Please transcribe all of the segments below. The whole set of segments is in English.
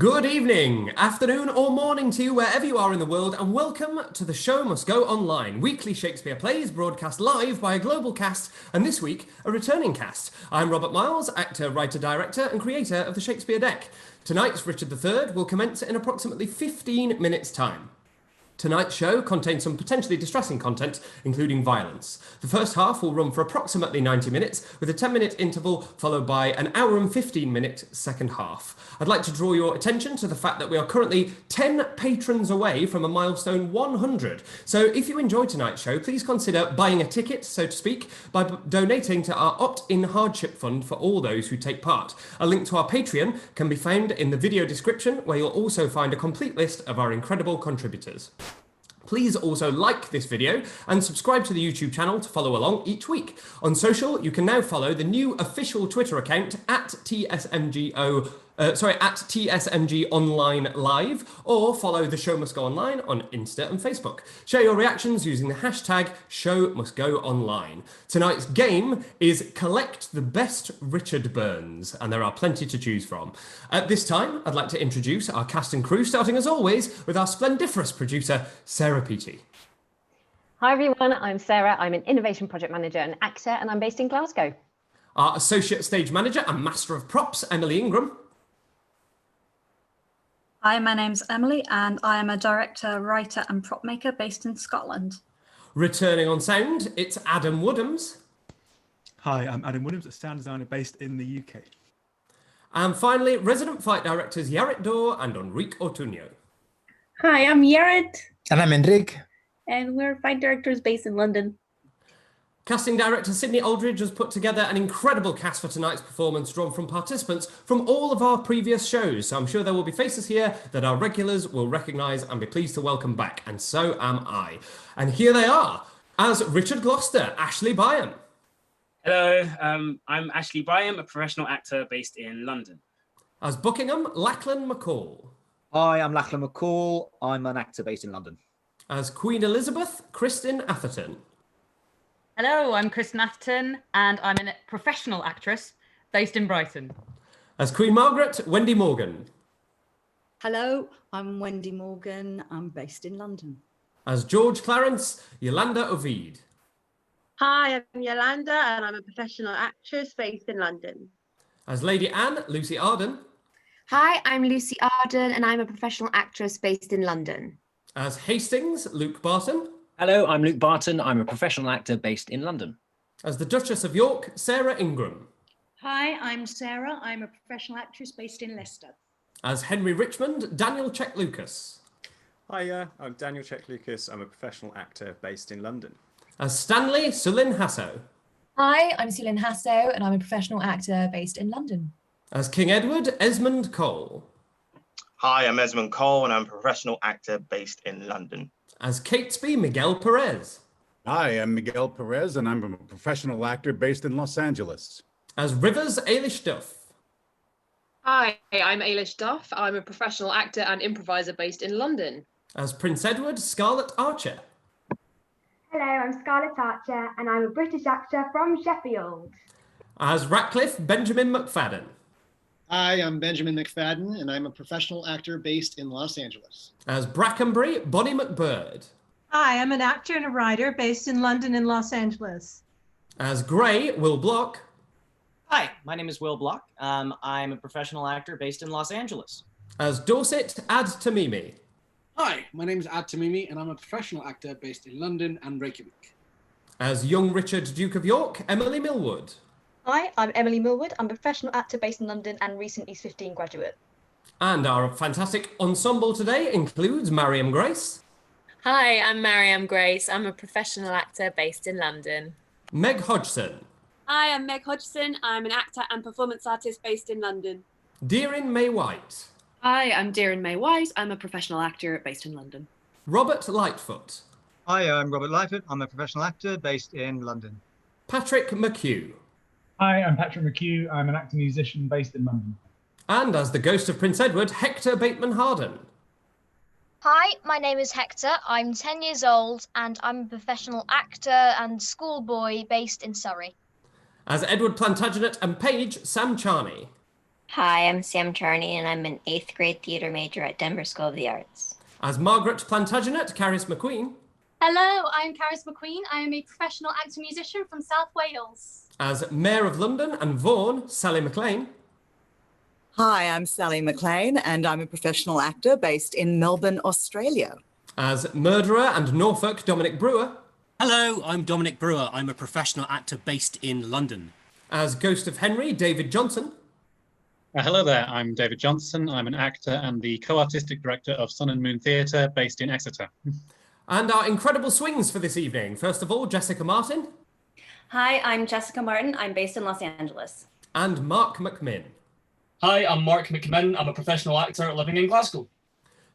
Good evening, afternoon or morning to you wherever you are in the world, and welcome to The Show Must Go Online, weekly Shakespeare plays broadcast live by a global cast, and this week, a returning cast. I'm Robert Miles, actor, writer, director and creator of the Shakespeare Deck. Tonight's Richard III will commence in approximately 15 minutes' time. Tonight's show contains some potentially distressing content, including violence. The first half will run for approximately 90 minutes, with a 10-minute interval followed by an hour and 15-minute second half. I'd like to draw your attention to the fact that we are currently 10 patrons away from a milestone 100. So if you enjoy tonight's show, please consider buying a ticket, so to speak, by donating to our opt-in hardship fund for all those who take part. A link to our Patreon can be found in the video description, where you'll also find a complete list of our incredible contributors. Please also like this video and subscribe to the YouTube channel to follow along each week. On social, you can now follow the new official Twitter account at TSMG Online Live, or follow The Show Must Go Online on Insta and Facebook. Share your reactions using the hashtag #ShowMustGoOnline. Tonight's game is Collect the Best Richard Burns, and there are plenty to choose from. At this time, I'd like to introduce our cast and crew, starting as always with our splendiferous producer, Sarah Peaty. Hi everyone, I'm Sarah. I'm an Innovation Project Manager and actor, and I'm based in Glasgow. Our Associate Stage Manager and Master of Props, Emily Ingram. Hi, my name's Emily, and I am a director, writer and prop maker based in Scotland. Returning on sound, it's Adam Woodhams. Hi, I'm Adam Woodhams, a sound designer based in the UK. And finally, resident flight directors Yaret Dor and Enrique Ortuño. Hi, I'm Yaret. And I'm Enrique. And we're flight directors based in London. Casting director Sydney Aldridge has put together an incredible cast for tonight's performance, drawn from participants from all of our previous shows. So I'm sure there will be faces here that our regulars will recognise and be pleased to welcome back, and so am I. And here they are. As Richard Gloucester, Ashley Byam. Hello, I'm Ashley Byam, a professional actor based in London. As Buckingham, Lachlan McCall. Hi, I'm Lachlan McCall. I'm an actor based in London. As Queen Elizabeth, Kristin Atherton. Hello, I'm Kristin Atherton, and I'm a professional actress based in Brighton. As Queen Margaret, Wendy Morgan. Hello, I'm Wendy Morgan. I'm based in London. As George Clarence, Yolanda Ovide. Hi, I'm Yolanda, and I'm a professional actress based in London. As Lady Anne, Lucy Arden. Hi, I'm Lucy Arden, and I'm a professional actress based in London. As Hastings, Luke Barton. Hello, I'm Luke Barton. I'm a professional actor based in London. As the Duchess of York, Sarah Ingram. Hi, I'm Sarah. I'm a professional actress based in Leicester. As Henry Richmond, Daniel Cech-Lucas. Hi, I'm Daniel Cech-Lucas. I'm a professional actor based in London. As Stanley, Sulin Hasso. Hi, I'm Sulin Hasso, and I'm a professional actor based in London. As King Edward, Esmonde Cole. Hi, I'm Esmonde Cole, and I'm a professional actor based in London. As Catesby, Miguel Perez. Hi, I'm Miguel Perez, and I'm a professional actor based in Los Angeles. As Rivers, Ailis Duff. Hi, I'm Ailis Duff. I'm a professional actor and improviser based in London. As Prince Edward, Scarlet Archer. Hello, I'm Scarlet Archer, and I'm a British actor from Sheffield. As Ratcliffe, Benjamin McFadden. Hi, I'm Benjamin McFadden, and I'm a professional actor based in Los Angeles. As Brackenbury, Bonnie McBird. Hi, I'm an actor and a writer based in London and Los Angeles. As Gray, Will Block. Hi, my name is Will Block. I'm a professional actor based in Los Angeles. As Dorset, Ad Tamimi. Hi, my name is Ad Tamimi, and I'm a professional actor based in London and Reykjavik. As young Richard, Duke of York, Emily Millwood. Hi, I'm Emily Millwood. I'm a professional actor based in London and recently 15 graduate. And our fantastic ensemble today includes Mariam Grace. Hi, I'm Mariam Grace. I'm a professional actor based in London. Meg Hodgson. Hi, I'm Meg Hodgson. I'm an actor and performance artist based in London. Deerin May White. Hi, I'm Deerin May White. I'm a professional actor based in London. Robert Lightfoot. Hi, I'm Robert Lightfoot. I'm a professional actor based in London. Patrick McHugh. Hi, I'm Patrick McHugh. I'm an actor musician based in London. And as the ghost of Prince Edward, Hector Bateman Harden. Hi, my name is Hector. I'm 10 years old and I'm a professional actor and schoolboy based in Surrey. As Edward Plantagenet and Page, Sam Charney. Hi, I'm Sam Charney, and I'm an 8th grade theatre major at Denver School of the Arts. As Margaret Plantagenet, Caris McQueen. Hello, I'm Caris McQueen. I am a professional actor-musician from South Wales. As Mayor of London and Vaughan, Sally McLean. Hi, I'm Sally McLean, and I'm a professional actor based in Melbourne, Australia. As Murderer and Norfolk, Dominic Brewer. Hello, I'm Dominic Brewer. I'm a professional actor based in London. As Ghost of Henry, David Johnson. Hello there, I'm David Johnson. I'm an actor and the co-artistic director of Sun and Moon Theatre based in Exeter. And our incredible swings for this evening. First of all, Jessica Martin. Hi, I'm Jessica Martin. I'm based in Los Angeles. And Mark McMinn. Hi, I'm Mark McMinn. I'm a professional actor living in Glasgow.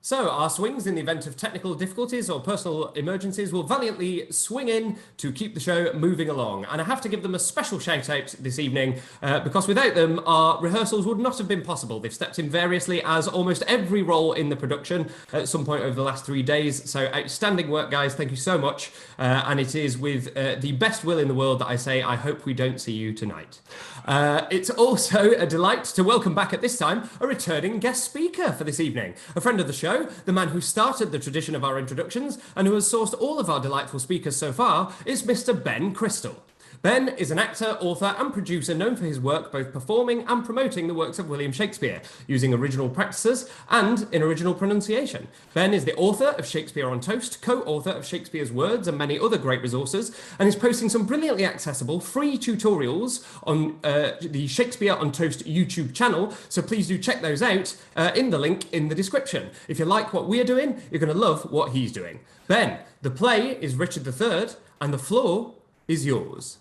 So our swings in the event of technical difficulties or personal emergencies will valiantly swing in to keep the show moving along. And I have to give them a special shout out this evening because without them, our rehearsals would not have been possible. They've stepped in variously as almost every role in the production at some point over the last 3 days. So outstanding work, guys. Thank you so much. And it is with the best will in the world that I say, I hope we don't see you tonight. It's also a delight to welcome back at this time a returning guest speaker for this evening, a friend of the show, the man who started the tradition of our introductions and who has sourced all of our delightful speakers so far is Mr. Ben Crystal. Ben is an actor, author and producer known for his work both performing and promoting the works of William Shakespeare, using original practices and in original pronunciation. Ben is the author of Shakespeare on Toast, co-author of Shakespeare's Words and many other great resources, and is posting some brilliantly accessible free tutorials on the Shakespeare on Toast YouTube channel, so please do check those out in the link in the description. If you like what we're doing, you're going to love what he's doing. Ben, the play is Richard III and the floor is yours.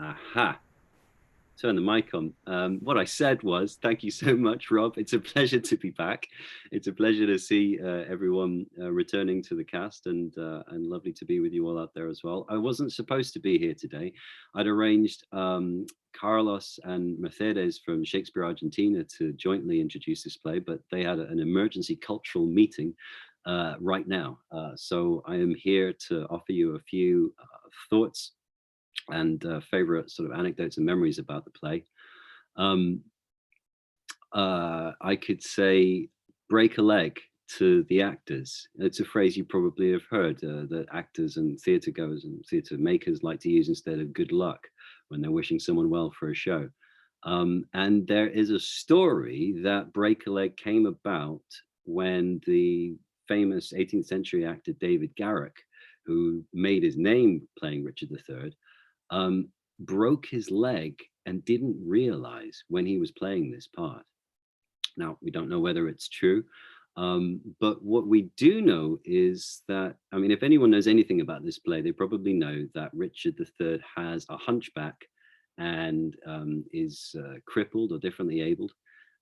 Aha. Turn the mic on. What I said was, thank you so much, Rob. It's a pleasure to be back. It's a pleasure to see everyone returning to the cast and lovely to be with you all out there as well. I wasn't supposed to be here today. I'd arranged Carlos and Mercedes from Shakespeare Argentina to jointly introduce this play, but they had an emergency cultural meeting right now. So I am here to offer you a few thoughts and favorite sort of anecdotes and memories about the play. I could say break a leg to the actors. It's a phrase you probably have heard that actors and theatre goers and theatre makers like to use instead of good luck when they're wishing someone well for a show. And there is a story that break a leg came about when the famous 18th century actor David Garrick, who made his name playing Richard III, broke his leg and didn't realize when he was playing this part. Now, we don't know whether it's true, but what we do know is that, I mean, if anyone knows anything about this play, they probably know that Richard III has a hunchback and is crippled or differently abled,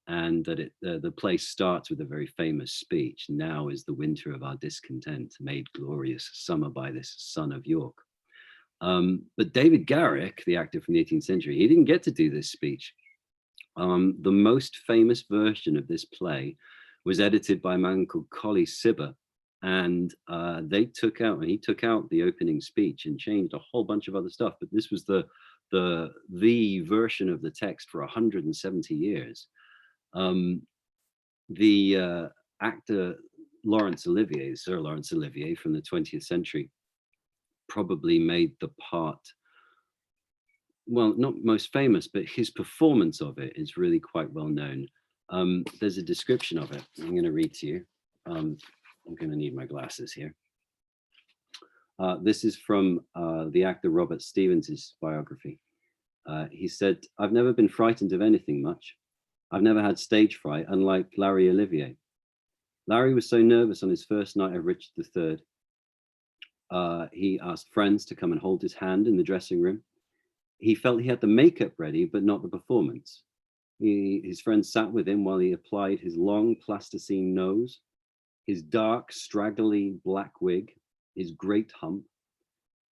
and that the play starts with a very famous speech: "Now is the winter of our discontent, made glorious summer by this son of York." But David Garrick, the actor from the 18th century, he didn't get to do this speech. The most famous version of this play was edited by a man called Colley Cibber, and he took out the opening speech and changed a whole bunch of other stuff. But this was the version of the text for 170 years. The actor Sir Laurence Olivier from the 20th century, probably made the part, well, not most famous, but his performance of it is really quite well known. There's a description of it I'm going to read to you. I'm going to need my glasses here. This is from the actor Robert Stevens' biography. He said, "I've never been frightened of anything much. I've never had stage fright, unlike Larry Olivier. Larry was so nervous on his first night of Richard III. He asked friends to come and hold his hand in the dressing room. He felt he had the makeup ready, but not the performance. His friends sat with him while he applied his long plasticine nose, his dark, straggly black wig, his great hump.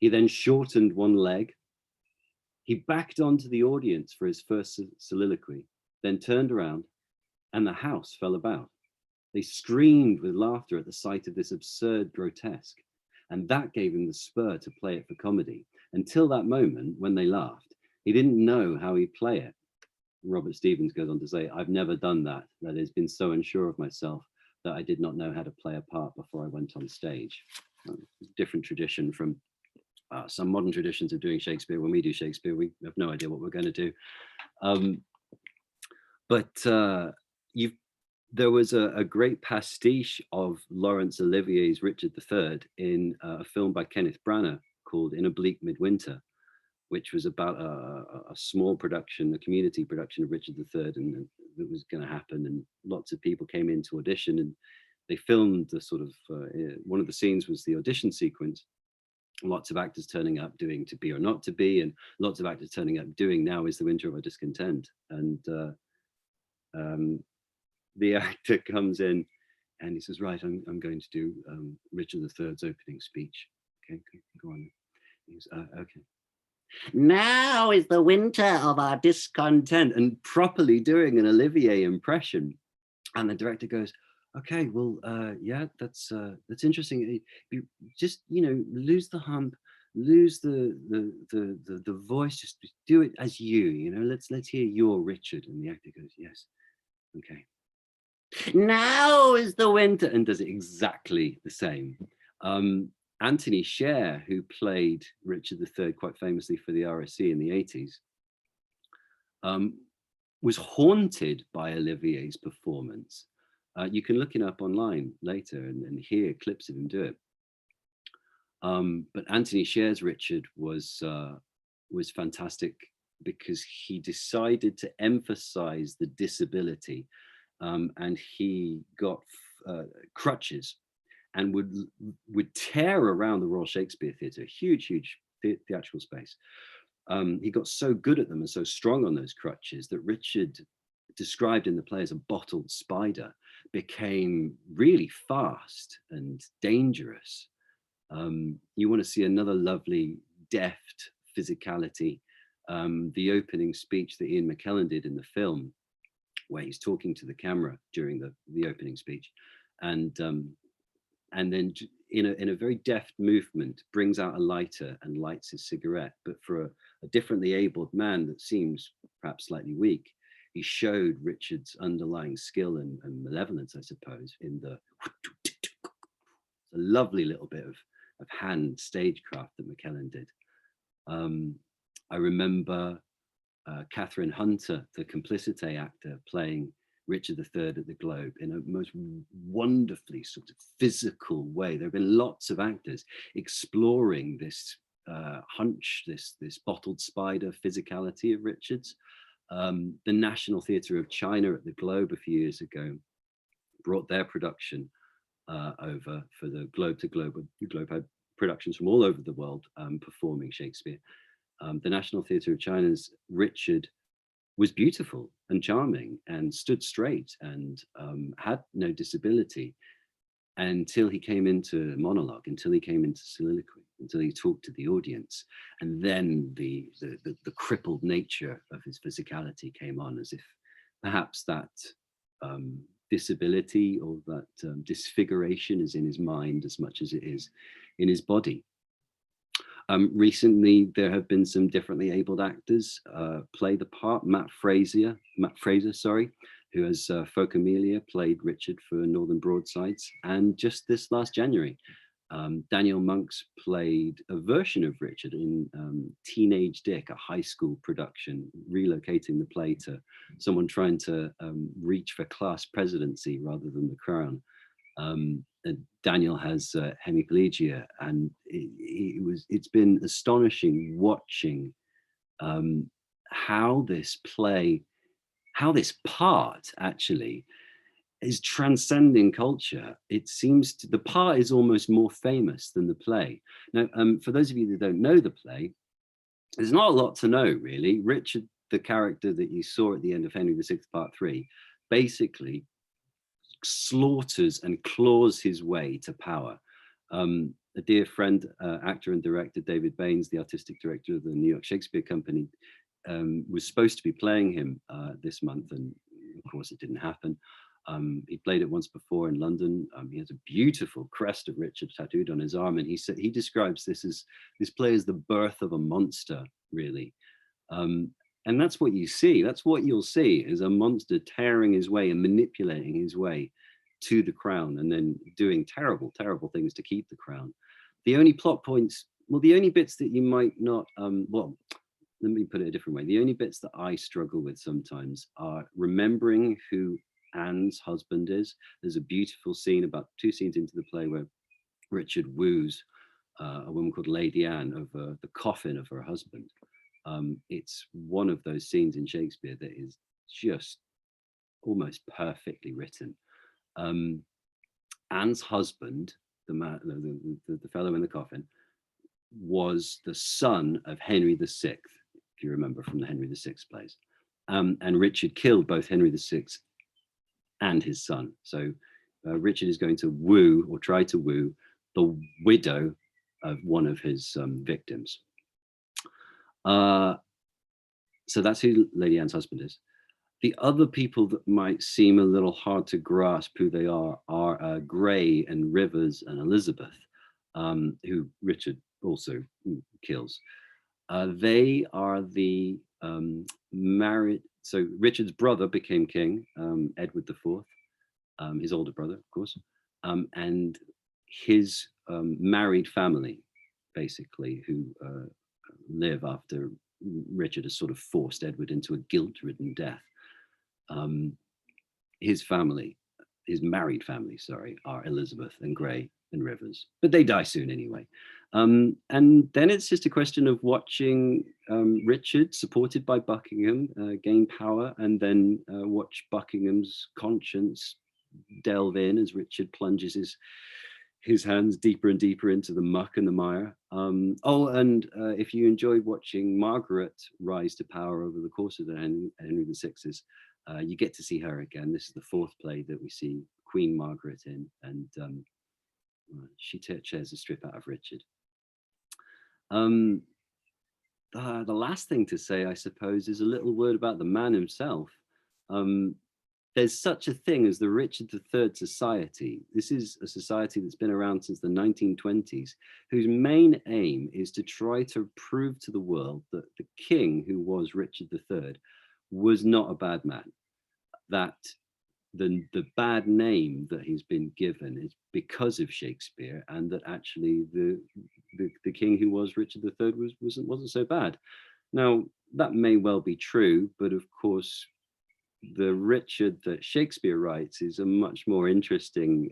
He then shortened one leg. He backed onto the audience for his first soliloquy, then turned around, and the house fell about. They screamed with laughter at the sight of this absurd grotesque. And that gave him the spur to play it for comedy. Until that moment, when they laughed, he didn't know how he'd play it. Robert Stevens goes on to say, I've never done that. That has been so unsure of myself that I did not know how to play a part before I went on stage. Different tradition from some modern traditions of doing Shakespeare. When we do Shakespeare, we have no idea what we're going to do. There was a great pastiche of Laurence Olivier's Richard III in a film by Kenneth Branagh called In a Bleak Midwinter, which was about a small production, a community production of Richard III, and that was going to happen. And lots of people came in to audition, and they filmed the sort of, one of the scenes was the audition sequence. Lots of actors turning up doing To Be or Not to Be, and lots of actors turning up doing Now is the Winter of Our Discontent. And the actor comes in and he says, right, I'm going to do Richard III's opening speech. Okay, go on. He goes, okay. Now is the winter of our discontent, and properly doing an Olivier impression. And the director goes, okay, well, yeah, that's interesting. You just, lose the hump, lose the voice, just do it as you, let's hear your Richard. And the actor goes, yes, okay. Now is the winter, and does it exactly the same. Anthony Sher, who played Richard III quite famously for the RSC in the 80s, was haunted by Olivier's performance. You can look it up online later and hear clips of him do it. But Anthony Sher's Richard was fantastic because he decided to emphasize the disability, and he got crutches and would tear around the Royal Shakespeare Theatre, a huge theatrical space. He got so good at them and so strong on those crutches that Richard, described in the play as a bottled spider, became really fast and dangerous. You want to see another lovely, deft physicality. The opening speech that Ian McKellen did in the film, where he's talking to the camera during the opening speech, and then in a very deft movement brings out a lighter and lights his cigarette. But for a differently abled man that seems perhaps slightly weak, he showed Richard's underlying skill and malevolence, I suppose, in a lovely little bit of hand stagecraft that McKellen did. I remember Catherine Hunter, the Complicité actor, playing Richard III at the Globe in a most wonderfully sort of physical way. There have been lots of actors exploring this hunch, this bottled spider physicality of Richard's. The National Theatre of China at the Globe a few years ago brought their production over for the Globe to Globe. The Globe had productions from all over the world performing Shakespeare. The National Theatre of China's Richard was beautiful and charming and stood straight and had no disability until he came into monologue, until he came into soliloquy, until he talked to the audience. And then the crippled nature of his physicality came on, as if perhaps that disability or that disfiguration is in his mind as much as it is in his body. Recently, there have been some differently abled actors play the part. Matt Fraser, who as Folk Amelia played Richard for Northern Broadsides. And just this last January, Daniel Monks played a version of Richard in Teenage Dick, a high school production, relocating the play to someone trying to reach for class presidency rather than the crown. Daniel has hemiplegia, and it's been astonishing watching how this part actually is transcending culture. It seems the part is almost more famous than the play. Now, for those of you that don't know the play, there's not a lot to know really. Richard, the character that you saw at the end of Henry VI Part 3, basically slaughters and claws his way to power. A dear friend, actor and director David Baines, the artistic director of the New York Shakespeare Company, was supposed to be playing him this month, and of course it didn't happen. He played it once before in London. He has a beautiful crest of Richard tattooed on his arm, and he describes this play as the birth of a monster, really. And that's what you see. That's what you'll see, is a monster tearing his way and manipulating his way to the crown, and then doing terrible, terrible things to keep the crown. The only plot points, well, the only bits that you might not, well, let me put it a different way. The only bits that I struggle with sometimes are remembering who Anne's husband is. There's a beautiful scene, about 2 scenes into the play, where Richard woos a woman called Lady Anne over the coffin of her husband. It's one of those scenes in Shakespeare that is just almost perfectly written. Anne's husband, the man, the fellow in the coffin, was the son of Henry VI, if you remember from the Henry VI plays. And Richard killed both Henry VI and his son. So Richard is going to woo, or try to woo, the widow of one of his victims. So that's who Lady Anne's husband is. The other people that might seem a little hard to grasp who they are Grey and Rivers and Elizabeth, who Richard also kills. They are the married, so Richard's brother became king, Edward IV, his older brother, of course, and his married family, basically, who live after Richard has sort of forced Edward into a guilt-ridden death. His family, his married family, sorry, are Elizabeth and Grey and Rivers, but they die soon anyway. And then it's just a question of watching Richard, supported by Buckingham, gain power, and then watch Buckingham's conscience delve in as Richard plunges his hands deeper and deeper into the muck and the mire. If you enjoyed watching Margaret rise to power over the course of the Henry VI's, you get to see her again. This is the 4th play that we see Queen Margaret in, and she tears a strip out of Richard. The last thing to say, I suppose, is a little word about the man himself. There's such a thing as the Richard III Society. This is a society that's been around since the 1920s, whose main aim is to try to prove to the world that the king, who was Richard III, was not a bad man. That the bad name that he's been given is because of Shakespeare, and that actually the king who was Richard III wasn't so bad. Now, that may well be true, but of course, the Richard that Shakespeare writes is a much more interesting,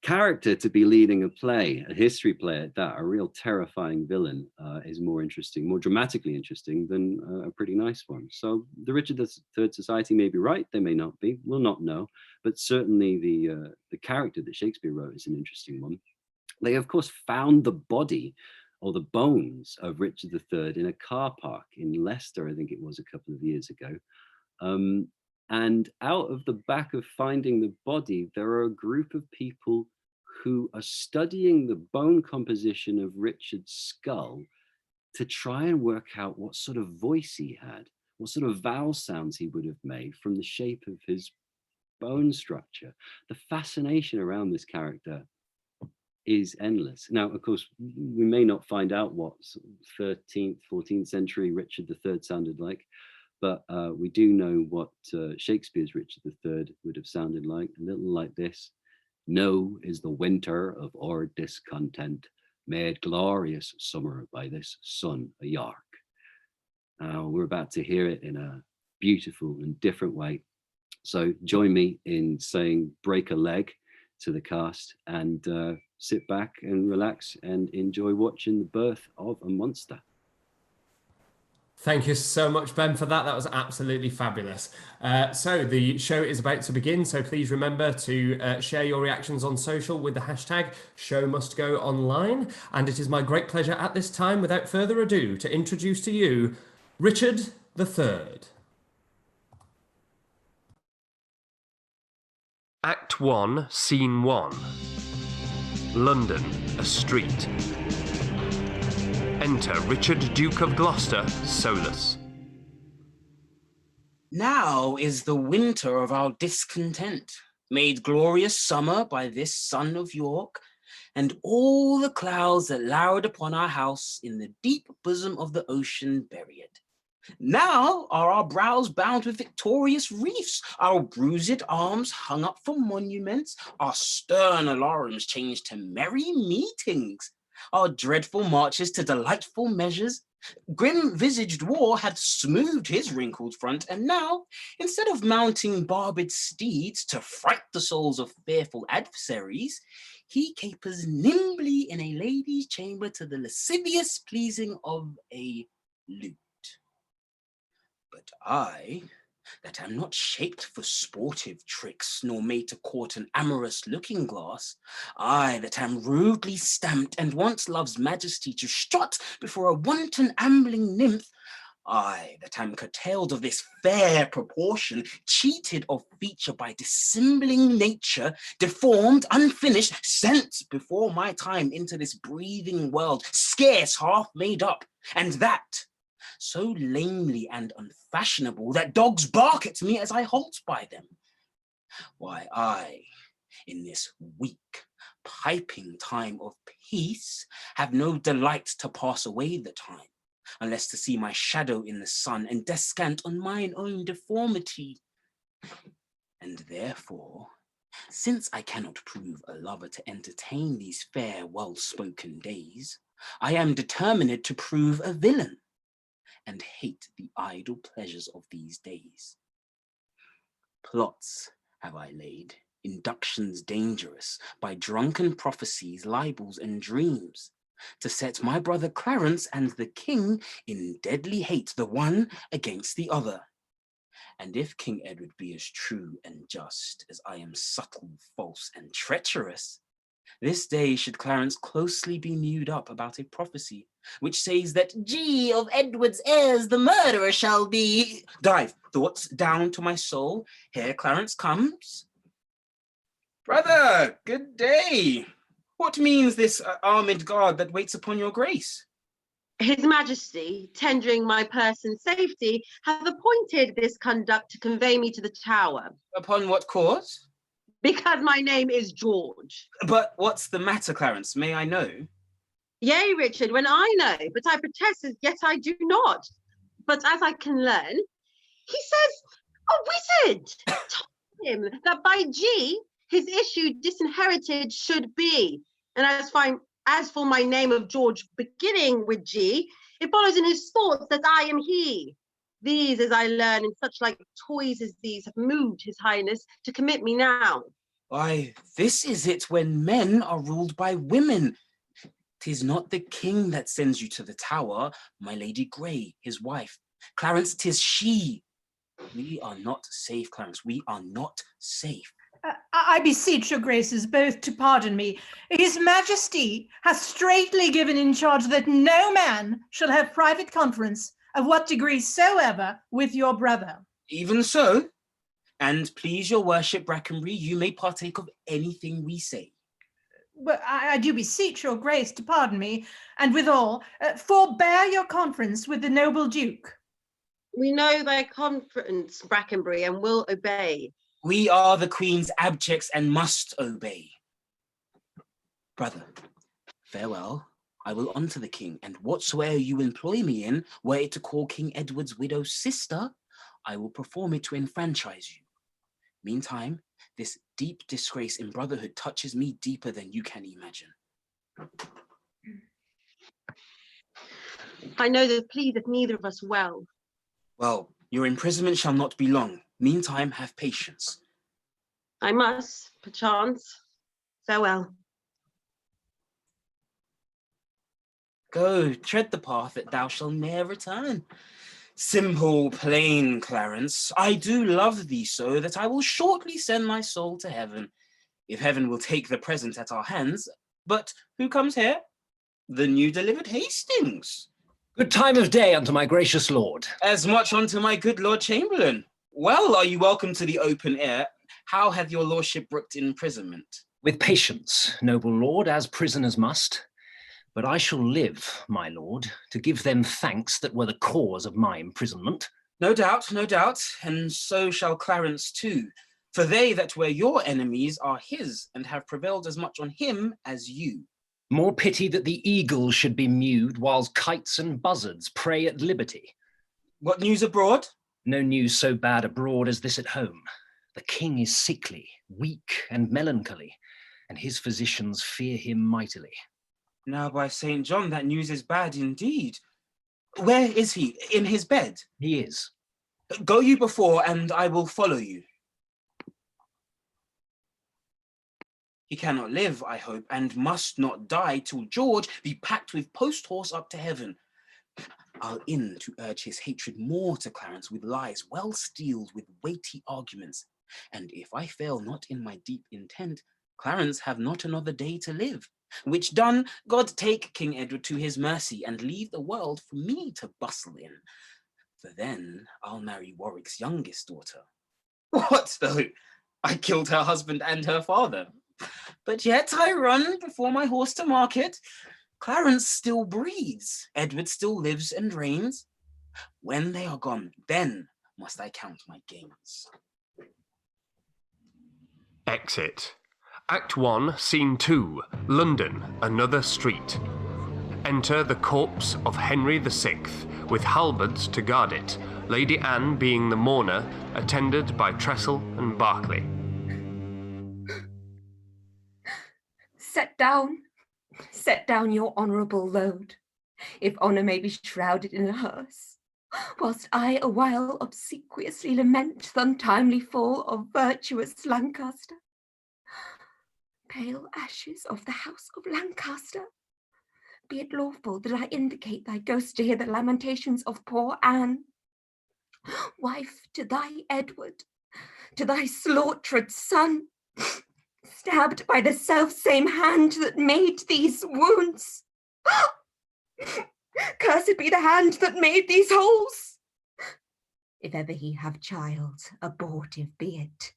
character to be leading a play, a history play at that. A real terrifying villain is more interesting, more dramatically interesting than a pretty nice one. So the Richard III Society may be right, they may not be, we'll not know, but certainly the character that Shakespeare wrote is an interesting one. They, of course, found the body or the bones of Richard III in a car park in Leicester, I think it was, a couple of years ago. And out of the back of finding the body, there are a group of people who are studying the bone composition of Richard's skull to try and work out what sort of voice he had, what sort of vowel sounds he would have made from the shape of his bone structure. The fascination around this character is endless. Now, of course, we may not find out what 13th, 14th century Richard III sounded like, but we do know what Shakespeare's Richard III would have sounded like, a little like this. No is the winter of our discontent, made glorious summer by this sun of York. We're about to hear it in a beautiful and different way. So join me in saying break a leg to the cast, and sit back and relax and enjoy watching the birth of a monster. Thank you so much, Ben, for that. That was absolutely fabulous. So the show is about to begin, so please remember to share your reactions on social with the hashtag #ShowMustGoOnline. And it is my great pleasure at this time, without further ado, to introduce to you Richard III. Act 1, Scene 1. London, a street. Enter Richard, Duke of Gloucester, solus. Now is the winter of our discontent, made glorious summer by this son of York, and all the clouds that lowered upon our house in the deep bosom of the ocean buried. Now are our brows bound with victorious wreaths, our bruised arms hung up for monuments, our stern alarums changed to merry meetings, our dreadful marches to delightful measures. Grim-visaged war had smoothed his wrinkled front, and now, instead of mounting barbed steeds to fright the souls of fearful adversaries, he capers nimbly in a lady's chamber to the lascivious pleasing of a lute. But I, that am not shaped for sportive tricks, nor made to court an amorous looking glass, I that am rudely stamped and once love's majesty to strut before a wanton ambling nymph, I that am curtailed of this fair proportion, cheated of feature by dissembling nature, deformed, unfinished, sent before my time into this breathing world, scarce half made up, and that so lamely and unfashionable that dogs bark at me as I halt by them. Why, I, in this weak, piping time of peace, have no delight to pass away the time, unless to see my shadow in the sun and descant on mine own deformity. And therefore, since I cannot prove a lover to entertain these fair, well-spoken days, I am determined to prove a villain, and hate the idle pleasures of these days. Plots have I laid, inductions dangerous, by drunken prophecies, libels, and dreams, to set my brother Clarence and the king in deadly hate, the one against the other. And if King Edward be as true and just as I am subtle, false, and treacherous, this day should Clarence closely be mewed up about a prophecy which says that G of Edward's heirs the murderer shall be. Dive thoughts down to my soul. Here Clarence comes. Brother, good day. What means this armed guard that waits upon your grace? His Majesty, tendering my person's safety, hath appointed this conduct to convey me to the Tower. Upon what cause? Because my name is George. But what's the matter, Clarence? May I know? Yea, Richard, when I know, but I protest as yet I do not. But as I can learn, he says a wizard told him that by G his issue disinherited should be. And as for my name of George beginning with G, it follows in his thoughts that I am he. These, as I learn, in such like toys as these, have moved his highness to commit me now. Why, this is it when men are ruled by women. 'Tis not the king that sends you to the Tower, my Lady Grey, his wife. Clarence, 'tis she. We are not safe, Clarence, we are not safe. I beseech your graces both to pardon me. His Majesty hath straitly given in charge that no man shall have private conference of what degree soever with your brother. Even so, and please your worship, Brackenbury, you may partake of anything we say. But I do beseech your grace to pardon me, and withal, forbear your conference with the noble duke. We know thy conference, Brackenbury, and will obey. We are the Queen's abjects and must obey. Brother, farewell. I will unto the king, and whatsoe'er you employ me in, were it to call King Edward's widow's sister, I will perform it to enfranchise you. Meantime, this deep disgrace in brotherhood touches me deeper than you can imagine. I know that pleaseth neither of us well. Well, your imprisonment shall not be long. Meantime, have patience. I must, perchance. Farewell. Go, tread the path that thou shalt ne'er return. Simple, plain Clarence, I do love thee so that I will shortly send my soul to heaven, if heaven will take the present at our hands. But who comes here? The new delivered Hastings. Good time of day unto my gracious lord. As much unto my good Lord Chamberlain. Well, are you welcome to the open air? How hath your lordship brooked imprisonment? With patience, noble lord, as prisoners must. But I shall live, my lord, to give them thanks that were the cause of my imprisonment. No doubt, and so shall Clarence too. For they that were your enemies are his, and have prevailed as much on him as you. More pity that the eagle should be mewed, whilst kites and buzzards prey at liberty. What news abroad? No news so bad abroad as this at home. The king is sickly, weak, and melancholy, and his physicians fear him mightily. Now by St. John, that news is bad indeed. Where is he? In his bed? He is. Go you before, and I will follow you. He cannot live, I hope, and must not die till George be packed with post-horse up to heaven. I'll in to urge his hatred more to Clarence with lies well steeled with weighty arguments. And if I fail not in my deep intent, Clarence have not another day to live. Which done, God take King Edward to his mercy, and leave the world for me to bustle in. For then I'll marry Warwick's youngest daughter. What though? I killed her husband and her father. But yet I run before my horse to market. Clarence still breathes, Edward still lives and reigns. When they are gone, then must I count my gains. Exit. Act 1, Scene 2, London, another street. Enter the corpse of Henry VI, with halberds to guard it, Lady Anne being the mourner, attended by Tressel and Berkeley. Set down your honourable load, if honour may be shrouded in a hearse, whilst I awhile obsequiously lament th' untimely fall of virtuous Lancaster. Pale ashes of the house of Lancaster, be it lawful that I indicate thy ghost to hear the lamentations of poor Anne, wife to thy Edward, to thy slaughtered son, stabbed by the self-same hand that made these wounds. Cursed be the hand that made these holes. If ever he have child, abortive be it,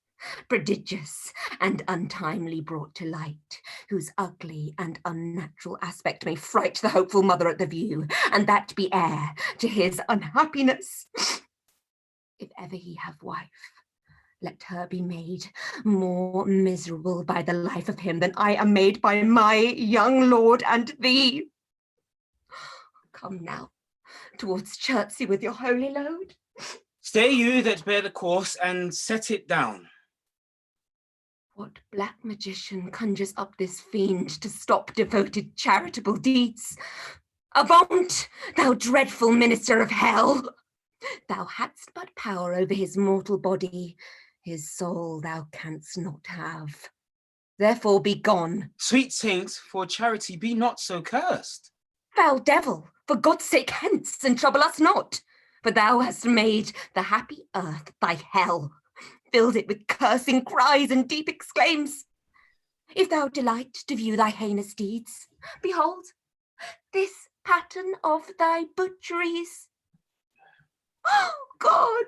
prodigious and untimely brought to light, whose ugly and unnatural aspect may fright the hopeful mother at the view, and that be heir to his unhappiness. If ever he have wife, let her be made more miserable by the life of him than I am made by my young lord and thee. Come now towards Chertsey with your holy load. Stay you that bear the course, and set it down. What black magician conjures up this fiend to stop devoted charitable deeds? Avaunt, thou dreadful minister of hell! Thou hadst but power over his mortal body, his soul thou canst not have. Therefore be gone. Sweet saints, for charity be not so cursed. Foul devil, for God's sake hence, and trouble us not, for thou hast made the happy earth thy hell, filled it with cursing cries and deep exclaims. If thou delight to view thy heinous deeds, behold, this pattern of thy butcheries. Oh God,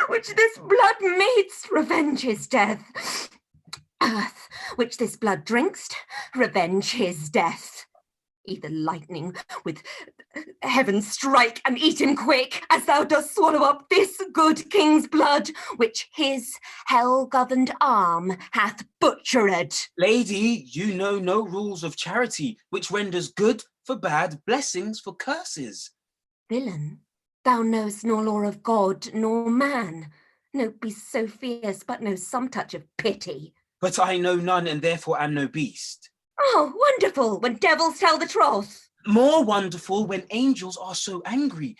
which this blood meets, revenge his death. Earth, which this blood drinkst, revenge his death. Either lightning with heaven strike and eat him quick, as thou dost swallow up this good king's blood, which his hell-governed arm hath butchered. Lady, you know no rules of charity, which renders good for bad, blessings for curses. Villain, thou knowest nor law of God nor man, no beast so fierce but knows some touch of pity. But I know none, and therefore am no beast. Oh, wonderful, when devils tell the truth. More wonderful when angels are so angry.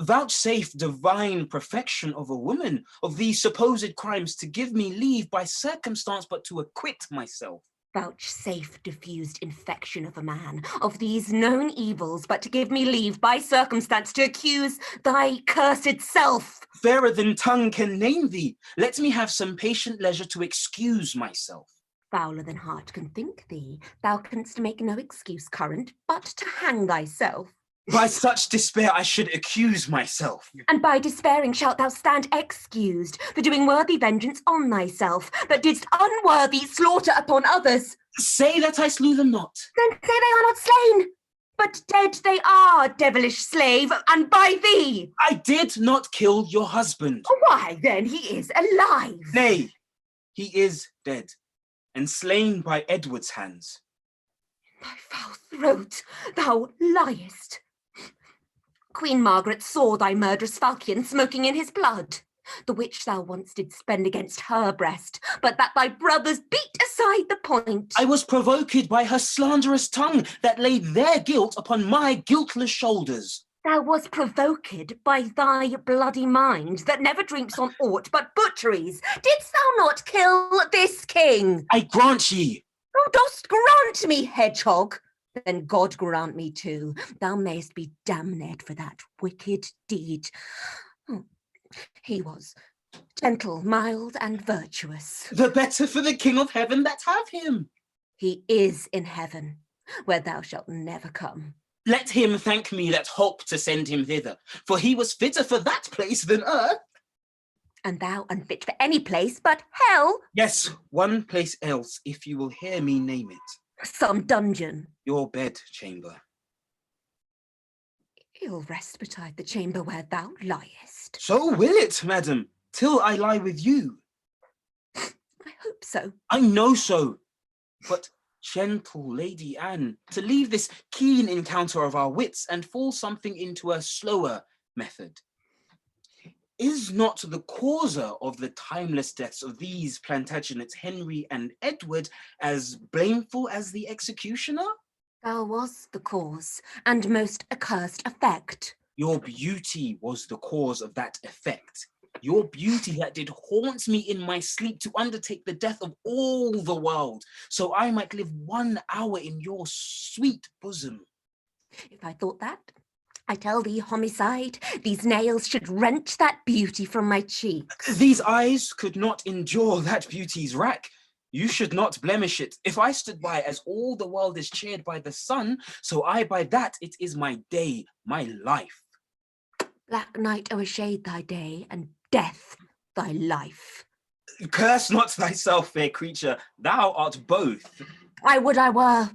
Vouchsafe divine perfection of a woman, of these supposed crimes, to give me leave by circumstance but to acquit myself. Vouchsafe diffused infection of a man, of these known evils, but to give me leave by circumstance to accuse thy cursed self. Fairer than tongue can name thee. Let me have some patient leisure to excuse myself. Fouler than heart can think thee, thou canst make no excuse current, but to hang thyself. By such despair I should accuse myself. And by despairing shalt thou stand excused, for doing worthy vengeance on thyself, that didst unworthy slaughter upon others. Say that I slew them not. Then say they are not slain, But dead they are, devilish slave, and by thee. I did not kill your husband. Why, then he is alive. Nay, he is dead, and slain by Edward's hands. Thy foul throat, thou liest. Queen Margaret saw thy murderous falchion smoking in his blood, the which thou once didst spend against her breast, but that thy brothers beat aside the point. I was provoked by her slanderous tongue that laid their guilt upon my guiltless shoulders. Thou was provoked by thy bloody mind that never dreams on aught but butcheries. Didst thou not kill this king? I grant ye. Thou dost grant me, hedgehog. Then God grant me too. Thou mayst be damned for that wicked deed. Oh, he was gentle, mild, and virtuous. The better for the King of Heaven that have him. He is in heaven, where thou shalt never come. Let him thank me that holp to send him thither, for he was fitter for that place than earth. And thou unfit for any place but hell? Yes, one place else, if you will hear me name it. Some dungeon. Your bed chamber. He'll rest betide the chamber where thou liest. So will it, madam, till I lie with you. I hope so. I know so. But gentle Lady Anne, to leave this keen encounter of our wits and fall something into a slower method. Is not the causer of the timeless deaths of these Plantagenets Henry and Edward as blameful as the executioner? Thou was the cause, and most accursed effect. Your beauty was the cause of that effect. Your beauty that did haunt me in my sleep to undertake the death of all the world, so I might live 1 hour in your sweet bosom. If I thought that, I tell thee, homicide, these nails should wrench that beauty from my cheeks. These eyes could not endure that beauty's rack. You should not blemish it. If I stood by as all the world is cheered by the sun, so I by that it is my day, my life. Black night o'ershade thy day, and death thy life. Curse not thyself, fair creature, thou art both. I would I were,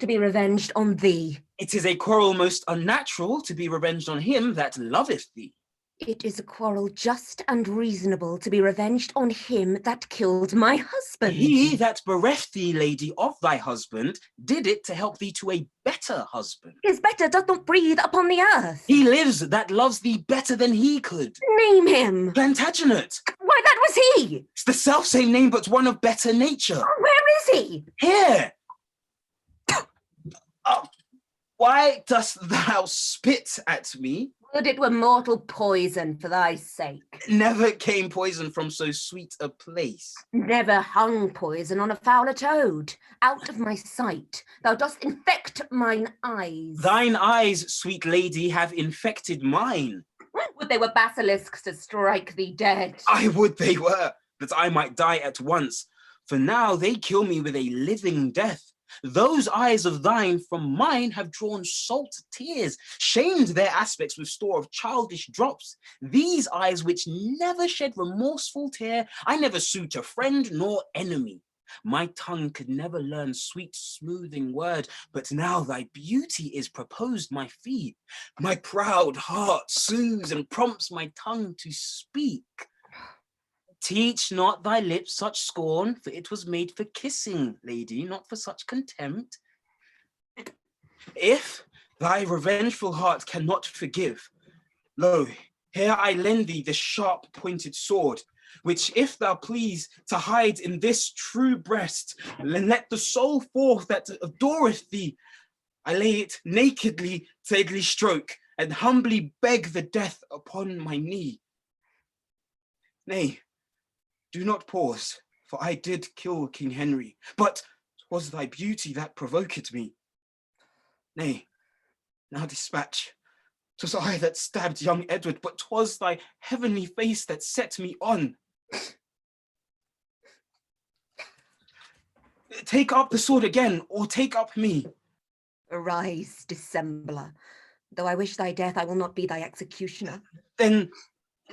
to be revenged on thee. It is a quarrel most unnatural to be revenged on him that loveth thee. It is a quarrel just and reasonable to be revenged on him that killed my husband. He that bereft thee, lady, of thy husband, did it to help thee to a better husband. His better doth not breathe upon the earth. He lives that loves thee better than he could. Name him. Plantagenet. Why, that was he. It's the self-same name, but one of better nature. Where is he? Here. Why dost thou spit at me? Would it were mortal poison for thy sake. Never came poison from so sweet a place. Never hung poison on a fouler toad. Out of my sight, thou dost infect mine eyes. Thine eyes, sweet lady, have infected mine. Would they were basilisks to strike thee dead. I would they were, that I might die at once. For now they kill me with a living death. Those eyes of thine from mine have drawn salt tears, shamed their aspects with store of childish drops. These eyes which never shed remorseful tear, I never sued to friend nor enemy. My tongue could never learn sweet smoothing word, but now thy beauty is proposed my fee. My proud heart soothes and prompts my tongue to speak. Teach not thy lips such scorn, for it was made for kissing, lady, not for such contempt. If thy revengeful heart cannot forgive, lo, here I lend thee this sharp-pointed sword, which if thou please to hide in this true breast, let the soul forth that adoreth thee, I lay it nakedly to deadly stroke, and humbly beg the death upon my knee. Nay, do not pause, for I did kill King Henry, but 'twas thy beauty that provoked me. Nay, now dispatch. 'Twas I that stabbed young Edward, but 'twas thy heavenly face that set me on. Take up the sword again, or take up me. Arise, dissembler. Though I wish thy death, I will not be thy executioner. Then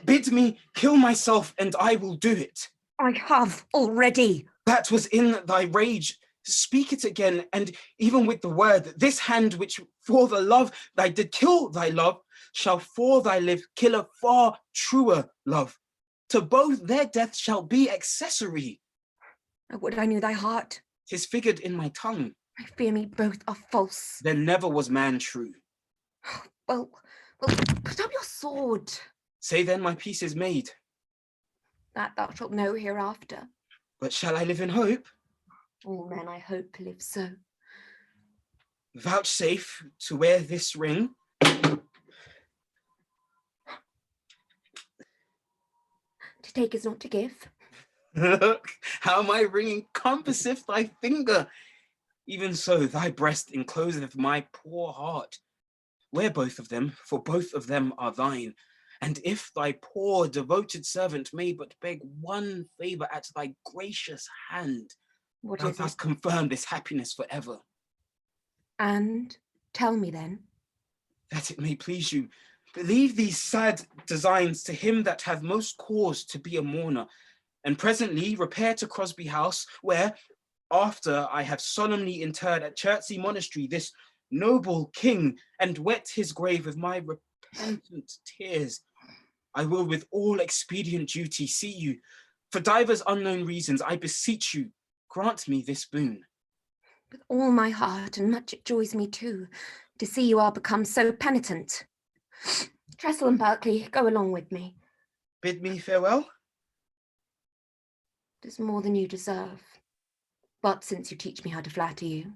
bid me kill myself, and I will do it. I have already. That was in thy rage. Speak it again, and even with the word, this hand which for the love thy did kill thy love, shall for thy live kill a far truer love. To both their death shall be accessory. I would I knew thy heart. 'Tis figured in my tongue. I fear me both are false. There never was man true. Well, put up your sword. Say then my peace is made. That thou shalt know hereafter. But shall I live in hope? All men I hope live so. Vouchsafe to wear this ring. To take is not to give. Look, how my ring encompasseth thy finger. Even so thy breast encloseth my poor heart. Wear both of them, for both of them are thine. And if thy poor devoted servant may but beg one favour at thy gracious hand, What thou is dost it? confirm this happiness forever. And tell me then. That it may please you, believe these sad designs to him that hath most cause to be a mourner, and presently repair to Crosby House, where, after I have solemnly interred at Chertsey Monastery this noble king, and wet his grave with my repentant tears, I will with all expedient duty see you. For divers unknown reasons, I beseech you, grant me this boon. With all my heart, and much it joys me too, to see you are become so penitent. Trestle and Berkeley, go along with me. Bid me farewell. 'Tis more than you deserve. But since you teach me how to flatter you,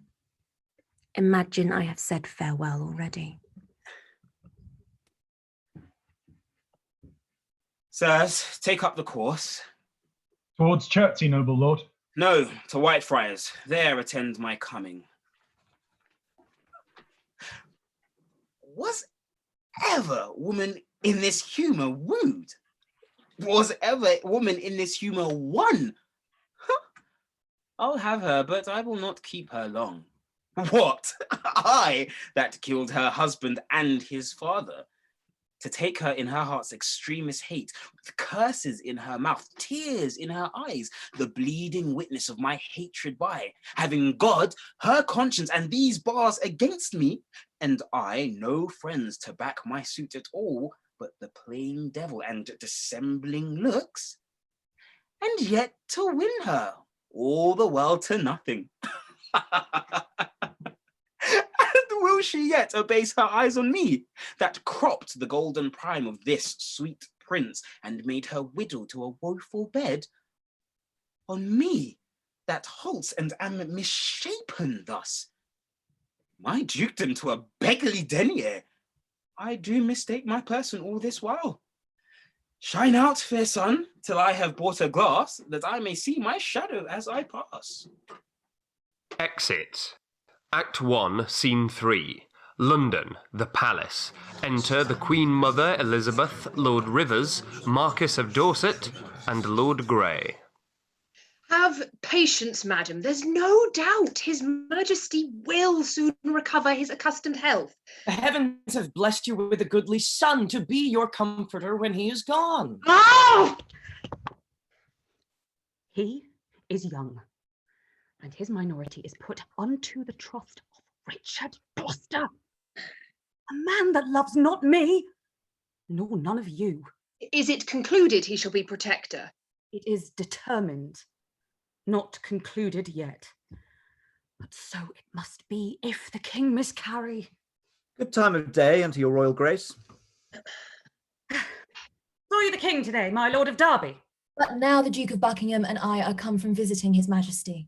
imagine I have said farewell already. Sirs, take up the course. Towards Chertsey, noble lord. No, to Whitefriars. There attend my coming. Was ever woman in this humour wooed? Was ever woman in this humour won? I'll have her, but I will not keep her long. What? I that killed her husband and his father? To take her in her heart's extremest hate, with curses in her mouth, tears in her eyes, the bleeding witness of my hatred by, having God, her conscience, and these bars against me, and I no friends to back my suit at all, but the plain devil and dissembling looks, and yet to win her, all the world to nothing. And will she yet abase her eyes on me, that cropped the golden prime of this sweet prince, and made her widow to a woeful bed? On me, that halts and am misshapen thus? My dukedom to a beggarly denier? I do mistake my person all this while. Shine out, fair sun, till I have bought a glass, that I may see my shadow as I pass. Exit. Act 1, Scene 3. London, the Palace. Enter the Queen Mother Elizabeth, Lord Rivers, Marquis of Dorset, and Lord Grey. Have patience, madam. There's no doubt His Majesty will soon recover his accustomed health. The heavens have blessed you with a goodly son to be your comforter when he is gone. Oh! He is young, and his minority is put unto the trust of Richard Gloucester, a man that loves not me, nor none of you. Is it concluded he shall be protector? It is determined, not concluded yet. But so it must be if the king miscarry. Good time of day unto your royal grace. Saw you the king today, my lord of Derby? But now the Duke of Buckingham and I are come from visiting his majesty.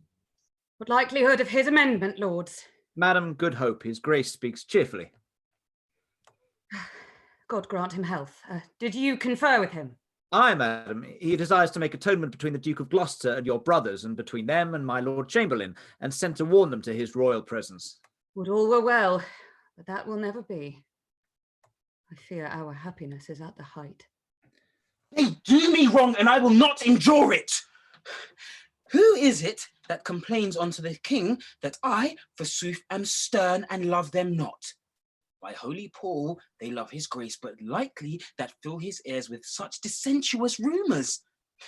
What likelihood of his amendment, lords? Madam, good hope, his grace speaks cheerfully. God grant him health. Did you confer with him? Aye, madam. He desires to make atonement between the Duke of Gloucester and your brothers, and between them and my Lord Chamberlain, and sent to warn them to his royal presence. Would all were well, but that will never be. I fear our happiness is at the height. They do me wrong, and I will not endure it. Who is it that complains unto the king that I, forsooth, am stern and love them not? By holy Paul, they love his grace, but likely that fill his ears with such dissentious rumours.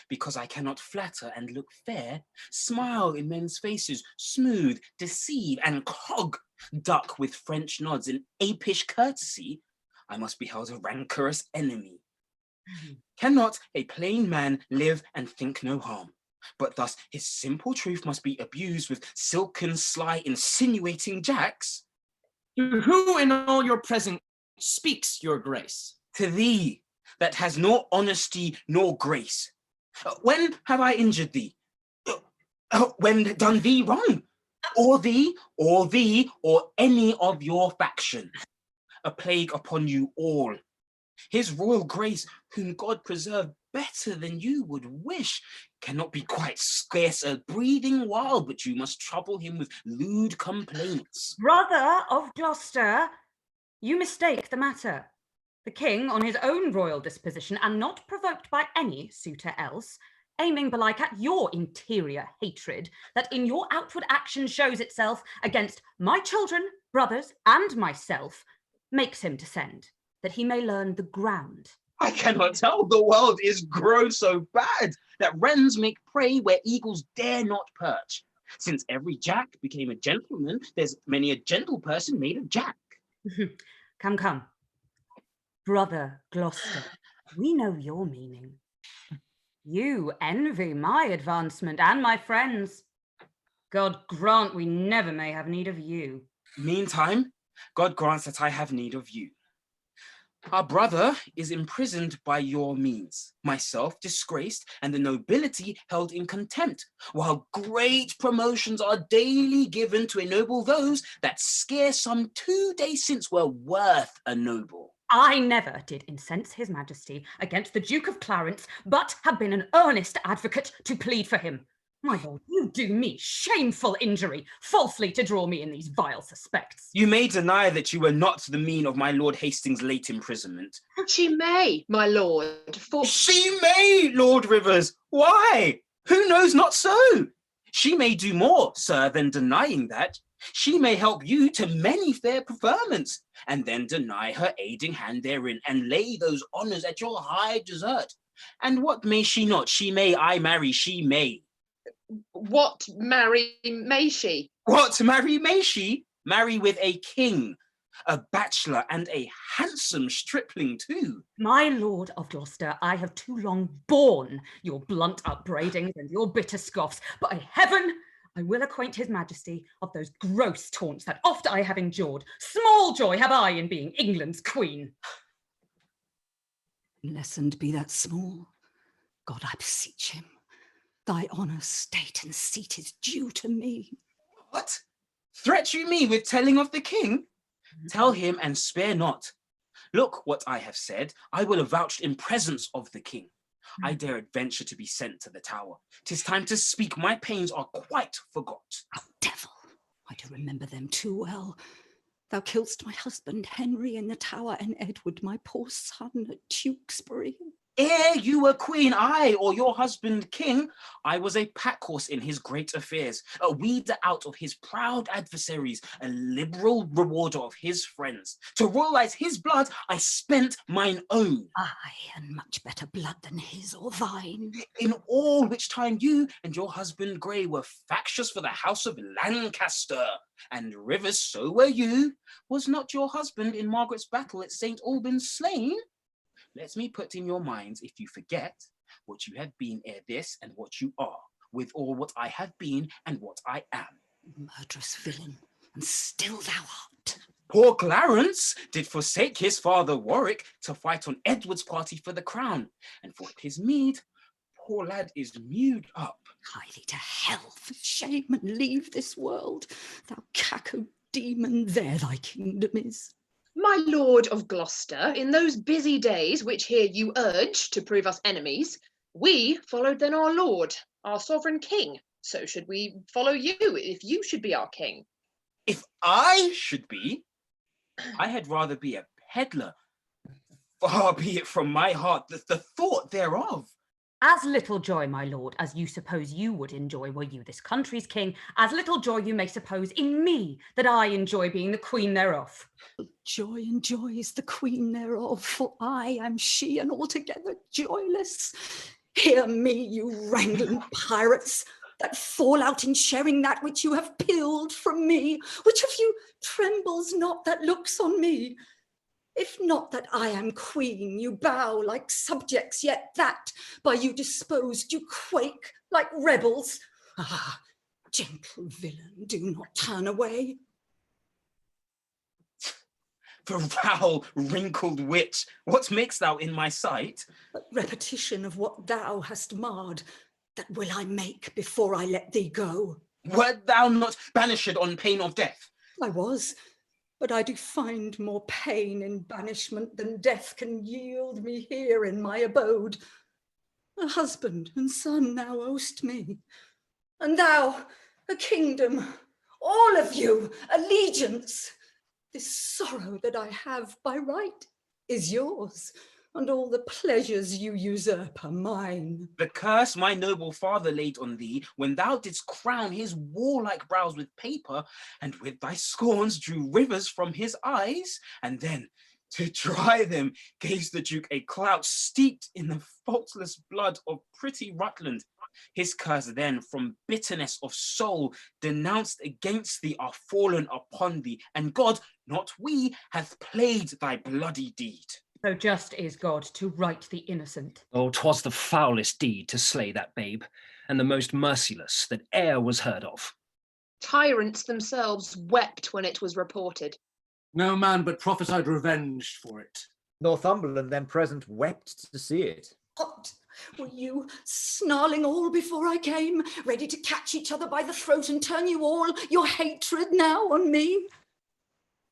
Because I cannot flatter and look fair, smile in men's faces, smooth, deceive, and cog, duck with French nods and apish courtesy, I must be held a rancorous enemy. Cannot a plain man live and think no harm? But thus his simple truth must be abused with silken, sly, insinuating jacks? To who in all your presence speaks your grace? To thee, that has nor honesty nor grace. When have I injured thee? When done thee wrong? Or thee, or any of your faction? A plague upon you all. His royal grace, whom God preserve better than you would wish, cannot be quite scarce a breathing while, but you must trouble him with lewd complaints. Brother of Gloucester, you mistake the matter. The king, on his own royal disposition, and not provoked by any suitor else, aiming belike at your interior hatred, that in your outward action shows itself against my children, brothers, and myself, makes him to send, that he may learn the ground. I cannot tell, the world is grown so bad, that wrens make prey where eagles dare not perch. Since every jack became a gentleman, there's many a gentle person made a jack. Come, come. Brother Gloucester, we know your meaning. You envy my advancement and my friends. God grant we never may have need of you. Meantime, God grants that I have need of you. Our brother is imprisoned by your means, myself disgraced, and the nobility held in contempt, while great promotions are daily given to ennoble those that scarce some 2 days since were worth a noble. I never did incense his majesty against the Duke of Clarence, but have been an earnest advocate to plead for him. My lord, you do me shameful injury, falsely to draw me in these vile suspects. You may deny that you were not the mean of my Lord Hastings' late imprisonment. She may, my lord, for... She may, Lord Rivers! Why? Who knows not so? She may do more, sir, than denying that. She may help you to many fair preferments, and then deny her aiding hand therein, and lay those honours at your high desert. And what may she not? She may, I marry, she may. What marry may she? What marry may she? Marry with a king, a bachelor, and a handsome stripling too. My lord of Gloucester, I have too long borne your blunt upbraidings and your bitter scoffs, but by heaven, I will acquaint his majesty of those gross taunts that oft I have endured. Small joy have I in being England's queen. Lessened be that small. God, I beseech him. Thy honour, state, and seat is due to me. What? Threat you me with telling of the king? Tell him and spare not. Look what I have said. I will avouch in presence of the king. I dare adventure to be sent to the tower. 'Tis time to speak. My pains are quite forgot. Oh, devil! I do remember them too well. Thou killedst my husband Henry in the tower, and Edward, my poor son, at Tewkesbury. Ere you were queen, I, or your husband king, I was a pack horse in his great affairs, a weeder out of his proud adversaries, a liberal rewarder of his friends. To royalize his blood, I spent mine own. Aye, and much better blood than his or thine. In all which time you and your husband Grey were factious for the house of Lancaster, and Rivers, so were you. Was not your husband in Margaret's battle at St. Albans slain? Let me put in your minds, if you forget, what you have been ere this and what you are, with all what I have been and what I am. Murderous villain, and still thou art. Poor Clarence did forsake his father Warwick to fight on Edward's party for the crown, and for his meed, poor lad is mewed up. Hie thee to hell for shame and leave this world. Thou cacko demon, there thy kingdom is. My lord of Gloucester, in those busy days which here you urge to prove us enemies, we followed then our lord, our sovereign king. So should we follow you, if you should be our king. If I should be, I had rather be a peddler. Far be it from my heart the thought thereof. As little joy, my lord, as you suppose you would enjoy were you this country's king, as little joy you may suppose in me that I enjoy being the queen thereof. Joy and joy is the queen thereof, for I am she and altogether joyless. Hear me, you wrangling pirates, that fall out in sharing that which you have pilled from me. Which of you trembles not that looks on me? If not that I am queen, you bow like subjects, yet that, by you disposed, you quake like rebels. Ah, gentle villain, do not turn away. Foul, wrinkled witch, what makest thou in my sight? A repetition of what thou hast marred, that will I make before I let thee go. Wert thou not banished on pain of death? I was, but I do find more pain in banishment than death can yield me here in my abode. A husband and son thou owest me, and thou a kingdom, all of you allegiance. This sorrow that I have by right is yours, and all the pleasures you usurp are mine. The curse my noble father laid on thee when thou didst crown his warlike brows with paper, and with thy scorns drew rivers from his eyes, and then, to dry them, gave the Duke a clout steeped in the faultless blood of pretty Rutland. His curse then, from bitterness of soul, denounced against thee are fallen upon thee, and God, not we, hath played thy bloody deed. So just is God to right the innocent. Oh, 'twas the foulest deed to slay that babe, and the most merciless that e'er was heard of. Tyrants themselves wept when it was reported. No man but prophesied revenge for it. Northumberland, then present, wept to see it. What? Were you snarling all before I came, ready to catch each other by the throat and turn you all your hatred now on me?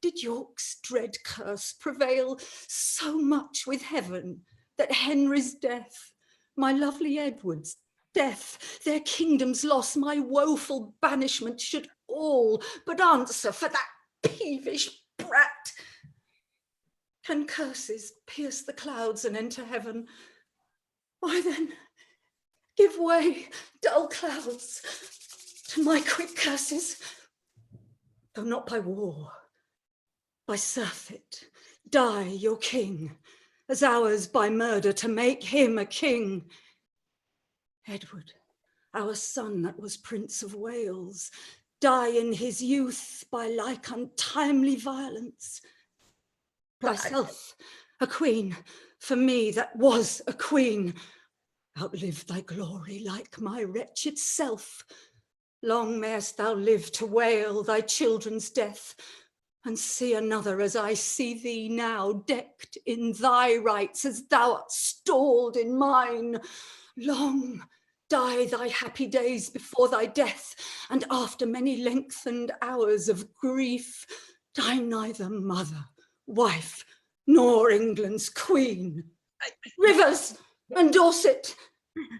Did York's dread curse prevail so much with heaven that Henry's death, my lovely Edward's death, their kingdom's loss, my woeful banishment should all but answer for that peevish brat? Can curses pierce the clouds and enter heaven? Why then, give way, dull clouds, to my quick curses, though not by war, by surfeit, die your king, as ours by murder to make him a king. Edward, our son that was Prince of Wales, die in his youth by like untimely violence. Thyself, a queen, for me that was a queen, outlive thy glory like my wretched self. Long mayest thou live to wail thy children's death, and see another as I see thee now, decked in thy rights as thou art stalled in mine. Long die thy happy days before thy death, and after many lengthened hours of grief, die neither mother, wife, nor England's queen. Rivers and Dorset,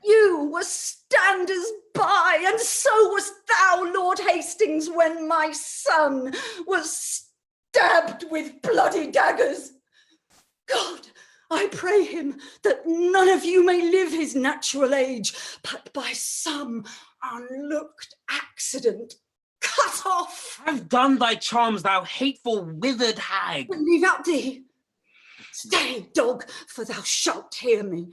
you were standers by, and so wast thou, Lord Hastings, when my son was stabbed with bloody daggers. God, I pray him that none of you may live his natural age, but by some unlooked accident cut off. Have done thy charms, thou hateful withered hag. Leave out thee. Stay, dog, for thou shalt hear me.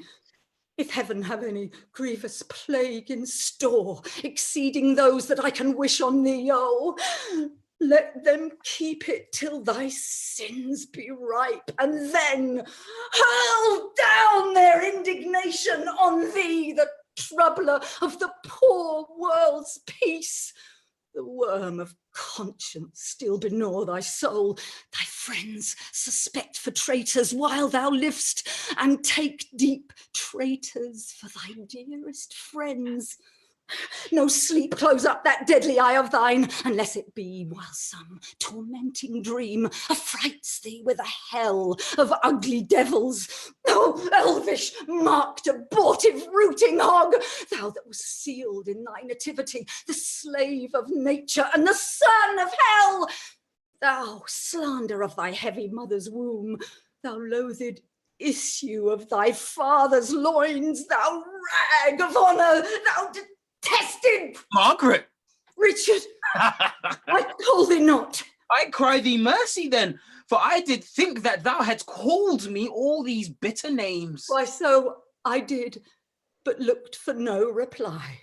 If heaven have any grievous plague in store, exceeding those that I can wish on thee, oh, let them keep it till thy sins be ripe, and then hurl down their indignation on thee, the troubler of the poor world's peace. The worm of conscience still begnaw thy soul. Thy friends suspect for traitors while thou liv'st, and take deep traitors for thy dearest friends. No sleep close up that deadly eye of thine, unless it be while some tormenting dream affrights thee with a hell of ugly devils. Oh, elvish, marked, abortive, rooting hog, thou that was sealed in thy nativity, the slave of nature and the son of hell, thou slander of thy heavy mother's womb, thou loathed issue of thy father's loins, thou rag of honour, thou detested Margaret! Richard, I call thee not. I cry thee mercy then, for I did think that thou hadst called me all these bitter names. Why, so I did, but looked for no reply.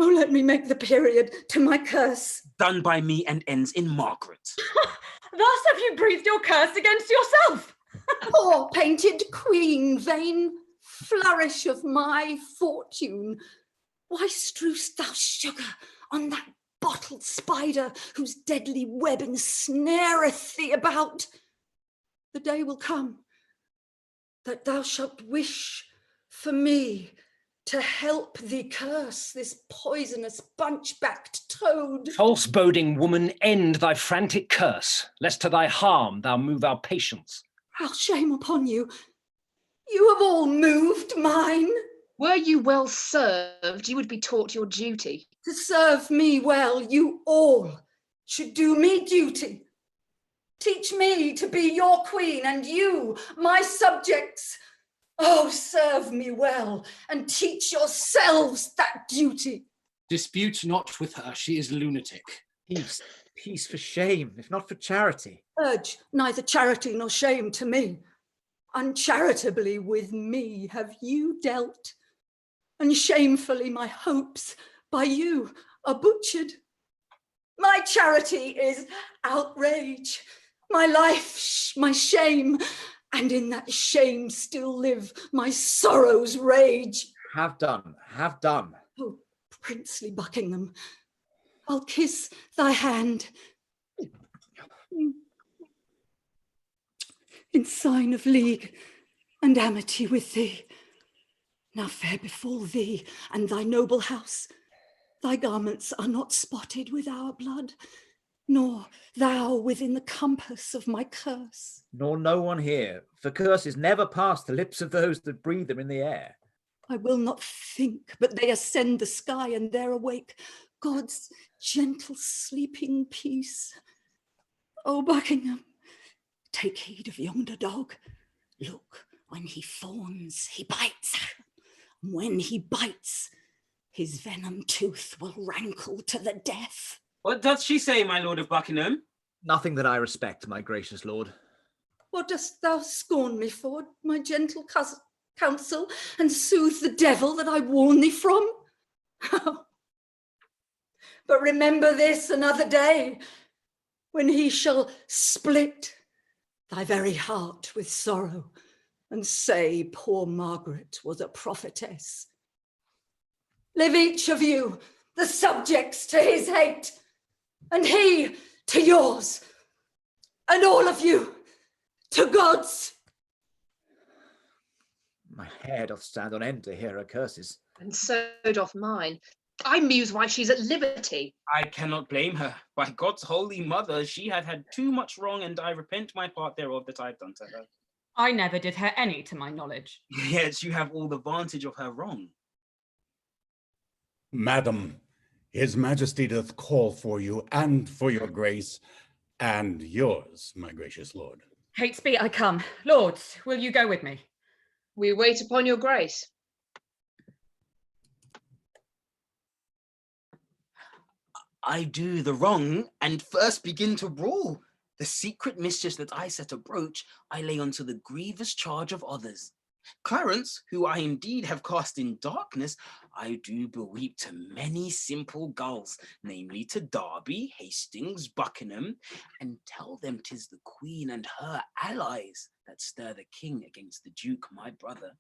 Oh, let me make the period to my curse. Done by me and ends in Margaret. Thus have you breathed your curse against yourself. Poor painted queen, vain flourish of my fortune. Why strew'st thou sugar on that bottled spider whose deadly web ensnareth thee about? The day will come that thou shalt wish for me to help thee curse this poisonous bunch-backed toad. False-boding woman, end thy frantic curse, lest to thy harm thou move our patience. How shame upon you. You have all moved mine. Were you well served, you would be taught your duty. To serve me well, you all should do me duty. Teach me to be your queen, and you, my subjects, oh, serve me well, and teach yourselves that duty. Dispute not with her, she is lunatic. Peace for shame, if not for charity. Urge neither charity nor shame to me. Uncharitably with me have you dealt, and shamefully my hopes by you are butchered. My charity is outrage, my life, my shame, and in that shame still live my sorrow's rage. Have done, have done. Oh, princely Buckingham, I'll kiss thy hand in sign of league and amity with thee. Now fair befall thee and thy noble house. Thy garments are not spotted with our blood, nor thou within the compass of my curse. Nor no one here, for curses never pass the lips of those that breathe them in the air. I will not think, but they ascend the sky and there awake God's gentle sleeping peace. O Buckingham, take heed of yonder dog. Look, when he fawns, he bites. When he bites, his venom tooth will rankle to the death. What doth she say, my lord of Buckingham? Nothing that I respect, my gracious lord. What dost thou scorn me for, my gentle counsel, and soothe the devil that I warn thee from? But remember this another day, when he shall split thy very heart with sorrow, and say poor Margaret was a prophetess. Live each of you the subjects to his hate, and he to yours, and all of you to God's. My hair doth stand on end to hear her curses. And so doth mine. I muse why she's at liberty. I cannot blame her. By God's holy mother, she hath had too much wrong, and I repent my part thereof that I have done to her. I never did her any, to my knowledge. Yet you have all the vantage of her wrong. Madam, his majesty doth call for you, and for your grace, and yours, my gracious lord. Catesby, I come. Lords, will you go with me? We wait upon your grace. I do the wrong, and first begin to rule. The secret mischiefs that I set abroach, I lay unto the grievous charge of others. Clarence, who I indeed have cast in darkness, I do beweep to many simple gulls, namely to Derby, Hastings, Buckingham, and tell them 'tis the queen and her allies that stir the king against the duke my brother.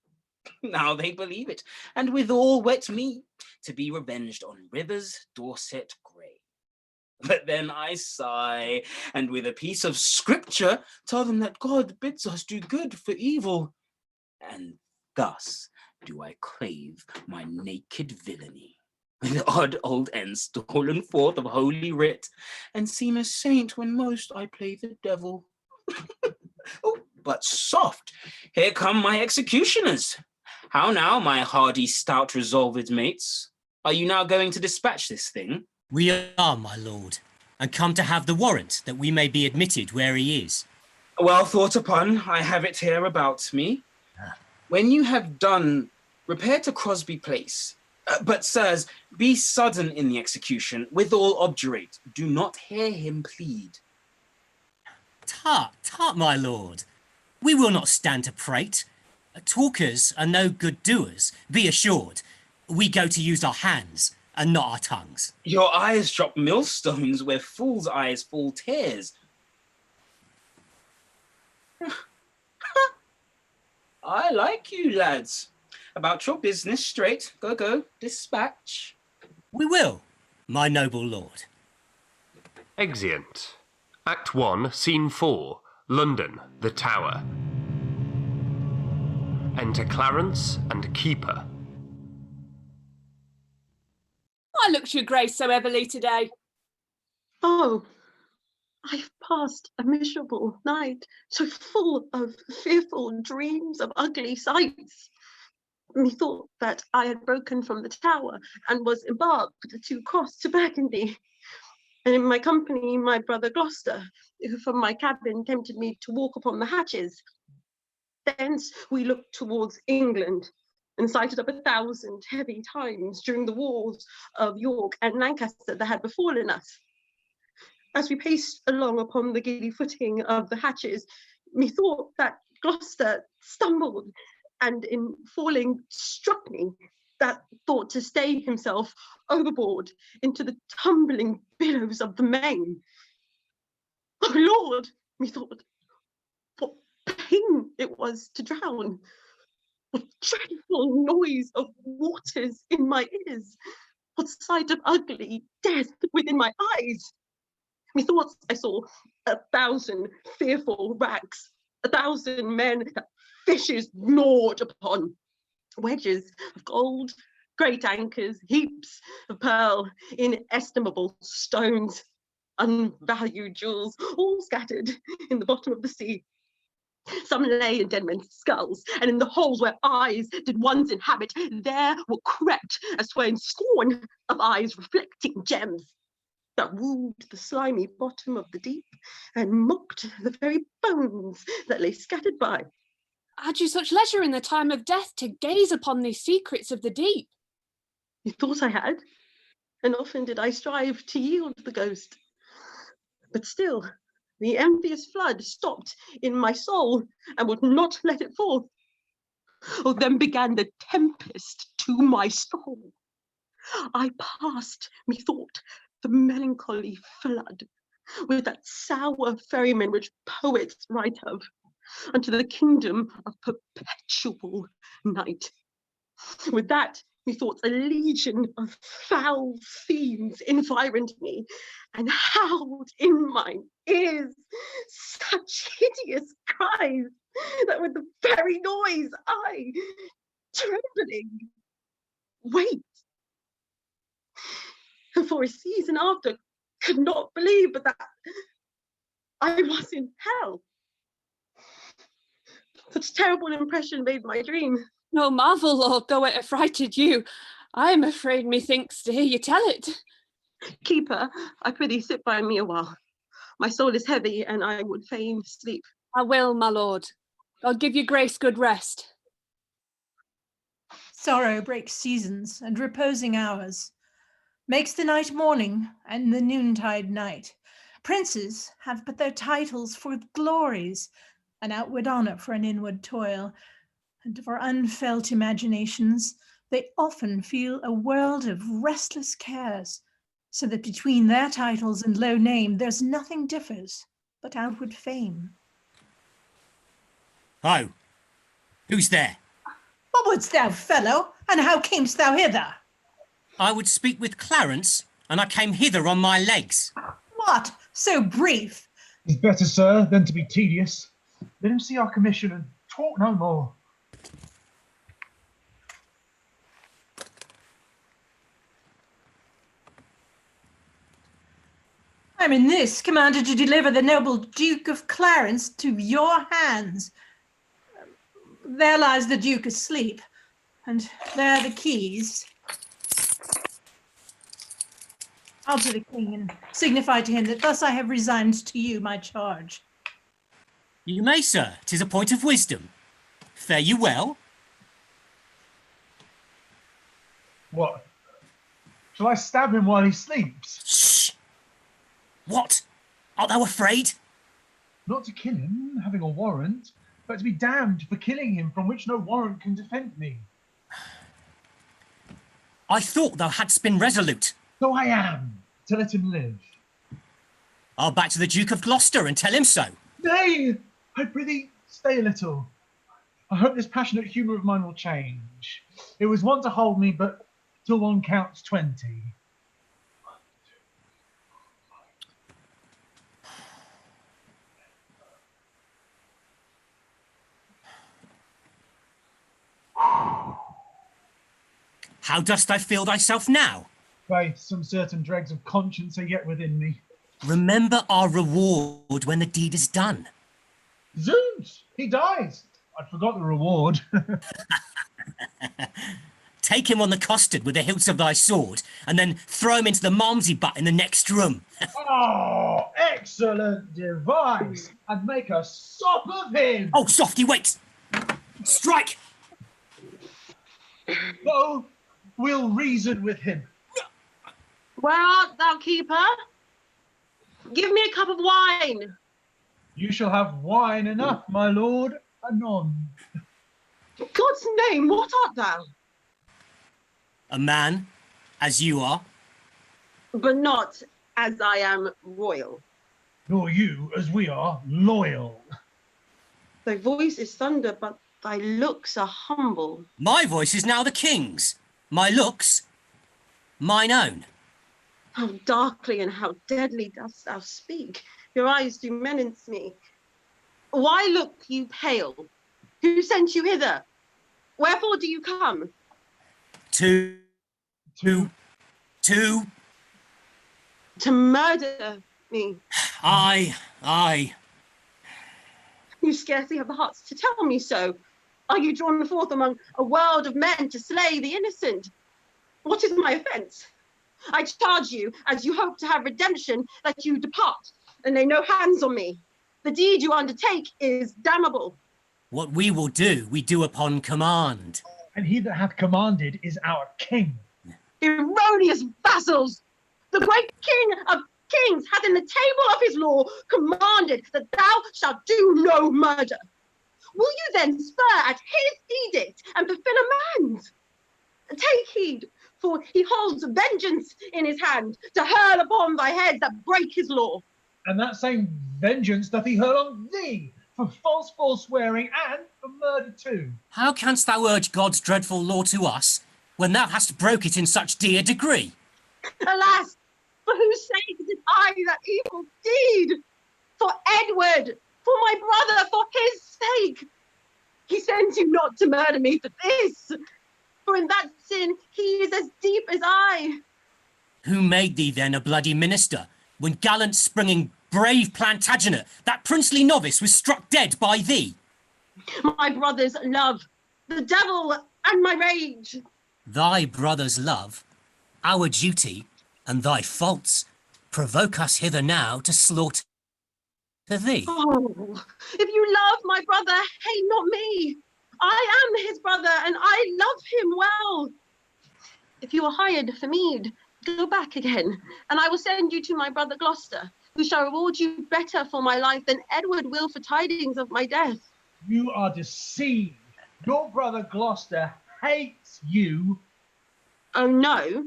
Now they believe it, and withal wet me, to be revenged on Rivers, Dorset, Grey. But then I sigh, and with a piece of scripture tell them that God bids us do good for evil. And thus do I clave my naked villainy, with odd old ends stolen forth of holy writ, and seem a saint when most I play the devil. Oh, but soft, here come my executioners. How now, my hardy, stout, resolved mates? Are you now going to dispatch this thing? We are, my lord, and come to have the warrant that we may be admitted where he is. Well thought upon, I have it here about me. When you have done, repair to Crosby Place. But, sirs, be sudden in the execution, withal obdurate. Do not hear him plead. Tut, tut, my lord. We will not stand to prate. Talkers are no good doers, be assured. We go to use our hands and not our tongues. Your eyes drop millstones where fools' eyes fall tears. I like you, lads. About your business, straight. Go, dispatch. We will, my noble lord. Exeunt. Act 1, Scene 4, London, the Tower. Enter Clarence and Keeper. I looked your grace so heavily today. Oh, I've passed a miserable night, so full of fearful dreams of ugly sights. Methought that I had broken from the tower and was embarked to cross to Burgundy. And in my company, my brother Gloucester, who from my cabin tempted me to walk upon the hatches. Thence we looked towards England and sighted up 1,000 heavy times during the wars of York and Lancaster that had befallen us. As we paced along upon the giddy footing of the hatches, methought that Gloucester stumbled and in falling struck me, that thought to stay himself overboard into the tumbling billows of the main. Oh Lord, methought, what pain it was to drown, what dreadful noise of waters in my ears, what sight of ugly death within my eyes. Methought I saw 1,000 fearful racks, 1,000 men that fishes gnawed upon, wedges of gold, great anchors, heaps of pearl, inestimable stones, unvalued jewels, all scattered in the bottom of the sea. Some lay in dead men's skulls, and in the holes where eyes did once inhabit, there were crept as 'twere scorn of eyes reflecting gems, that wooed the slimy bottom of the deep, and mocked the very bones that lay scattered by. Had you such leisure in the time of death to gaze upon these secrets of the deep? You thought I had, and often did I strive to yield the ghost. But still, the envious flood stopped in my soul and would not let it fall. Oh, then began the tempest to my soul. I passed, methought, the melancholy flood, with that sour ferryman which poets write of, unto the kingdom of perpetual night. With that, methought a legion of foul fiends environed me, and howled in mine ears such hideous cries, that with the very noise I, trembling, wait. And for a season after, could not believe but that I was in hell. Such terrible impression made my dream. No marvel, Lord, though it affrighted you. I am afraid, methinks, to hear you tell it. Keeper, I prithee sit by me a while. My soul is heavy, and I would fain sleep. I will, my lord. God give you grace, good rest. Sorrow breaks seasons and reposing hours, makes the night morning and the noontide night. Princes have but their titles for glories, an outward honour for an inward toil, and for unfelt imaginations they often feel a world of restless cares, so that between their titles and low name there's nothing differs but outward fame. Oh, who's there? What wouldst thou, fellow, and how camest thou hither? I would speak with Clarence, and I came hither on my legs. What, so brief? It's better, sir, than to be tedious. Let him see our commission and talk no more. I'm in this commanded to deliver the noble Duke of Clarence to your hands. There lies the Duke asleep, and there are the keys. I'll to the king and signify to him that thus I have resigned to you my charge. You may, sir. 'Tis a point of wisdom. Fare you well. What? Shall I stab him while he sleeps? Shh! What? Art thou afraid? Not to kill him, having a warrant. but to be damned for killing him from which no warrant can defend me. I thought thou hadst been resolute. So I am, to let him live. I'll back to the Duke of Gloucester and tell him so. Nay, I prithee, stay a little. I hope this passionate humour of mine will change. It was wont to hold me, but till one counts 20. How dost thou feel thyself now? Faith, some certain dregs of conscience are yet within me. Remember our reward when the deed is done. Zoons, he dies. I'd forgot the reward. Take him on the costard with the hilts of thy sword, and then throw him into the malmsey butt in the next room. Oh, excellent device! I'd make a sop of him! Oh, softy, wait! Strike! No, we'll reason with him. Where art thou, keeper? Give me a cup of wine. You shall have wine enough, my lord, anon. God's name, what art thou? A man, as you are. But not as I am royal. Nor you, as we are, loyal. Thy voice is thunder, but thy looks are humble. My voice is now the king's. My looks, mine own. How darkly and how deadly dost thou speak. Your eyes do menace me. Why look you pale? Who sent you hither? Wherefore do you come? To murder me. Aye. You scarcely have the hearts to tell me so. Are you drawn forth among a world of men to slay the innocent? What is my offence? I charge you, as you hope to have redemption, that you depart and lay no hands on me. The deed you undertake is damnable. What we will do, we do upon command. And he that hath commanded is our king. Erroneous vassals! The great king of kings hath in the table of his law commanded that thou shalt do no murder. Will you then spur at his edict and fulfill a man's? Take heed, for he holds vengeance in his hand to hurl upon thy heads that break his law. And that same vengeance doth he hurl on thee, for false forswearing and for murder too. How canst thou urge God's dreadful law to us, when thou hast broke it in such dear degree? Alas, for whose sake did I that evil deed? For Edward, for my brother, for his sake. He sends you not to murder me for this, for in that sin he is as deep as I. Who made thee then a bloody minister, when gallant springing brave Plantagenet, that princely novice, was struck dead by thee? My brother's love, the devil and my rage. Thy brother's love, our duty, and thy faults provoke us hither now to slaughter thee. Oh, if you love my brother, hate not me. I am his brother, and I love him well. If you are hired for meed, go back again, and I will send you to my brother Gloucester, who shall reward you better for my life than Edward will for tidings of my death. You are deceived. Your brother Gloucester hates you. Oh no,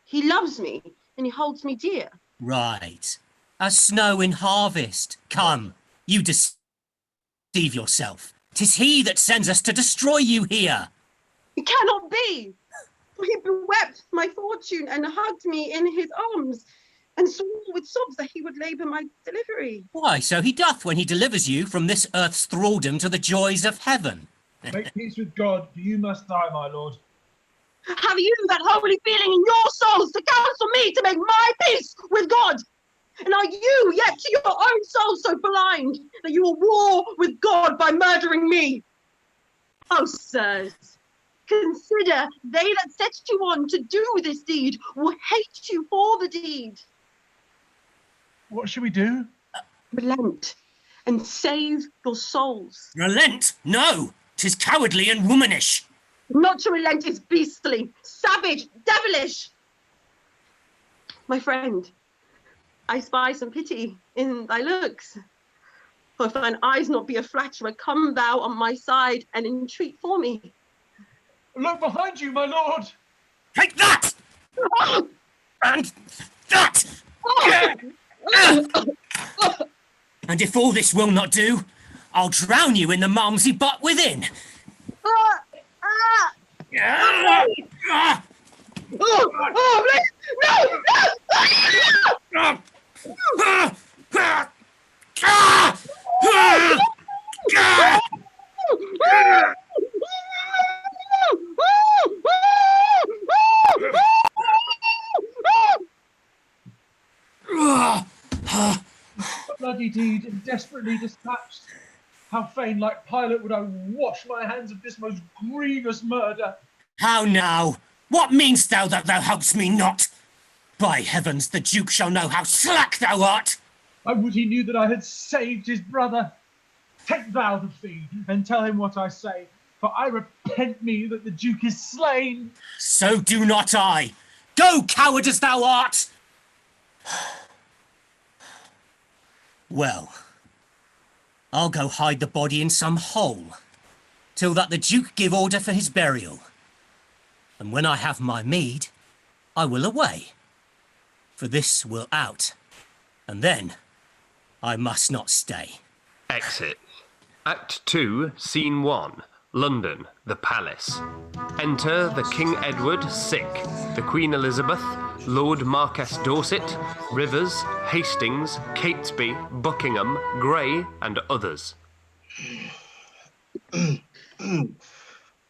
he loves me, and he holds me dear. Right. As snow in harvest. Come, you deceive yourself. 'Tis he that sends us to destroy you here. It cannot be. For he bewept my fortune and hugged me in his arms, and swore with sobs that he would labour my delivery. Why, so he doth when he delivers you from this earth's thraldom to the joys of heaven. Make peace with God, for you must die, my lord. Have you that holy feeling in your souls to counsel me to make my peace with God? And are you yet to your own soul so blind that you will war with God by murdering me? Oh, sirs, consider they that set you on to do this deed will hate you for the deed. What should we do? Relent and save your souls. Relent? No, 'tis cowardly and womanish. Not to relent is beastly, savage, devilish. My friend, I spy some pity in thy looks. For if thine eyes not be a flatterer, come thou on my side and entreat for me. Look behind you, my lord. Take that! And that! And if all this will not do, I'll drown you in the malmsey butt within. Bloody deed and desperately dispatched. How fain, like Pilate, would I wash my hands of this most grievous murder. How now? What meanst thou that thou helpst me not? By heavens, the Duke shall know how slack thou art. I would he knew that I had saved his brother. Take thou the fee, and tell him what I say, for I repent me that the Duke is slain. So do not I. Go, coward as thou art! Well, I'll go hide the body in some hole, till that the Duke give order for his burial. And when I have my mead, I will away, for this will out, and then I must not stay. Exit. Act 2, Scene 1. London, the Palace. Enter the King Edward, sick, the Queen Elizabeth, Lord Marquess Dorset, Rivers, Hastings, Catesby, Buckingham, Grey, and others.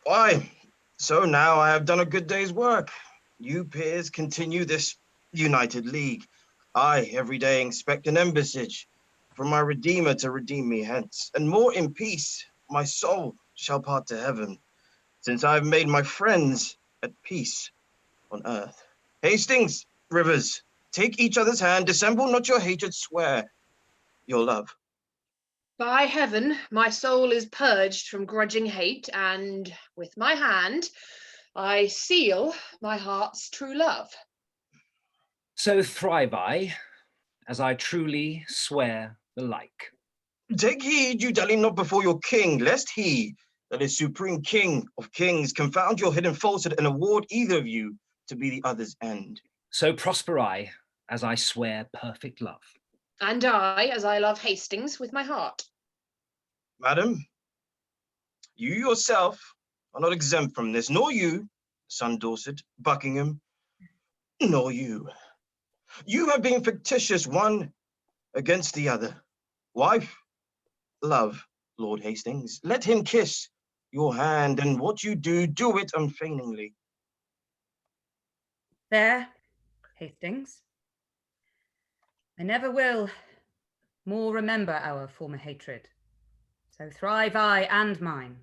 Why, so now I have done a good day's work. You peers continue this united league. I every day expect an embassage from my Redeemer to redeem me hence, and more in peace my soul shall part to heaven, since I have made my friends at peace on earth. Hastings, Rivers, take each other's hand, dissemble not your hatred, swear your love. By heaven, my soul is purged from grudging hate, and with my hand, I seal my heart's true love. So thrive I, as I truly swear the like. Take heed you dally not before your king, lest he, that is supreme king of kings, confound your hidden falsehood and award either of you to be the other's end. So prosper I, as I swear perfect love. And I, as I love Hastings with my heart. Madam, you yourself are not exempt from this, nor you, son Dorset, Buckingham, nor you. You have been fictitious one against the other. Wife, love Lord Hastings. Let him kiss your hand, and what you do, do it unfeigningly. There, Hastings. I never will more remember our former hatred. So thrive I and mine.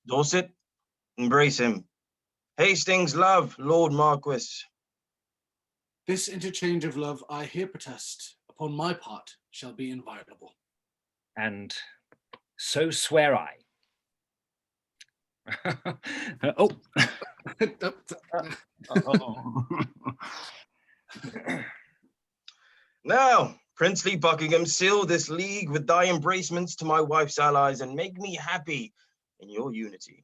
Dorset, embrace him. Hastings, love Lord Marquis. This interchange of love, I here protest, upon my part, shall be inviolable. And so swear I. Oh. Now, princely Buckingham, seal this league with thy embracements to my wife's allies, and make me happy in your unity.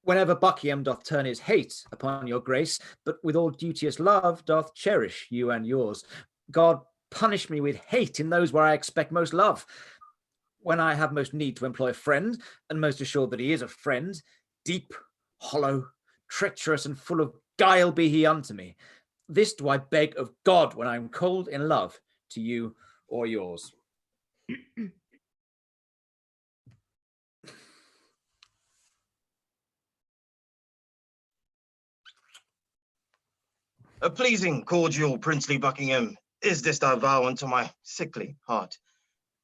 Whenever Buckingham doth turn his hate upon your grace, but with all duteous love doth cherish you and yours, God punish me with hate in those where I expect most love. When I have most need to employ a friend, and most assured that he is a friend, deep, hollow, treacherous, and full of guile be he unto me. This do I beg of God when I am cold in love to you or yours. A pleasing, cordial, princely Buckingham, is this thy vow unto my sickly heart?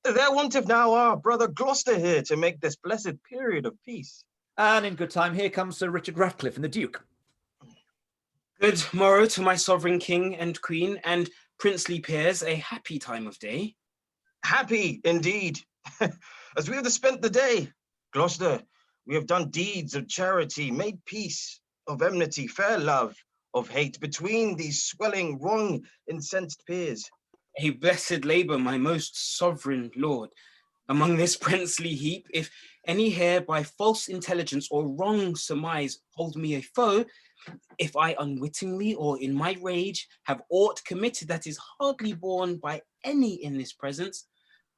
There wanteth now our brother Gloucester here to make this blessed period of peace. And in good time, here comes Sir Richard Ratcliffe and the Duke. Good morrow to my sovereign king and queen, and princely peers, a happy time of day. Happy, indeed, as we have spent the day. Gloucester, we have done deeds of charity, made peace, of enmity, fair love, of hate, between these swelling, wrong, incensed peers. A blessed labour, my most sovereign lord. Among this princely heap, if any here by false intelligence or wrong surmise hold me a foe, if I unwittingly or in my rage have aught committed that is hardly borne by any in this presence,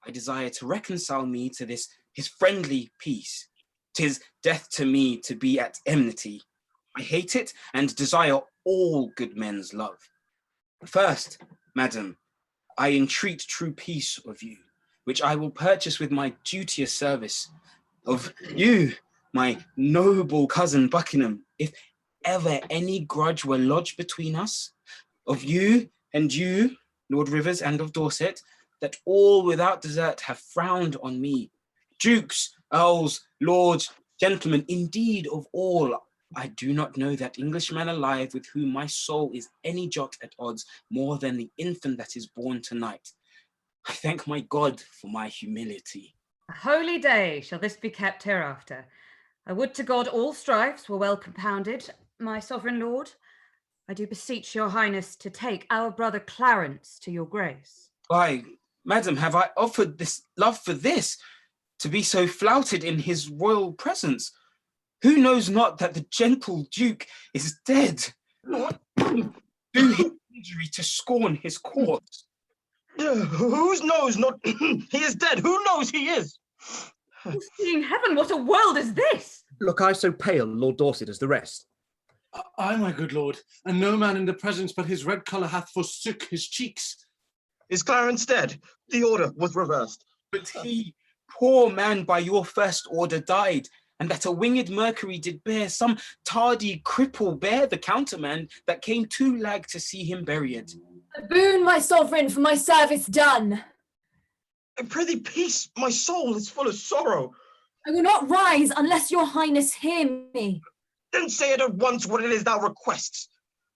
I desire to reconcile me to this his friendly peace. 'Tis death to me to be at enmity. I hate it and desire all good men's love. First, madam, I entreat true peace of you, which I will purchase with my duteous service. Of you, my noble cousin Buckingham, if ever any grudge were lodged between us, of you and you, Lord Rivers, and of Dorset, that all without desert have frowned on me. Dukes, earls, lords, gentlemen, indeed of all, I do not know that Englishman alive with whom my soul is any jot at odds more than the infant that is born tonight. I thank my God for my humility. A holy day shall this be kept hereafter. I would to God all strifes were well compounded. My sovereign lord, I do beseech your highness to take our brother Clarence to your grace. Why, madam, have I offered this love for this, to be so flouted in his royal presence? Who knows not that the gentle duke is dead? Do his injury to scorn his corpse. Who knows not he is dead? Who knows he is? Seeing heaven, what a world is this? Look I so pale, Lord Dorset, as the rest? Aye, my good lord, and no man in the presence but his red colour hath forsook his cheeks. Is Clarence dead? The order was reversed. But he, poor man, by your first order died, and that a winged Mercury did bear, some tardy cripple bear the countermand that came too lag to see him buried. A boon, my sovereign, for my service done. I prithee peace, my soul is full of sorrow. I will not rise unless your highness hear me. Then say it at once what it is thou requests.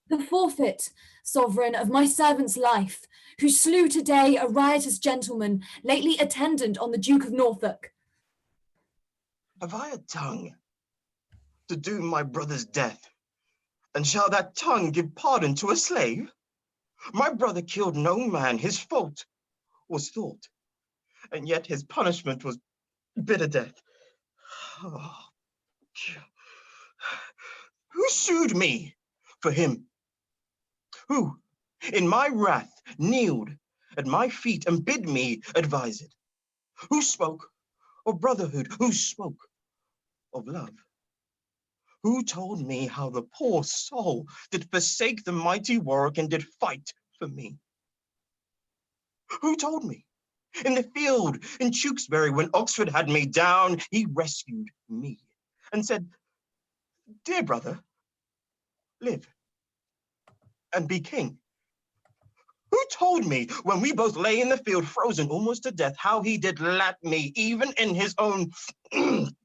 The forfeit, sovereign, of my servant's life, who slew today a riotous gentleman, lately attendant on the Duke of Norfolk. Have I a tongue to doom my brother's death? And shall that tongue give pardon to a slave? My brother killed no man, his fault was thought, and yet his punishment was bitter death. Oh. Who sued me for him? Who, in my wrath, kneeled at my feet and bid me advise it? Who spoke of brotherhood? Who spoke of love? Who told me how the poor soul did forsake the mighty work and did fight for me? Who told me? In the field in Tewkesbury, when Oxford had me down, he rescued me and said, "Dear brother, live and be king." Who told me when we both lay in the field, frozen almost to death, how he did lap me, even in his own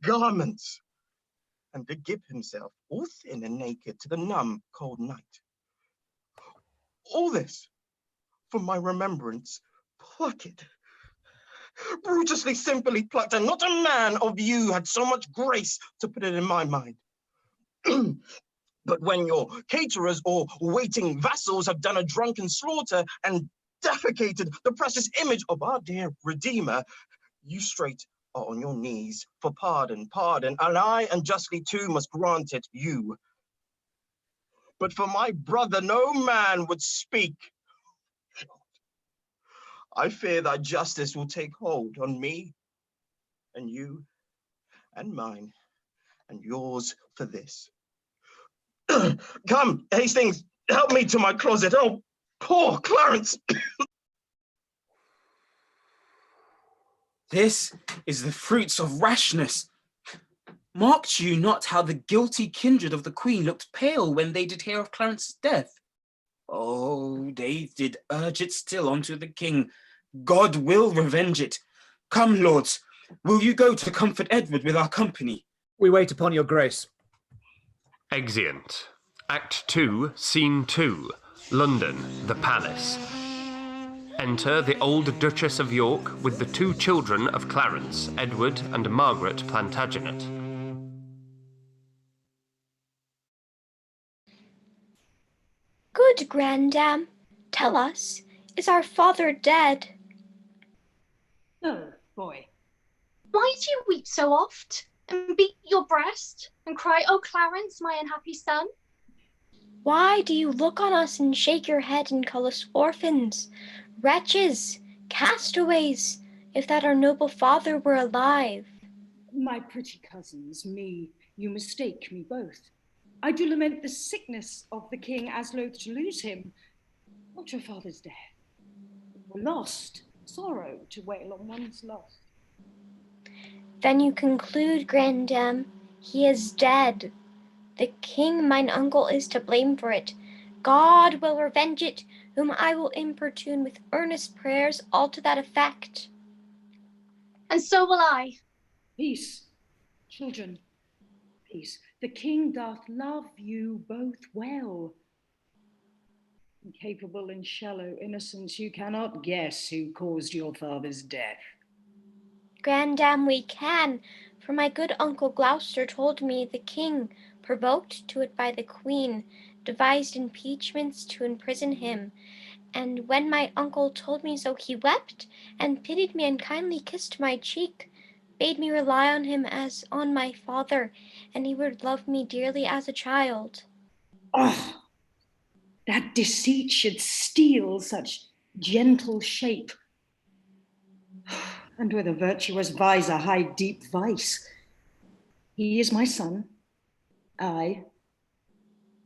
garments, and did give himself all thin and naked to the numb, cold night? All this for my remembrance plucked, brutously, simply plucked, and not a man of you had so much grace to put it in my mind. But when your caterers or waiting vassals have done a drunken slaughter and defecated the precious image of our dear Redeemer, you straight are on your knees for pardon, pardon, and I unjustly too must grant it you. But for my brother no man would speak. I fear thy justice will take hold on me and you and mine and yours for this. Come, Hastings, help me to my closet. Oh, poor Clarence. This is the fruits of rashness. Marked you not how the guilty kindred of the queen looked pale when they did hear of Clarence's death? Oh, they did urge it still unto the king. God will revenge it. Come, lords, will you go to comfort Edward with our company? We wait upon your grace. Exeunt. Act 2, Scene 2. London, the Palace. Enter the old Duchess of York with the two children of Clarence, Edward and Margaret Plantagenet. Good grandam, tell us, is our father dead? Oh, boy, Why do you weep so oft, and beat your breast, and cry, "Oh, Clarence, my unhappy son"? Why do you look on us and shake your head and call us orphans, wretches, castaways, if that our noble father were alive? My pretty cousins, you mistake me both. I do lament the sickness of the king, as loath to lose him, not your father's death. Lost, sorrow to wail on one's loss. Then you conclude, grandam, he is dead. The king, mine uncle, is to blame for it. God will revenge it, whom I will importune with earnest prayers, all to that effect. And so will I. Peace, children, peace. The king doth love you both well. Incapable in shallow innocence, you cannot guess who caused your father's death. Grandam, we can, for my good uncle Gloucester told me the king, provoked to it by the queen, devised impeachments to imprison him. And when my uncle told me so, he wept, and pitied me, and kindly kissed my cheek, bade me rely on him as on my father, and he would love me dearly as a child. Oh, that deceit should steal such gentle shape, and with a virtuous visor hide deep vice. He is my son, I,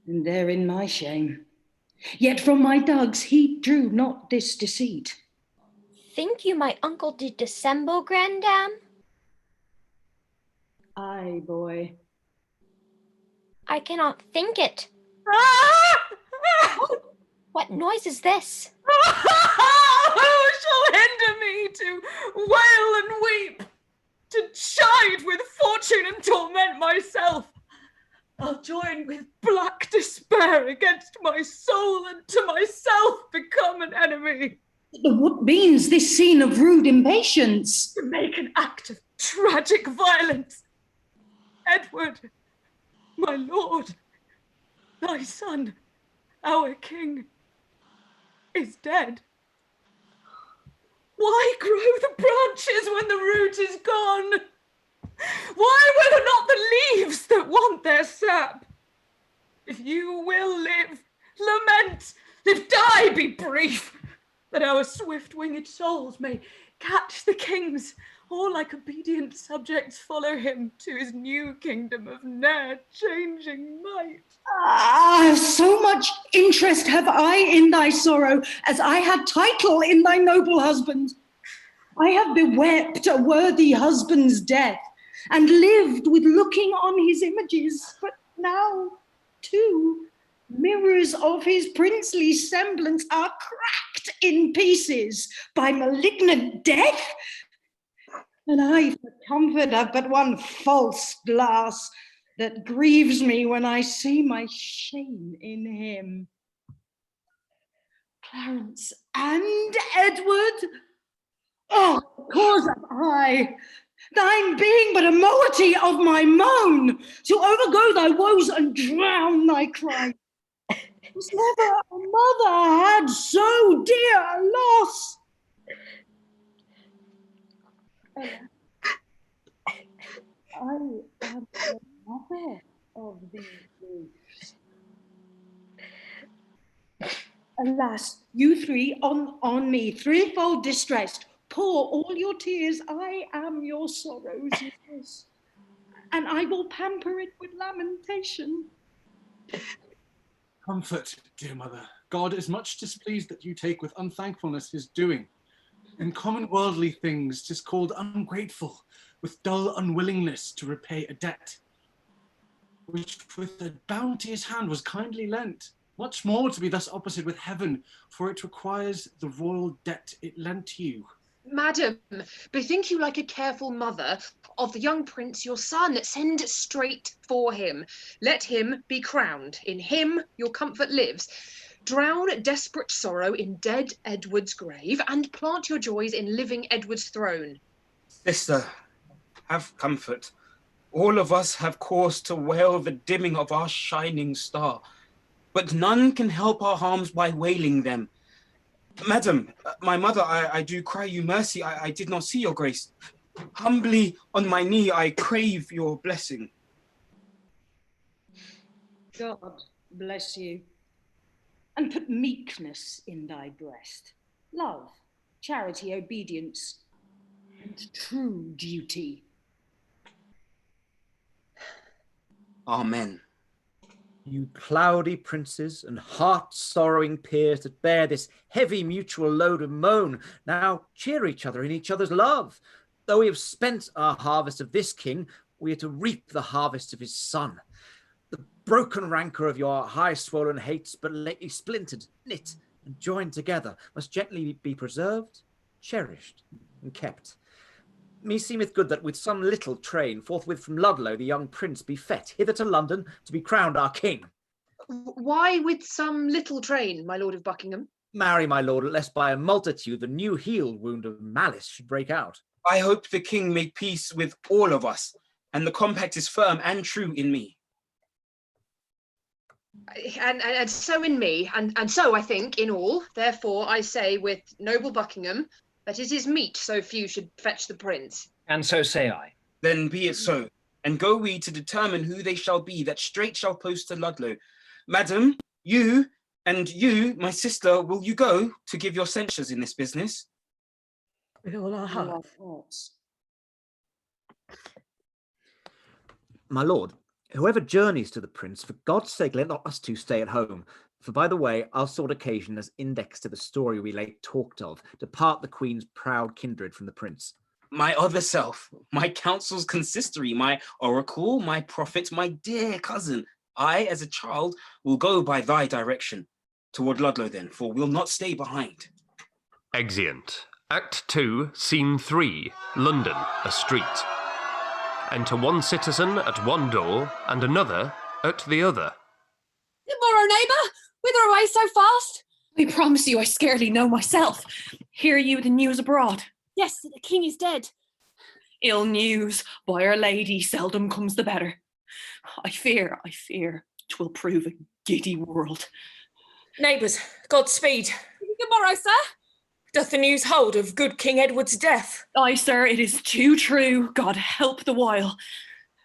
and therein my shame. Yet from my dugs he drew not this deceit. Think you my uncle did dissemble, grandam? Aye, boy. I cannot think it. What noise is this? Who shall hinder me to wail and weep, to chide with fortune and torment myself? I'll join with black despair against my soul, and to myself become an enemy. What means this scene of rude impatience? To make an act of tragic violence. Edward, my lord, thy son, our king, is dead. Why grow the branches when the root is gone? Why wither not the leaves that want their sap? If you will live, lament. If die, be brief, that our swift-winged souls may catch the king's, or like obedient subjects follow him to his new kingdom of ne'er-changing might. So much interest have I in thy sorrow, as I had title in thy noble husband. I have bewept a worthy husband's death, and lived with looking on his images, but now, too, mirrors of his princely semblance are cracked in pieces by malignant death. And I, for comfort, have but one false glass that grieves me when I see my shame in him. Clarence and Edward, oh, cause of I, thine being but a moiety of my moan, to overgo thy woes and drown thy cry. Was never a mother had so dear a loss. I am the mother of these griefs. Alas, you three on me, threefold distressed, pour all your tears. I am your sorrow's nurse, and I will pamper it with lamentation. Comfort, dear mother. God is much displeased that you take with unthankfulness his doing. In common worldly things 'tis called ungrateful, with dull unwillingness to repay a debt, which with a bounteous hand was kindly lent. Much more to be thus opposite with heaven, for it requires the royal debt it lent you. Madam, bethink you like a careful mother of the young prince your son. Send straight for him. Let him be crowned. In him your comfort lives. Drown desperate sorrow in dead Edward's grave, and plant your joys in living Edward's throne. Sister, have comfort. All of us have cause to wail the dimming of our shining star, but none can help our harms by wailing them. Madam, my mother, I do cry you mercy. I did not see your grace. Humbly on my knee, I crave your blessing. God bless you, and put meekness in thy breast, love, charity, obedience, and true duty. Amen. You cloudy princes and heart-sorrowing peers that bear this heavy mutual load of moan, now cheer each other in each other's love. Though we have spent our harvest of this king, we are to reap the harvest of his son. The broken rancour of your high-swollen hates, but lately splintered, knit, and joined together, must gently be preserved, cherished, and kept. Meseemeth good that with some little train forthwith from Ludlow the young prince be fet hither to London to be crowned our king. Why with some little train, my lord of Buckingham? Marry, my lord, lest by a multitude the new heel wound of malice should break out. I hope the king make peace with all of us, and the compact is firm and true in me. And so in me, and so I think in all. Therefore I say with noble Buckingham that it is meet so few should fetch the prince. And so say I. Then be it so, and go we to determine who they shall be that straight shall post to Ludlow. Madam, you, and you, my sister, will you go to give your censures in this business? With all our hearts. My lord, whoever journeys to the prince, for God's sake let not us two stay at home. For by the way, I'll sort occasion as index to the story we late talked of, to part the queen's proud kindred from the prince. My other self, my counsel's consistory, my oracle, my prophet, my dear cousin, I, as a child, will go by thy direction. Toward Ludlow then, for we'll not stay behind. Exeunt. Act 2, Scene 3, London, a street. Enter one citizen at one door, and another at the other. Tomorrow, neighbour! Whither away so fast? I promise you I scarcely know myself. Hear you the news abroad? Yes, the king is dead. Ill news, by Our Lady, seldom comes the better. I fear, 'twill prove a giddy world. Neighbours, Godspeed. Good morrow, sir. Doth the news hold of good King Edward's death? Aye, sir, it is too true. God help the while.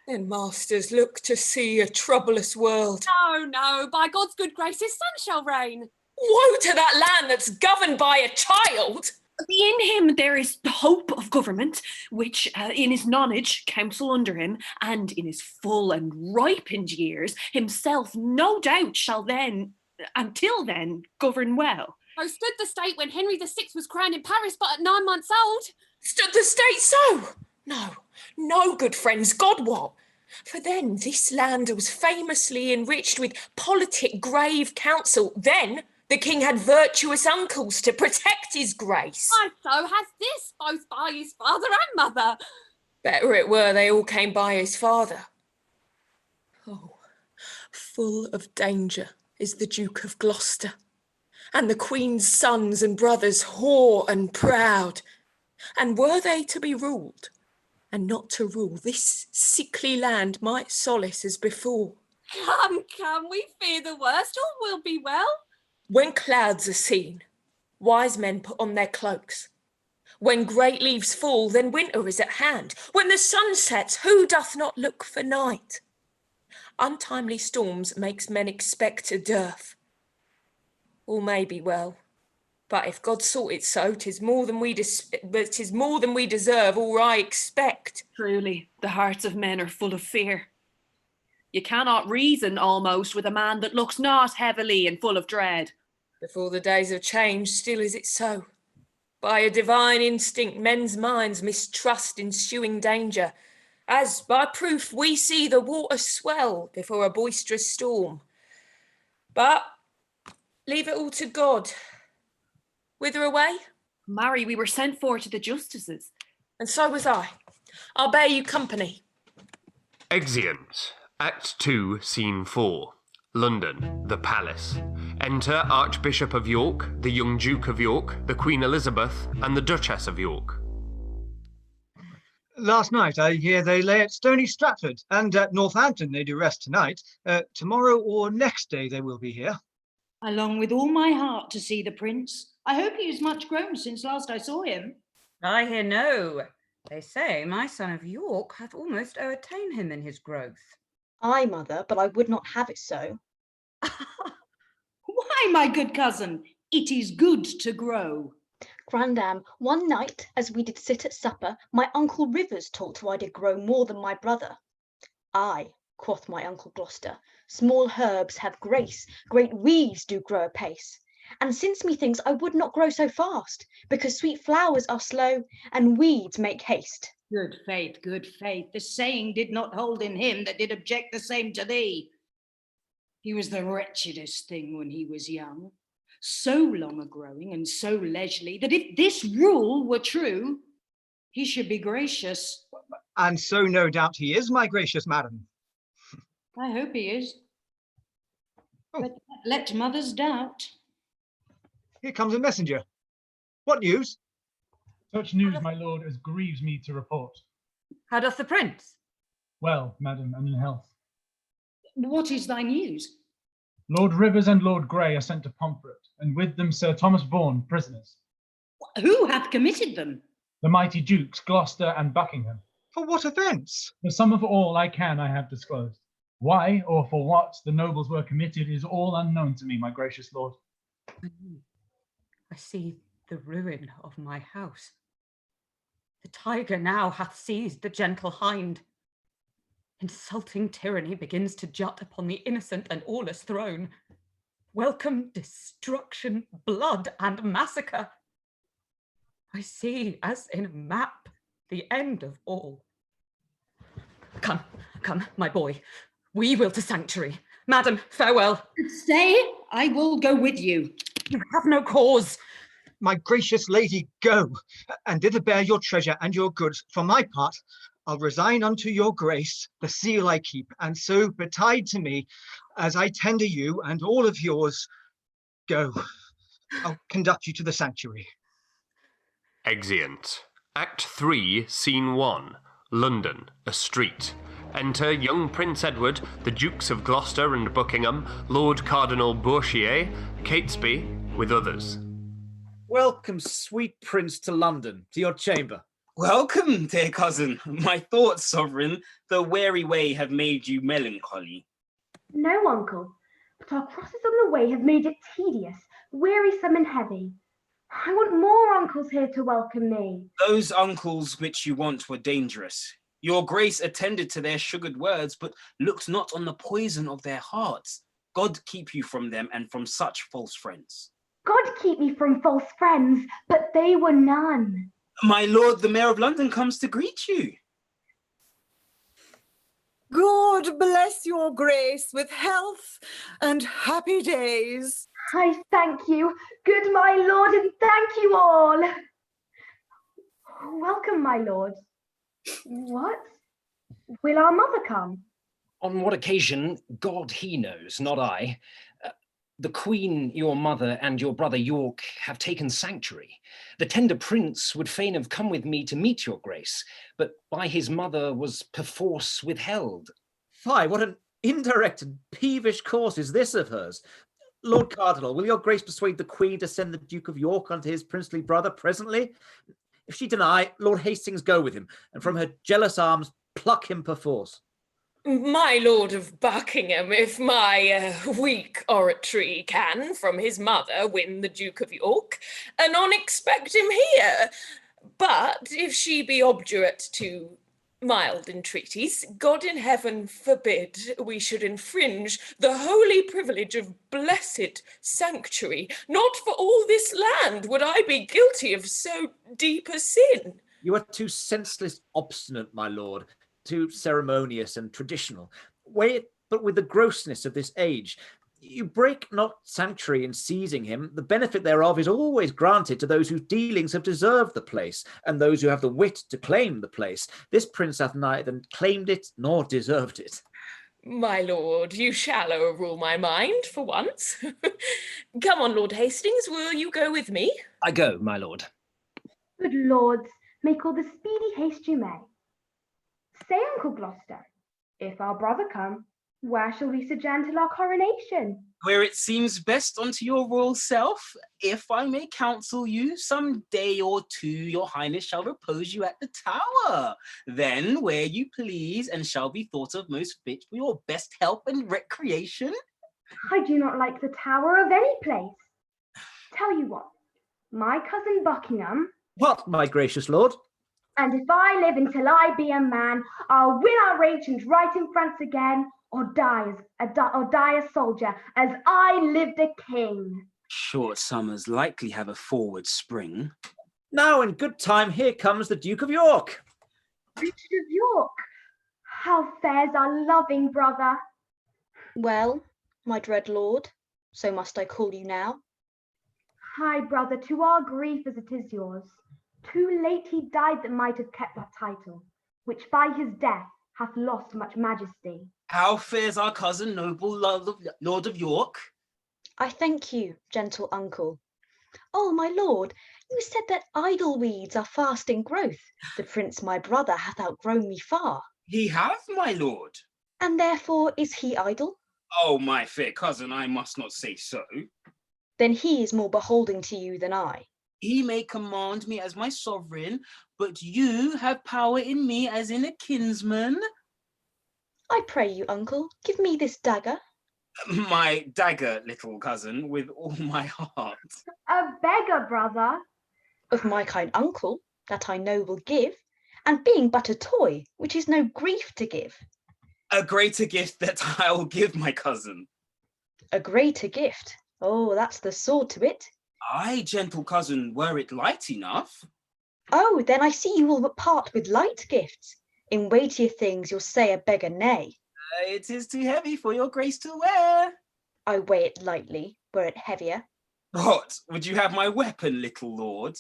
Then masters look to see a troublous world. No, by God's good grace his son shall reign. Woe to that land that's governed by a child! In him there is the hope of government, which in his nonage, counsel under him, and in his full and ripened years, himself no doubt shall then, until then, govern well. Oh, stood the state when Henry VI was crowned in Paris but at 9 months old. Stood the state so? No, good friends, God wot. For then this land was famously enriched with politic grave counsel. Then the king had virtuous uncles to protect his grace. Why, so has this, both by his father and mother. Better it were they all came by his father. Oh, full of danger is the Duke of Gloucester, and the Queen's sons and brothers hoar and proud. And were they to be ruled, and not to rule, this sickly land might solace as before. Come, we fear the worst, all will be well. When clouds are seen, wise men put on their cloaks. When great leaves fall, then winter is at hand. When the sun sets, who doth not look for night? Untimely storms makes men expect a dearth. All may be well, but if God sought it so, 'tis more than we deserve, or I expect. Truly, the hearts of men are full of fear. You cannot reason almost with a man that looks not heavily and full of dread. Before the days of change, still is it so. By a divine instinct, men's minds mistrust ensuing danger, as by proof we see the water swell before a boisterous storm. But leave it all to God. Whither away? Marry, we were sent for to the justices. And so was I. I'll bear you company. Exeunt. Act 2, Scene 4. London, the Palace. Enter Archbishop of York, the young Duke of York, the Queen Elizabeth, and the Duchess of York. Last night I hear they lay at Stony Stratford, and at Northampton they do rest tonight. Tomorrow or next day they will be here. I long with all my heart to see the prince. I hope he is much grown since last I saw him. I hear no. They say my son of York hath almost o'ertaken him in his growth. Aye, mother, but I would not have it so. Why, my good cousin, it is good to grow. Grandam, one night, as we did sit at supper, my uncle Rivers talked how I did grow more than my brother. Aye, quoth my uncle Gloucester, small herbs have grace, great weeds do grow apace. And since methinks I would not grow so fast, because sweet flowers are slow, and weeds make haste. Good faith, good faith. The saying did not hold in him that did object the same to thee. He was the wretchedest thing when he was young, so long a-growing and so leisurely, that if this rule were true, he should be gracious. And so no doubt he is, my gracious madam. I hope he is. Oh. But let mothers doubt. Here comes a messenger. What news? Such news, my lord, as grieves me to report. How doth the prince? Well, madam, and in health. What is thy news? Lord Rivers and Lord Grey are sent to Pomfret, and with them Sir Thomas Vaughan, prisoners. Who hath committed them? The mighty dukes, Gloucester and Buckingham. For what offence? The sum of all I have disclosed. Why, or for what the nobles were committed, is all unknown to me, my gracious lord. I see the ruin of my house. The tiger now hath seized the gentle hind. Insulting tyranny begins to jut upon the innocent and aweless throne. Welcome destruction, blood, and massacre. I see, as in a map, the end of all. Come, come, my boy. We will to sanctuary. Madam, farewell. Stay, I will go with you. You have no cause. My gracious lady, go, and thither bear your treasure and your goods. For my part, I'll resign unto your grace the seal I keep, and so betide to me, as I tender you and all of yours. Go, I'll conduct you to the sanctuary. Exeunt. Act 3, Scene 1. London, a street. Enter young Prince Edward, the Dukes of Gloucester and Buckingham, Lord Cardinal Bourchier, Catesby, with others. Welcome, sweet prince, to London, to your chamber. Welcome, dear cousin. My thoughts, sovereign, the weary way have made you melancholy. No, uncle, but our crosses on the way have made it tedious, wearisome and heavy. I want more uncles here to welcome me. Those uncles which you want were dangerous. Your grace attended to their sugared words, but looked not on the poison of their hearts. God keep you from them and from such false friends. God keep me from false friends, but they were none. My lord, the Mayor of London comes to greet you. God bless your grace with health and happy days. I thank you, good my lord, and thank you all. Welcome, my lord. What? Will our mother come? On what occasion, God he knows, not I. The Queen, your mother, and your brother York have taken sanctuary. The tender prince would fain have come with me to meet your grace, but by his mother was perforce withheld. Fie, what an indirect and peevish course is this of hers. Lord Cardinal, will your grace persuade the Queen to send the Duke of York unto his princely brother presently? If she deny, Lord Hastings go with him, and from her jealous arms pluck him perforce. My Lord of Buckingham, if my weak oratory can, from his mother, win the Duke of York, anon expect him here. But if she be obdurate to mild entreaties, God in heaven forbid we should infringe the holy privilege of blessed sanctuary. Not for all this land would I be guilty of so deep a sin. You are too senseless obstinate, my lord, too ceremonious and traditional. Weigh it but with the grossness of this age. You break not sanctuary in seizing him. The benefit thereof is always granted to those whose dealings have deserved the place, and those who have the wit to claim the place. This prince hath neither claimed it nor deserved it. My lord, you shall overrule my mind for once. Come on, Lord Hastings, will you go with me? I go, my lord. Good lords, make all the speedy haste you may. Say, Uncle Gloucester, if our brother come, where shall we sojourn till our coronation? Where it seems best unto your royal self, if I may counsel you, some day or two your highness shall repose you at the Tower. Then where you please, and shall be thought of most fit for your best help and recreation. I do not like the Tower of any place. Tell you what, my cousin Buckingham. What, my gracious lord? And if I live until I be a man, I'll win our ancient right in France again, or die a soldier, as I lived a king. Short summers likely have a forward spring. Now in good time, here comes the Duke of York. Richard of York, how fares our loving brother? Well, my dread lord, so must I call you now. High brother, to our grief as it is yours. Too late he died that might have kept that title, which by his death hath lost much majesty. How fares our cousin, noble Lord of York? I thank you, gentle uncle. Oh, my lord, you said that idle weeds are fast in growth. The prince, my brother, hath outgrown me far. He hath, my lord. And therefore is he idle? Oh, my fair cousin, I must not say so. Then he is more beholding to you than I. He may command me as my sovereign, but you have power in me as in a kinsman. I pray you, uncle, give me this dagger. My dagger, little cousin, with all my heart. A beggar, brother. Of my kind uncle, that I know will give, and being but a toy, which is no grief to give. A greater gift that I will give my cousin. A greater gift. Oh, that's the sword to it. Aye, gentle cousin, were it light enough. Oh, then I see you will but part with light gifts. In weightier things you'll say a beggar nay. It is too heavy for your grace to wear. I weigh it lightly, were it heavier. What, would you have my weapon, little lord?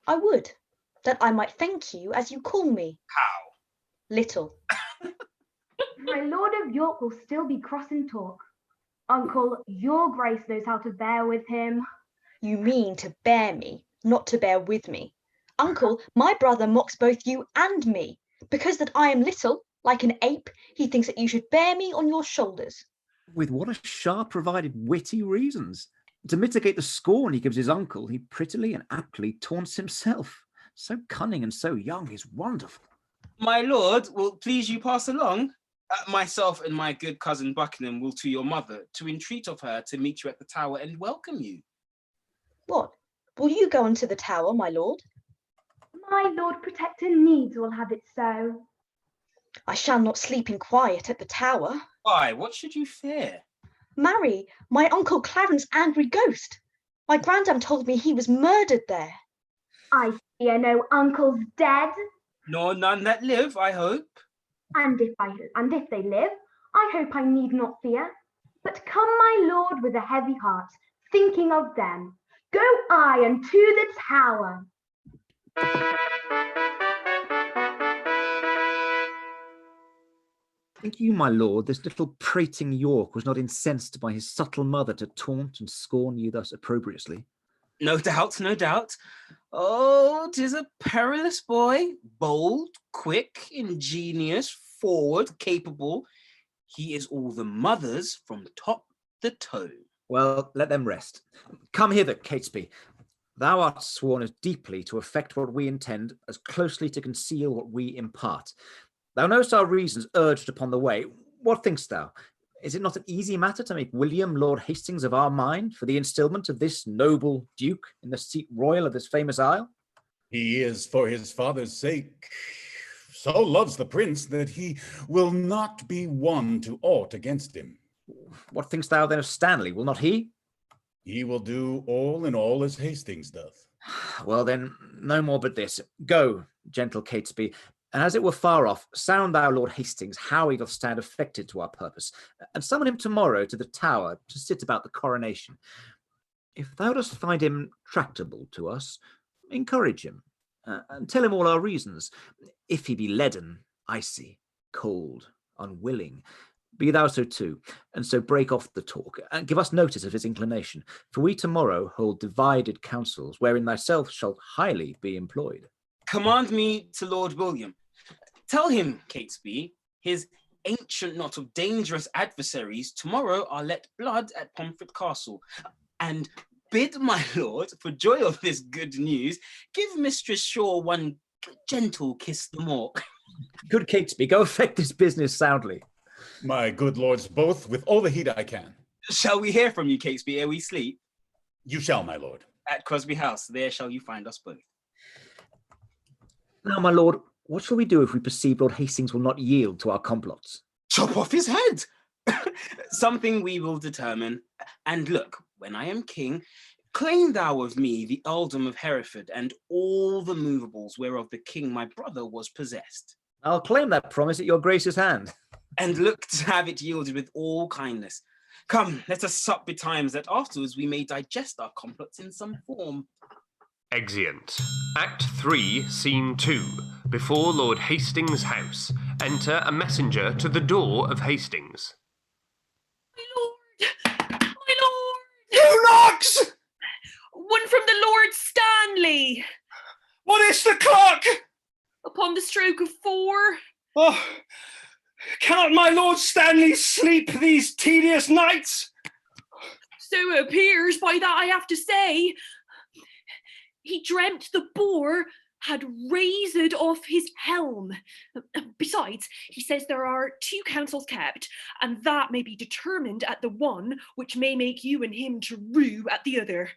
I would, that I might thank you as you call me. How? Little. My Lord of York will still be cross in talk. Uncle, your grace knows how to bear with him. You mean to bear me, not to bear with me. Uncle, my brother mocks both you and me. Because that I am little, like an ape, he thinks that you should bear me on your shoulders. With what a sharp provided witty reasons. To mitigate the scorn he gives his uncle, he prettily and aptly taunts himself. So cunning and so young is wonderful. My lord, will please you pass along? Myself and my good cousin Buckingham will to your mother, to entreat of her to meet you at the Tower and welcome you. What? Will you go unto the Tower, my lord? My Lord Protector needs will have it so. I shall not sleep in quiet at the Tower. Why, what should you fear? Marry, my uncle Clarence angry ghost. My grandam told me he was murdered there. I fear no uncle's dead. Nor none that live, I hope. And if they live, I hope I need not fear. But come, my lord, with a heavy heart, thinking of them. Go I unto the Tower. Think you, my lord, this little prating York was not incensed by his subtle mother to taunt and scorn you thus opprobriously? No doubt, no doubt. Oh, 'tis a perilous boy, bold, quick, ingenious, forward, capable. He is all the mother's from top to toe. Well, let them rest. Come hither, Catesby. Thou art sworn as deeply to effect what we intend, as closely to conceal what we impart. Thou knowest our reasons urged upon the way. What thinkst thou? Is it not an easy matter to make William Lord Hastings of our mind for the instilment of this noble duke in the seat royal of this famous isle? He is, for his father's sake, so loves the prince that he will not be won to aught against him. What thinkst thou then of Stanley? Will not he? He will do all in all as Hastings doth. Well then, no more but this. Go, gentle Catesby, and as it were far off, sound thou Lord Hastings how he doth stand affected to our purpose, and summon him tomorrow to the Tower to sit about the coronation. If thou dost find him tractable to us, encourage him, and tell him all our reasons. If he be leaden, icy, cold, unwilling, be thou so too, and so break off the talk, and give us notice of his inclination, for we tomorrow hold divided councils, wherein thyself shalt highly be employed. Command me to Lord William. Tell him, Catesby, his ancient knot of dangerous adversaries, tomorrow I'll let blood at Pomfret Castle, and bid my lord, for joy of this good news, give Mistress Shaw one gentle kiss the more. Good Catesby, go effect this business soundly. My good lords both, with all the heed I can. Shall we hear from you, Catesby, ere we sleep? You shall, my lord. At Crosby House, there shall you find us both. Now, my lord, what shall we do if we perceive Lord Hastings will not yield to our complots? Chop off his head! Something we will determine. And look, when I am king, claim thou of me the earldom of Hereford and all the movables whereof the king my brother was possessed. I'll claim that promise at your grace's hand. And look to have it yielded with all kindness. Come, let us sup betimes, that afterwards we may digest our complots in some form. Exeunt. Act 3, Scene 2. Before Lord Hastings' house. Enter a messenger to the door of Hastings. My lord! Who knocks? One from the Lord Stanley. What is the clock? Upon the stroke of 4. Oh, cannot my Lord Stanley sleep these tedious nights? So it appears by that I have to say. He dreamt the boar had razed off his helm. Besides, he says there are 2 councils kept, and that may be determined at the one, which may make you and him to rue at the other.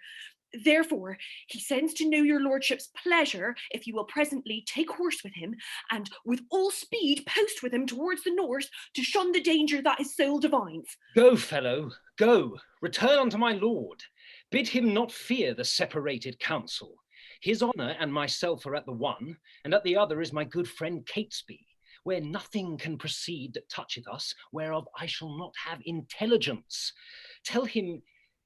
Therefore, he sends to know your lordship's pleasure if you will presently take horse with him, and with all speed post with him towards the north to shun the danger that his soul divines. Go, fellow, go, return unto my lord. Bid him not fear the separated council. His honour and myself are at the one, and at the other is my good friend Catesby, where nothing can proceed that toucheth us, whereof I shall not have intelligence. Tell him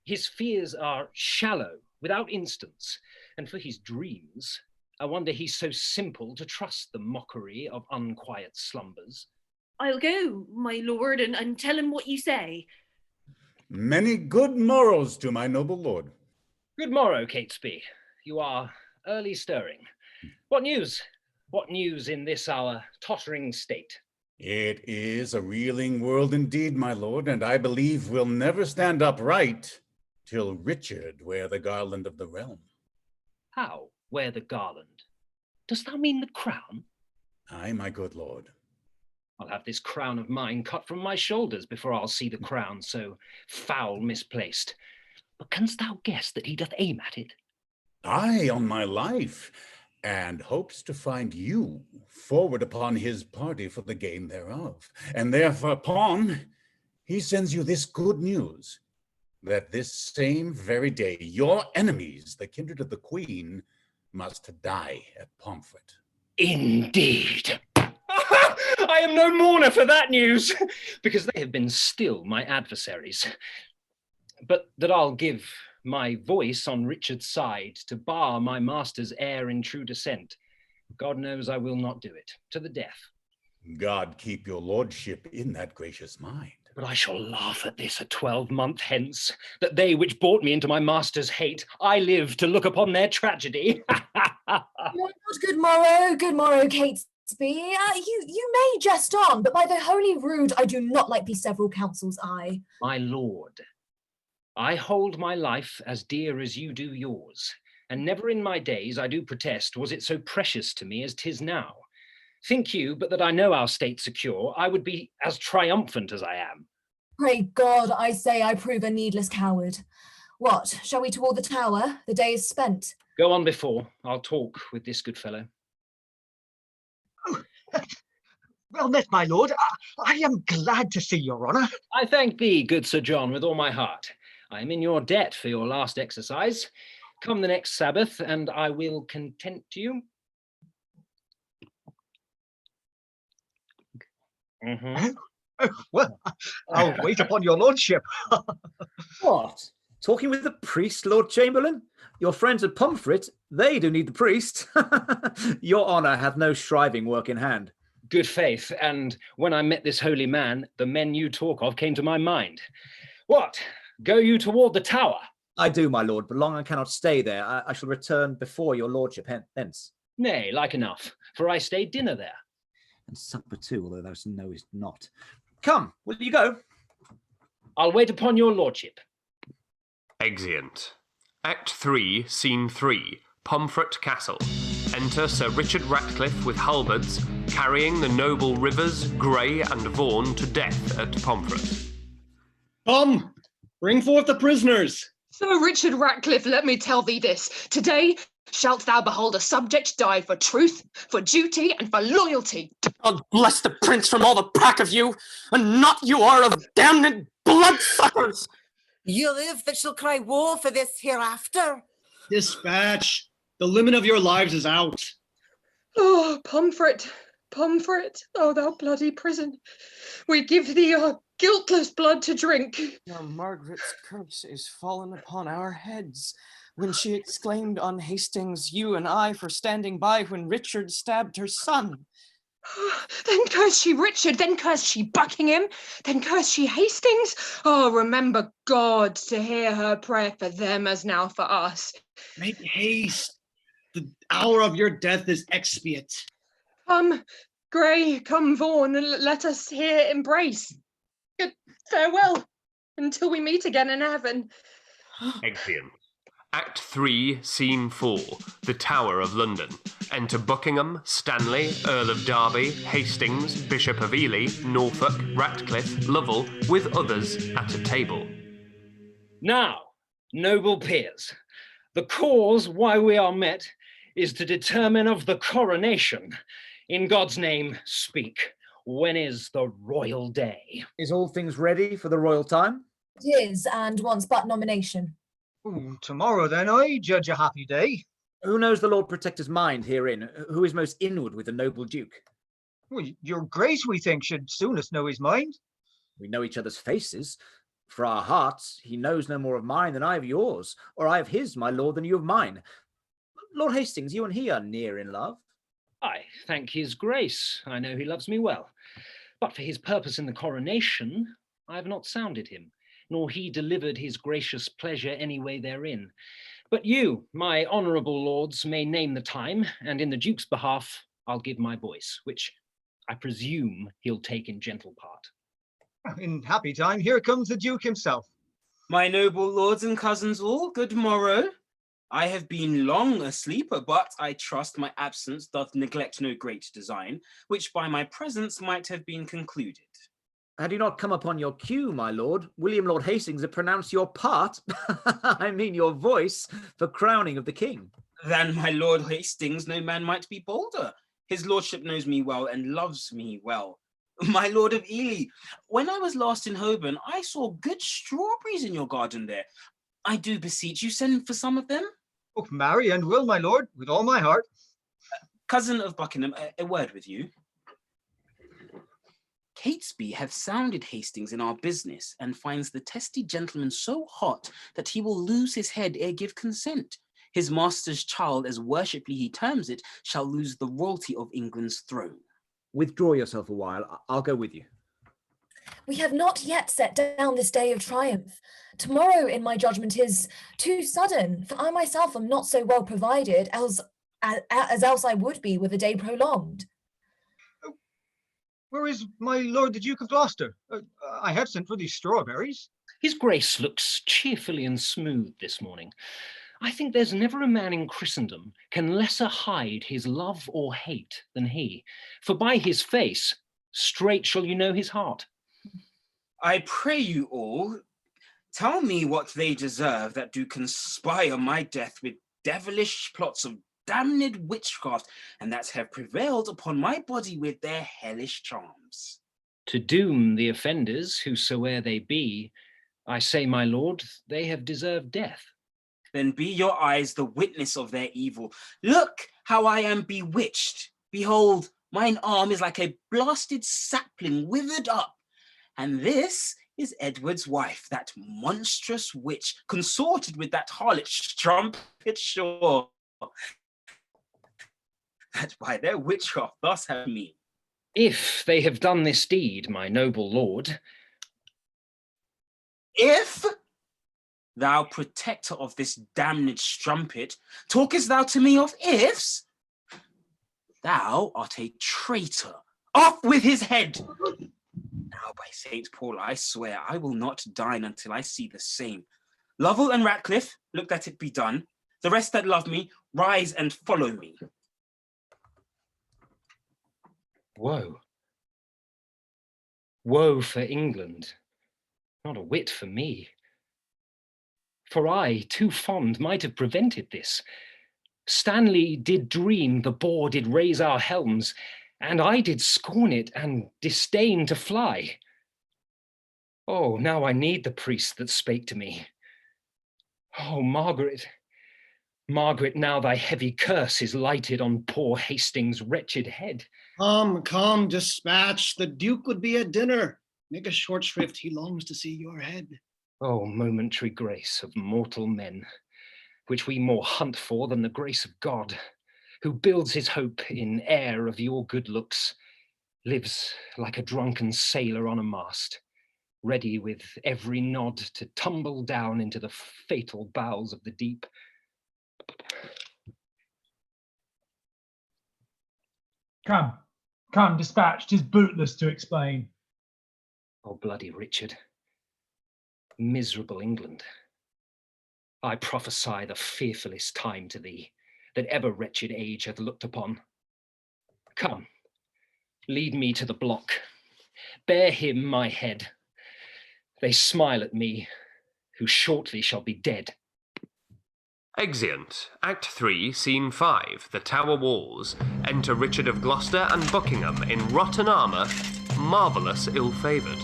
his fears are shallow, without instance, and for his dreams, I wonder he's so simple to trust the mockery of unquiet slumbers. I'll go, my lord, and tell him what you say. Many good morrows to my noble lord. Good morrow, Catesby. You are early stirring. What news? What news in this our tottering state? It is a reeling world indeed, my lord, and I believe we'll never stand upright till Richard wear the garland of the realm. How wear the garland? Dost thou mean the crown? Aye, my good lord. I'll have this crown of mine cut from my shoulders before I'll see the crown so foul misplaced. But canst thou guess that he doth aim at it? Aye, on my life, and hopes to find you forward upon his party for the game thereof. And thereupon he sends you this good news, that this same very day your enemies, the kindred of the Queen, must die at Pomfret. Indeed. I am no mourner for that news, because they have been still my adversaries. But that I'll give my voice on Richard's side to bar my master's heir in true descent, God knows I will not do it, to the death. God keep your lordship in that gracious mind. But I shall laugh at this a 12-month hence, that they which brought me into my master's hate, I live to look upon their tragedy. Good morrow, Catesby. You may jest on, but by the holy rood, I do not like these several councils, I. My lord, I hold my life as dear as you do yours, and never in my days, I do protest, was it so precious to me as 'tis now. Think you, but that I know our state secure, I would be as triumphant as I am. Pray God, I say I prove a needless coward. What, shall we toward the tower? The day is spent. Go on before, I'll talk with this good fellow. Well met, my lord. I am glad to see your honour. I thank thee, good Sir John, with all my heart. I am in your debt for your last exercise. Come the next Sabbath, and I will content you. Well, I'll wait upon your lordship. What? Talking with the priest, Lord Chamberlain? Your friends at Pomfret, they do need the priest. Your honour hath no shriving work in hand. Good faith, and when I met this holy man, the men you talk of came to my mind. What? Go you toward the tower? I do, my lord, but long I cannot stay there. I shall return before your lordship hence. Nay, like enough, for I stay dinner there. And supper too, although thou knowest not. Come, will you go? I'll wait upon your lordship. Exeunt. Act 3, Scene 3, Pomfret Castle. Enter Sir Richard Ratcliffe with halberds, carrying the noble Rivers, Grey, and Vaughan to death at Pomfret. Come, bring forth the prisoners. Sir Richard Ratcliffe, let me tell thee this. Today shalt thou behold a subject die for truth, for duty, and for loyalty. God bless the prince from all the pack of you, and not you are of damned bloodsuckers. You live that shall cry woe for this hereafter. Dispatch. The limit of your lives is out. Oh, Pomfret, Pomfret, oh thou bloody prison. We give thee our guiltless blood to drink. Now Margaret's curse is fallen upon our heads, when she exclaimed on Hastings, you and I for standing by when Richard stabbed her son. Then curse she Richard, then curse she Buckingham, then curse she Hastings. Oh, remember God to hear her prayer for them as now for us. Make haste. The hour of your death is expiate. Come, Grey, come, Vaughan, and let us here embrace. Good farewell, until we meet again in heaven. Exeunt. Act 3, Scene 4, The Tower of London. Enter Buckingham, Stanley, Earl of Derby, Hastings, Bishop of Ely, Norfolk, Ratcliffe, Lovell, with others at a table. Now, noble peers, the cause why we are met is to determine of the coronation. In God's name, speak. When is the royal day? Is all things ready for the royal time? It is, and wants but nomination. Ooh, tomorrow then, I judge a happy day. Who knows the Lord Protector's mind herein? Who is most inward with the noble Duke? Well, your grace, we think, should soonest know his mind. We know each other's faces. For our hearts, he knows no more of mine than I of yours, or I of his, my lord, than you of mine. Lord Hastings, you and he are near in love. I thank his grace. I know he loves me well. But for his purpose in the coronation, I have not sounded him, nor he delivered his gracious pleasure any way therein. But you, my honourable lords, may name the time, and in the Duke's behalf, I'll give my voice, which I presume he'll take in gentle part. In happy time, here comes the Duke himself. My noble lords and cousins all, good morrow. I have been long a sleeper, but I trust my absence doth neglect no great design, which by my presence might have been concluded. Had you not come upon your cue, my lord, William Lord Hastings had pronounced your part, I mean your voice, for crowning of the king. Than my Lord Hastings no man might be bolder. His lordship knows me well and loves me well. My Lord of Ely, when I was last in Holborn, I saw good strawberries in your garden there. I do beseech you, send for some of them. Oh, marry and will, my lord, with all my heart. Cousin of Buckingham, a word with you. Catesby hath sounded Hastings in our business, and finds the testy gentleman so hot that he will lose his head ere give consent. His master's child, as worshiply he terms it, shall lose the royalty of England's throne. Withdraw yourself a while, I'll go with you. We have not yet set down this day of triumph. Tomorrow, in my judgment, is too sudden, for I myself am not so well provided as else I would be with a day prolonged. Where is my lord the Duke of Gloucester? I have sent for these strawberries. His grace looks cheerfully and smooth this morning. I think there's never a man in Christendom can lesser hide his love or hate than he, for by his face straight shall you know his heart. I pray you all, tell me what they deserve that do conspire my death with devilish plots of damned witchcraft, and that have prevailed upon my body with their hellish charms. To doom the offenders, whosoe'er they be, I say, my lord, they have deserved death. Then be your eyes the witness of their evil. Look how I am bewitched. Behold, mine arm is like a blasted sapling withered up. And this is Edward's wife, that monstrous witch, consorted with that harlot strumpet sure, that by their witchcraft thus have me. If they have done this deed, my noble lord. If thou protector of this damned strumpet, talkest thou to me of ifs? Thou art a traitor, Off with his head! Now, by St. Paul, I swear I will not dine until I see the same. Lovell and Ratcliffe, look that it be done. The rest that love me, rise and follow me. Woe. Woe for England, not a whit for me. For I, too fond, might have prevented this. Stanley did dream the boar did raise our helms, and I did scorn it and disdain to fly. Oh, now I need the priest that spake to me. Oh, Margaret, Margaret, now thy heavy curse is lighted on poor Hastings' wretched head. Come, dispatch. The Duke would be at dinner. Make a short shrift, he longs to see your head. Oh, momentary grace of mortal men, which we more hunt for than the grace of God, who builds his hope in air of your good looks, lives like a drunken sailor on a mast, ready with every nod to tumble down into the fatal bowels of the deep. Come, dispatch, 'tis bootless to explain. Oh, bloody Richard, miserable England, I prophesy the fearfullest time to thee that ever wretched age hath looked upon. Come, lead me to the block, bear him my head. They smile at me, who shortly shall be dead. Exeunt. Act 3, Scene 5, The Tower Walls. Enter Richard of Gloucester and Buckingham in rotten armour, marvellous ill-favoured.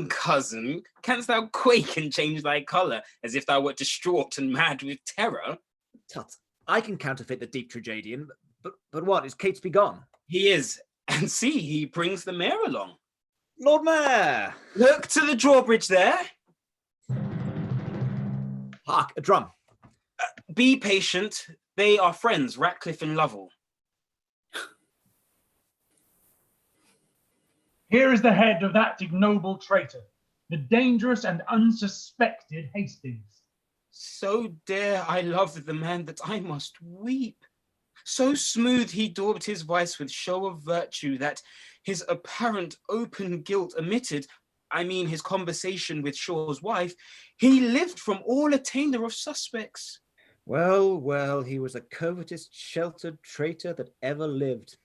Cousin, canst thou quake and change thy colour, as if thou wert distraught and mad with terror? Tut, I can counterfeit the deep tragedian, but what, is Catesby gone? He is, and see, he brings the mayor along. Lord Mayor! Look to the drawbridge there. Hark, a drum. Be patient, they are friends, Ratcliffe and Lovell. Here is the head of that ignoble traitor, the dangerous and unsuspected Hastings. So dear I loved the man that I must weep. So smooth he daubed his vice with show of virtue that his apparent open guilt omitted, I mean his conversation with Shaw's wife, he lived from all attainder of suspects. Well, he was the covetous, sheltered traitor that ever lived.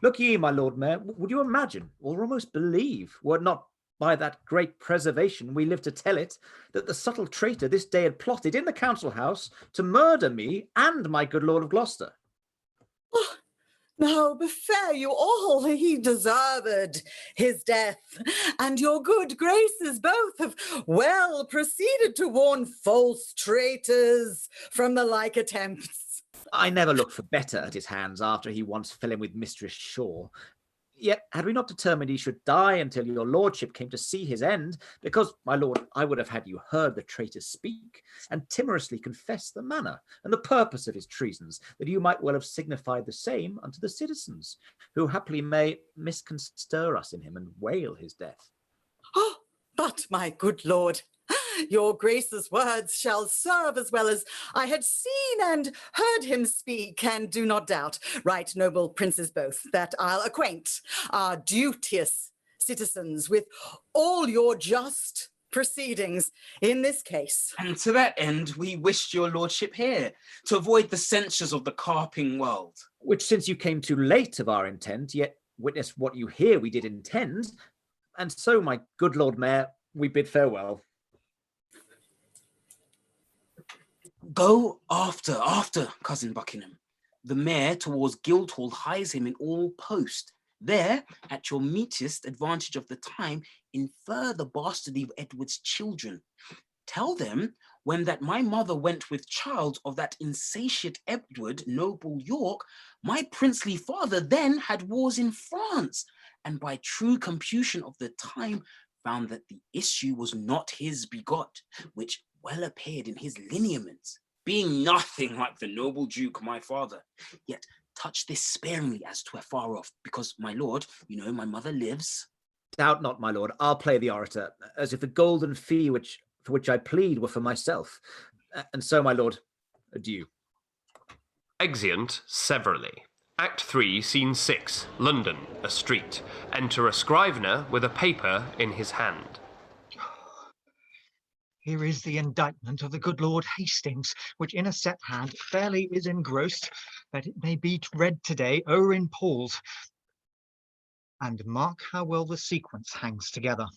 Look ye, my Lord Mayor, would you imagine, or almost believe, were it not by that great preservation we live to tell it, that the subtle traitor this day had plotted in the council house to murder me and my good Lord of Gloucester? Oh, now, befare you all, he deserved his death, and your good graces both have well proceeded to warn false traitors from the like attempts. I never looked for better at his hands after he once fell in with Mistress Shaw. Yet had we not determined he should die until your lordship came to see his end, because, my lord, I would have had you heard the traitor speak, and timorously confess the manner and the purpose of his treasons, that you might well have signified the same unto the citizens, who haply may misconster us in him and wail his death. Oh, but my good lord, your grace's words shall serve as well as I had seen and heard him speak, and do not doubt, right noble princes both, that I'll acquaint our duteous citizens with all your just proceedings in this case. And to that end, we wished your lordship here, to avoid the censures of the carping world. Which since you came too late of our intent, yet witness what you hear we did intend, and so, my good Lord Mayor, we bid farewell. Go after, cousin Buckingham. The mayor towards Guildhall hies him in all post. There, at your meetest advantage of the time, infer the bastardy of Edward's children. Tell them, when that my mother went with child of that insatiate Edward, noble York, my princely father then had wars in France, and by true computation of the time, found that the issue was not his begot, which well appeared in his lineaments, being nothing like the noble Duke, my father. Yet touch this sparingly as 'twere far off, because, my lord, you know my mother lives. Doubt not, my lord, I'll play the orator, as if the golden fee for which I plead were for myself. And so, my lord, adieu. Exeunt severally. Act 3, Scene 6, London, a street. Enter a scrivener with a paper in his hand. Here is the indictment of the good Lord Hastings, which in a set hand fairly is engrossed, that it may be read today o'er in Paul's. And mark how well the sequence hangs together.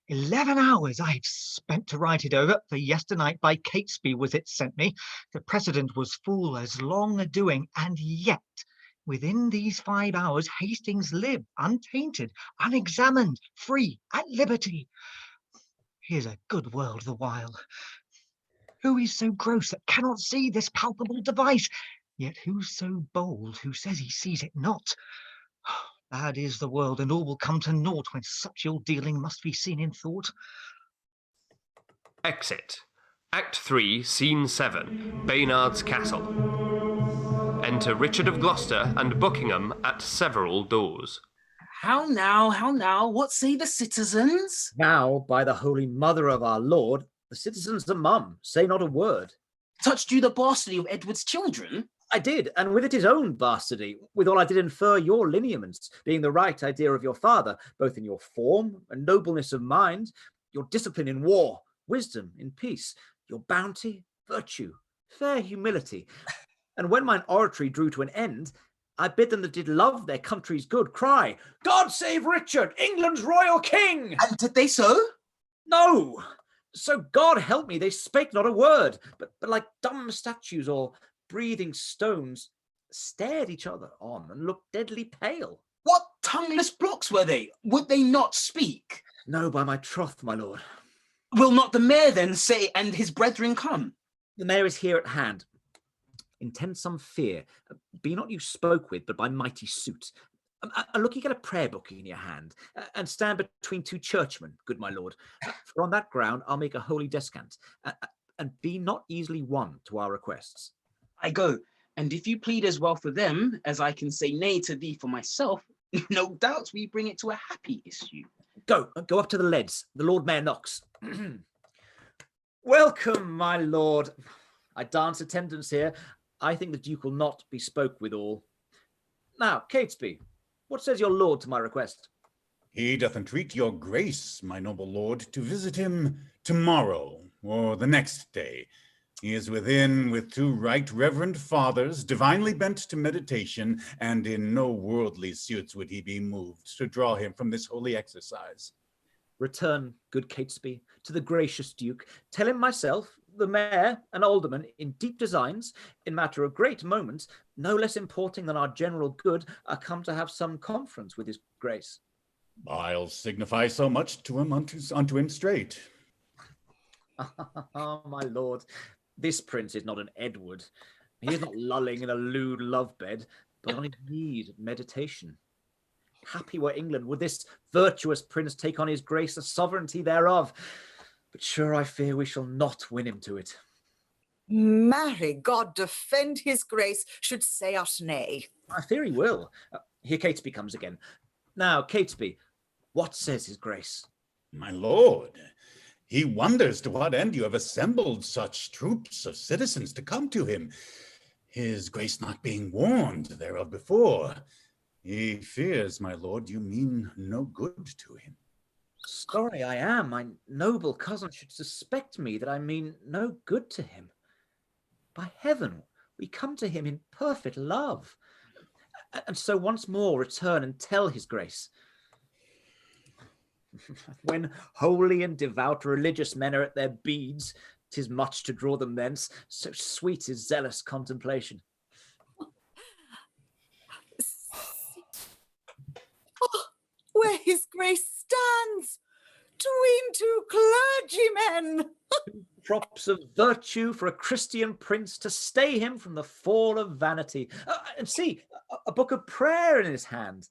11 hours I've spent to write it over, for yesternight by Catesby was it sent me. The precedent was full as long a doing, and yet within these 5 hours Hastings lived, untainted, unexamined, free, at liberty. Here's a good world the while. Who is so gross that cannot see this palpable device? Yet who's so bold who says he sees it not? Bad is the world, and all will come to naught when such ill dealing must be seen in thought. Exit. Act 3, Scene 7, Baynard's Castle. Enter Richard of Gloucester and Buckingham at several doors. How now, what say the citizens? Now, by the Holy Mother of our Lord, the citizens are mum, say not a word. Touched you the bastardy of Edward's children? I did, and with it his own bastardy. Withal I did infer your lineaments, being the right idea of your father, both in your form and nobleness of mind, your discipline in war, wisdom in peace, your bounty, virtue, fair humility. And when mine oratory drew to an end, I bid them that did love their country's good cry, God save Richard, England's royal king! And did they so? No! So God help me, they spake not a word, but like dumb statues or breathing stones, stared each other on and looked deadly pale. What tongueless blocks were they? Would they not speak? No, by my troth, my lord. Will not the mayor then say, and his brethren come? The mayor is here at hand. Intend some fear. Be not you spoke with, but by mighty suit. And look, you get a prayer book in your hand, and stand between two churchmen, good my lord. For on that ground I'll make a holy descant, and be not easily won to our requests. I go, and if you plead as well for them as I can say nay to thee for myself, no doubt we bring it to a happy issue. Go up to the leads. The Lord Mayor knocks. Welcome, my lord. I dance attendance here. I think the Duke will not be spoke with all. Now, Catesby, what says your lord to my request? He doth entreat your grace, my noble lord, to visit him tomorrow or the next day. He is within with two right reverend fathers, divinely bent to meditation, and in no worldly suits would he be moved to draw him from this holy exercise. Return, good Catesby, to the gracious Duke. Tell him myself, the mayor and aldermen, in deep designs, in matter of great moment, no less importing than our general good, are come to have some conference with his grace. I'll signify so much to him unto him straight. Ah, my lord, this prince is not an Edward. He is not lulling in a lewd love bed, but on his knees at meditation. Happy were England would this virtuous prince take on his grace the sovereignty thereof. But sure I fear we shall not win him to it. Marry, God defend his grace, should say us nay. I fear he will. Here Catesby comes again. Now, Catesby, what says his grace? My lord, he wonders to what end you have assembled such troops of citizens to come to him, his grace not being warned thereof before. He fears, my lord, you mean no good to him. Sorry I am, my noble cousin should suspect me that I mean no good to him. By heaven, we come to him in perfect love. And so once more return and tell his grace. When holy and devout religious men are at their beads, 'tis much to draw them thence, so sweet is zealous contemplation. Oh, where his grace stands, tween two clergymen. Props of virtue for a Christian prince to stay him from the fall of vanity. And see, a book of prayer in his hand.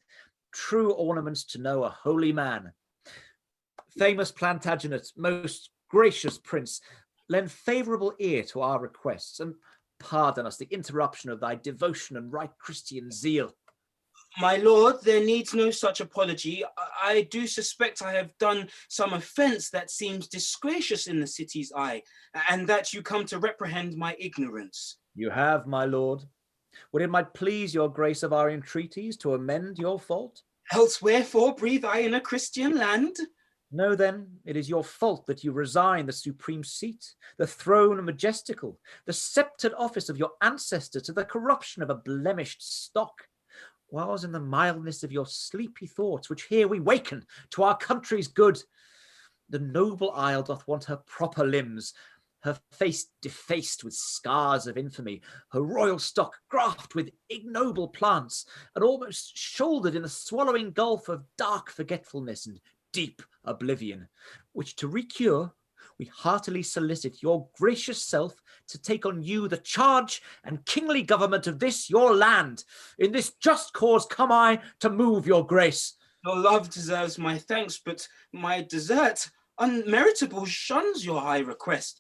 True ornaments to know a holy man. Famous Plantagenet, most gracious prince, lend favourable ear to our requests, and pardon us the interruption of thy devotion and right Christian zeal. My lord, there needs no such apology. I do suspect I have done some offence that seems disgracious in the city's eye, and that you come to reprehend my ignorance. You have, my lord. Would it might please your grace of our entreaties to amend your fault? Else wherefore breathe I in a Christian land? Know then, it is your fault that you resign the supreme seat, the throne majestical, the sceptred office of your ancestor to the corruption of a blemished stock, whiles in the mildness of your sleepy thoughts, which here we waken to our country's good. The noble isle doth want her proper limbs, her face defaced with scars of infamy, her royal stock graft with ignoble plants, and almost shouldered in the swallowing gulf of dark forgetfulness and deep oblivion, which to recure, we heartily solicit your gracious self to take on you the charge and kingly government of this your land. In this just cause come I to move your grace. Your love deserves my thanks, but my desert, unmeritable, shuns your high request.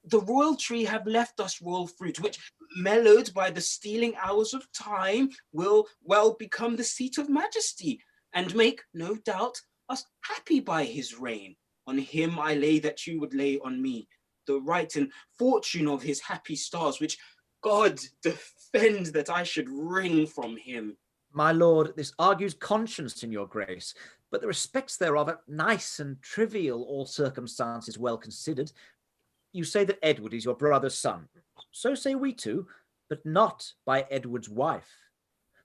The royal tree have left us royal fruit, which, mellowed by the stealing hours of time, will well become the seat of majesty, and make, no doubt, us happy by his reign. On him I lay that you would lay on me the right and fortune of his happy stars, which God defend that I should wring from him. My lord, this argues conscience in your grace, but the respects thereof are nice and trivial, all circumstances well considered. You say that Edward is your brother's son. So say we too, but not by Edward's wife.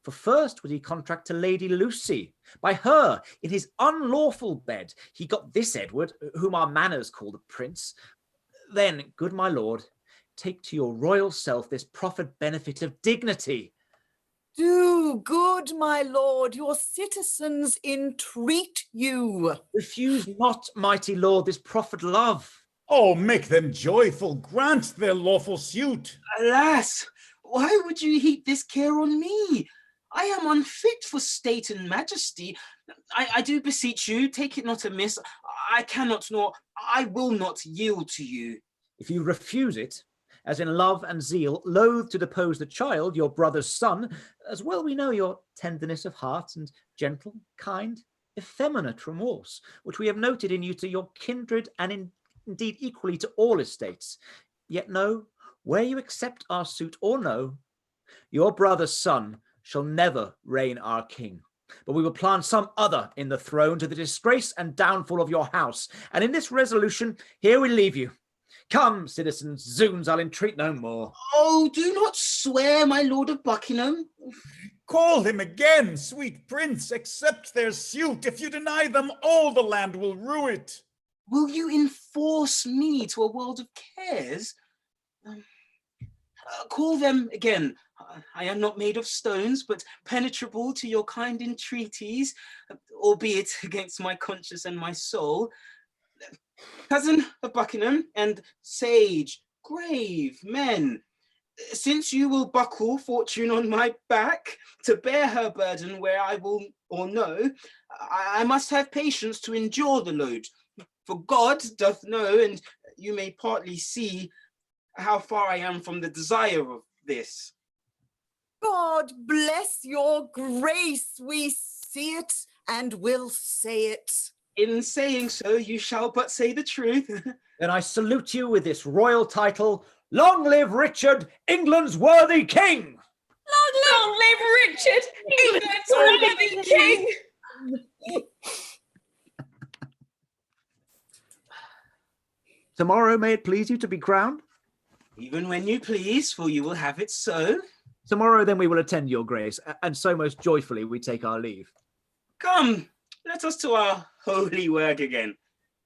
For first would he contract to Lady Lucy. By her, in his unlawful bed, he got this Edward, whom our manners call the prince. Then, good my lord, take to your royal self this proffered benefit of dignity. Do, good my lord, your citizens entreat you. Refuse not, mighty lord, this proffered love. Oh, make them joyful, grant their lawful suit. Alas, why would you heap this care on me? I am unfit for state and majesty. I do beseech you, take it not amiss. I cannot nor I will not yield to you. If you refuse it, as in love and zeal, loath to depose the child, your brother's son, as well we know your tenderness of heart and gentle, kind, effeminate remorse, which we have noted in you to your kindred and indeed equally to all estates. Yet know, where you accept our suit or no, your brother's son shall never reign our king, but we will plant some other in the throne to the disgrace and downfall of your house. And in this resolution, here we leave you. Come, citizens, zoons, I'll entreat no more. Oh, do not swear, my lord of Buckingham. Call him again, sweet prince, accept their suit. If you deny them, all the land will rue it. Will you enforce me to a world of cares? Call them again. I am not made of stones, but penetrable to your kind entreaties, albeit against my conscience and my soul. Cousin of Buckingham and sage, grave men, since you will buckle fortune on my back to bear her burden where I will or no, I must have patience to endure the load. For God doth know, and you may partly see, how far I am from the desire of this. God bless your grace, we see it and will say it. In saying so, you shall but say the truth. Then I salute you with this royal title, Long live Richard, England's worthy king! Long live Richard, England's worthy king! Tomorrow may it please you to be crowned? Even when you please, for you will have it so. Tomorrow then we will attend your grace, and so most joyfully we take our leave. Come, let us to our holy work again.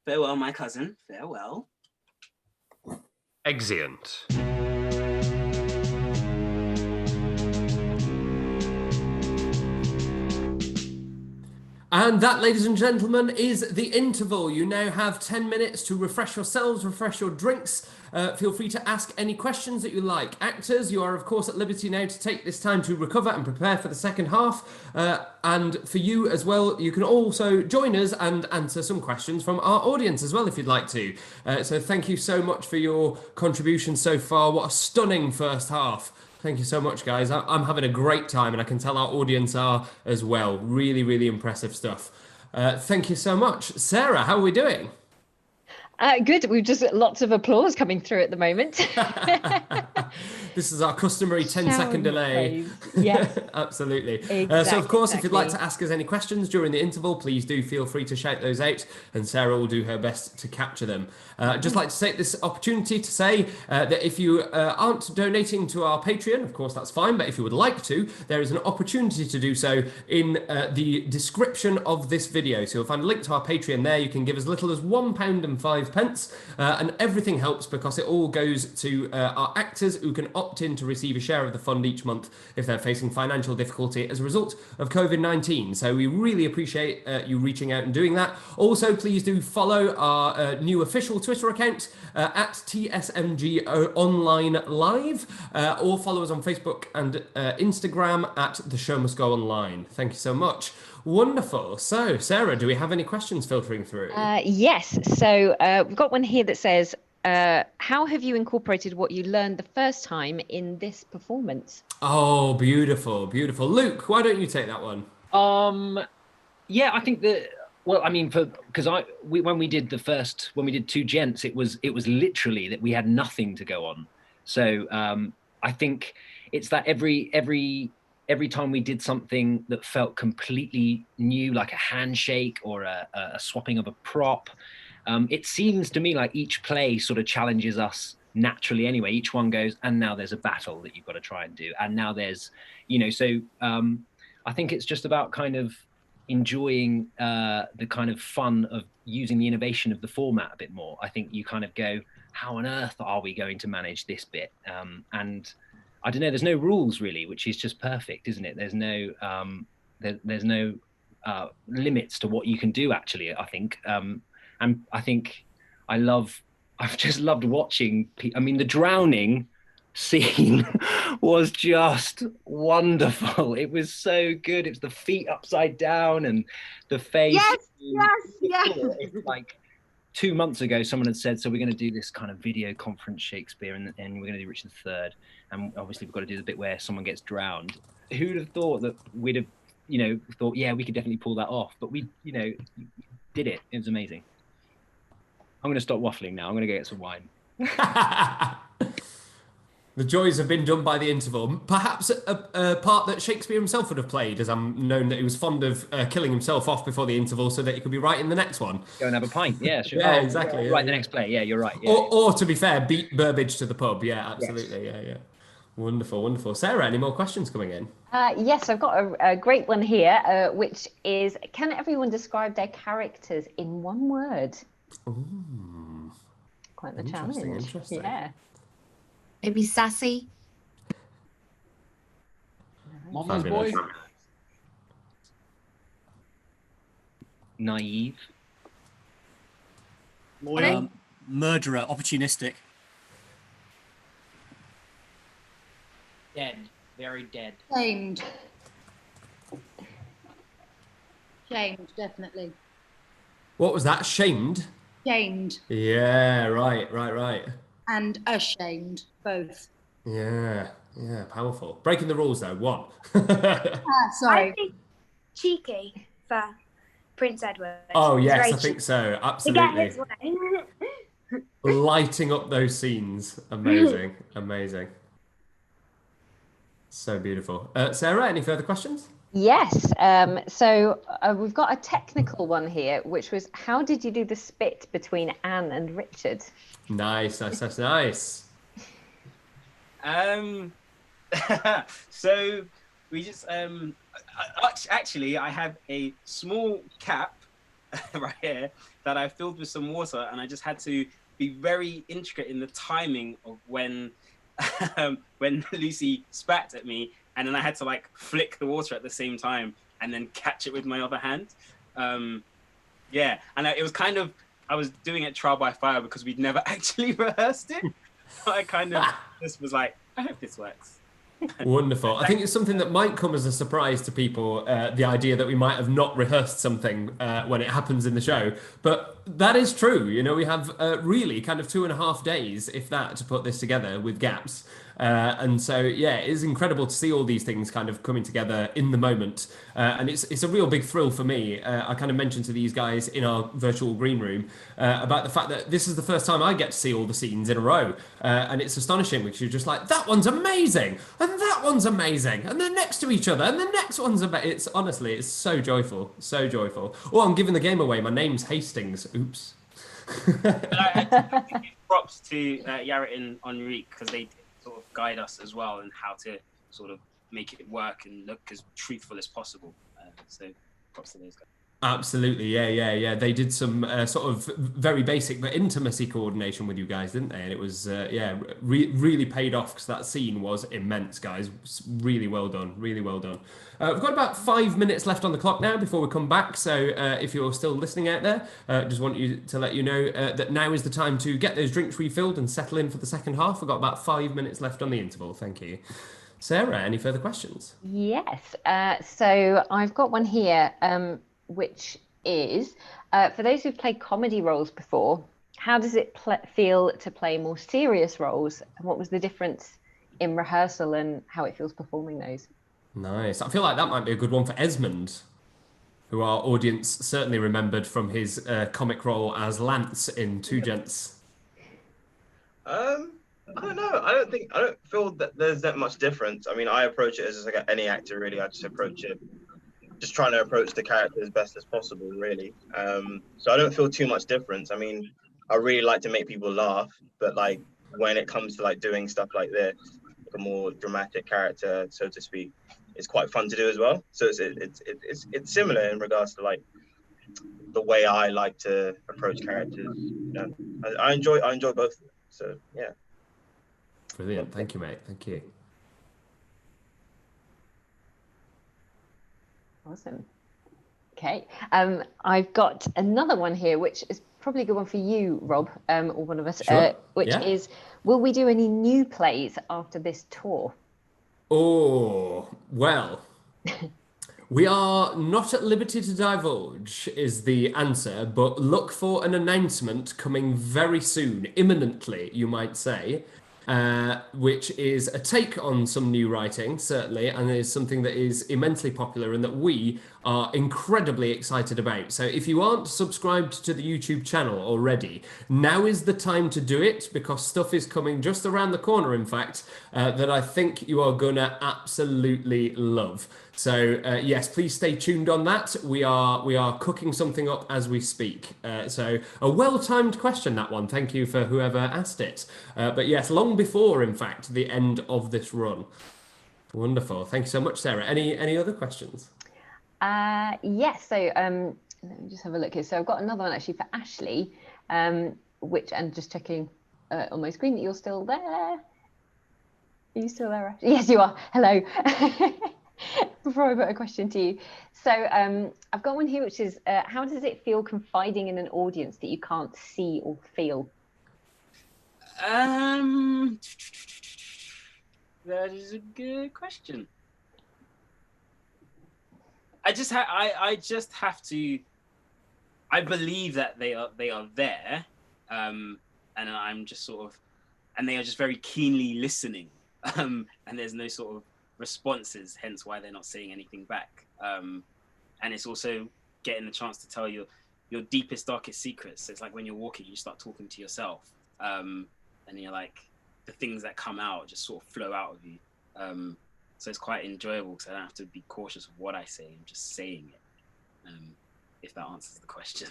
Farewell, my cousin, farewell. Exeunt. And that, ladies and gentlemen, is the interval. You now have 10 minutes to refresh yourselves, refresh your drinks. Feel free to ask any questions that you like. Actors, you are, of course, at liberty now to take this time to recover and prepare for the second half. And for you as well, you can also join us and answer some questions from our audience as well, if you'd like to. So thank you so much for your contribution so far. What a stunning first half. Thank you so much, guys. I'm having a great time, and I can tell our audience are as well. Really, really impressive stuff. Thank you so much. Sarah, how are we doing? Good. We've just got lots of applause coming through at the moment. This is our customary 10-second delay. Yes. Absolutely. Exactly, So, of course, if you'd like to exactly. ask us any questions during the interval, please do feel free to shout those out, and Sarah will do her best to capture them. I'd just like to take this opportunity to say that if you aren't donating to our Patreon, of course, that's fine, but if you would like to, there is an opportunity to do so in the description of this video. So you'll find a link to our Patreon there. You can give as little as £1.05, and everything helps because it all goes to our actors who can opt in to receive a share of the fund each month if they're facing financial difficulty as a result of COVID-19. So we really appreciate you reaching out and doing that. Also, please do follow our new official Twitter account at TSMG Online Live, or follow us on Facebook and Instagram at The Show Must Go Online. Thank you so much. Wonderful. So, Sarah, do we have any questions filtering through? Yes. So we've got one here that says, how have you incorporated what you learned the first time in this performance? Oh, beautiful, beautiful. Luke, why don't you take that one? Yeah, I think that. Well, I mean, when we did Two Gents, it was literally that we had nothing to go on. So I think it's that every time we did something that felt completely new, like a handshake or a swapping of a prop, it seems to me like each play sort of challenges us naturally anyway. Each one goes, and now there's a battle that you've got to try and do, and now there's, so I think it's just about kind of enjoying the kind of fun of using the innovation of the format a bit more. I think you kind of go, how on earth are we going to manage this bit? And I don't know, there's no rules really, which is just perfect, isn't it? There's no there's no limits to what you can do, actually, I think. And I think I've just loved watching, I mean, the drowning scene was just wonderful. It was so good. It was the feet upside down and the face. Yes. It's like 2 months ago, someone had said, so we're going to do this kind of video conference Shakespeare, and we're going to do Richard III. And obviously we've got to do the bit where someone gets drowned. Who'd have thought that we'd have, thought, yeah, we could definitely pull that off. But we, did it. It was amazing. I'm going to stop waffling now. I'm going to go get some wine. The joys have been done by the interval. Perhaps a part that Shakespeare himself would have played, as I'm known that he was fond of killing himself off before the interval so that he could be right in the next one. Go and have a pint, yeah, sure. Yeah, exactly. Right, the next play, yeah, you're right. Yeah. Or to be fair, beat Burbage to the pub. Yeah, absolutely. Yes. Yeah. Wonderful, wonderful. Sarah, any more questions coming in? Yes, I've got a great one here, which is, can everyone describe their characters in one word? Ooh. Quite the challenge. Interesting. Yeah. Maybe sassy. Mama's boy. Naive. Loyal. Murderer, opportunistic. Dead. Very dead. Shamed. Shamed, definitely. What was that? Shamed? Shamed Yeah, right. and ashamed, both. Yeah, powerful. Breaking the rules though, one. Sorry. I think cheeky for Prince Edward. Oh He's yes, very I think cheeky. so. To get his Absolutely. way. Lighting up those scenes. Amazing. So beautiful. Sarah, any further questions? Yes. So we've got a technical one here, which was, how did you do the spit between Anne and Richard? Nice. So we just actually I have a small cap right here that I filled with some water, and I just had to be very intricate in the timing of when Lucy spat at me, and then I had to like flick the water at the same time and then catch it with my other hand. Yeah, and it was kind of, I was doing it trial by fire because we'd never actually rehearsed it. So I kind of just was like, I hope this works. Wonderful. I think it's something that might come as a surprise to people, the idea that we might have not rehearsed something when it happens in the show. But that is true. You know, we have really kind of 2.5 days, if that, to put this together with gaps. And so, yeah, it's incredible to see all these things kind of coming together in the moment. And it's a real big thrill for me. I kind of mentioned to these guys in our virtual green room about the fact that this is the first time I get to see all the scenes in a row. And it's astonishing, because you're just like, that one's amazing, and that one's amazing, and they're next to each other, and the next one's amazing. It's honestly, it's so joyful, so joyful. Oh, I'm giving the game away. My name's Hastings. Oops. I think props to Yaret and Henrique, because they sort of guide us as well in how to sort of make it work and look as truthful as possible. So props to those guys. Absolutely, yeah. They did some sort of very basic but intimacy coordination with you guys, didn't they? And it was, really paid off, because that scene was immense, guys. Really well done, really well done. We've got about 5 minutes left on the clock now before we come back. So if you're still listening out there, just want you to let you know that now is the time to get those drinks refilled and settle in for the second half. We've got about 5 minutes left on the interval. Thank you. Sarah, any further questions? Yes. So I've got one here. Which is, for those who've played comedy roles before, how does it feel to play more serious roles? And what was the difference in rehearsal and how it feels performing those? Nice. I feel like that might be a good one for Esmonde, who our audience certainly remembered from his comic role as Lance in Two Gents. I don't know. I don't feel that there's that much difference. I mean, I approach it as like any actor, really. I just approach it just trying to approach the character as best as possible, really. So I don't feel too much difference. I mean, I really like to make people laugh, but like when it comes to like doing stuff like this, like a more dramatic character, so to speak, it's quite fun to do as well. So it's similar in regards to like the way I like to approach characters. You know, I enjoy both. So yeah. Brilliant. Thank you, mate. Thank you. Awesome. Okay. I've got another one here, which is probably a good one for you, Rob, or one of us, Sure. which is, will we do any new plays after this tour? Oh, well, we are not at liberty to divulge is the answer, but look for an announcement coming very soon, imminently, you might say. Which is a take on some new writing, certainly, and is something that is immensely popular and that we are incredibly excited about. So if you aren't subscribed to the YouTube channel already, now is the time to do it, because stuff is coming just around the corner, in fact, that I think you are gonna absolutely love. So yes, please stay tuned on that. We are cooking something up as we speak. So a well-timed question, that one. Thank you for whoever asked it. But yes, long before, in fact, the end of this run. Wonderful. Thank you so much, Sarah. Any other questions? Yes. So let me just have a look here. So I've got another one actually for Ashley, which, and just checking on my screen that you're still there. Are you still there, Ashley? Yes, you are. Hello. Before I put a question to you. So I've got one here, which is, how does it feel confiding in an audience that you can't see or feel? That is a good question. I just have to. I believe that they are there, and I'm just sort of, and they are just very keenly listening, and there's no sort of responses, hence why they're not saying anything back. And it's also getting the chance to tell your deepest, darkest secrets. So it's like when you're walking, you start talking to yourself, and you're like, the things that come out just sort of flow out of you. So it's quite enjoyable because I don't have to be cautious of what I say. I'm just saying it, if that answers the question.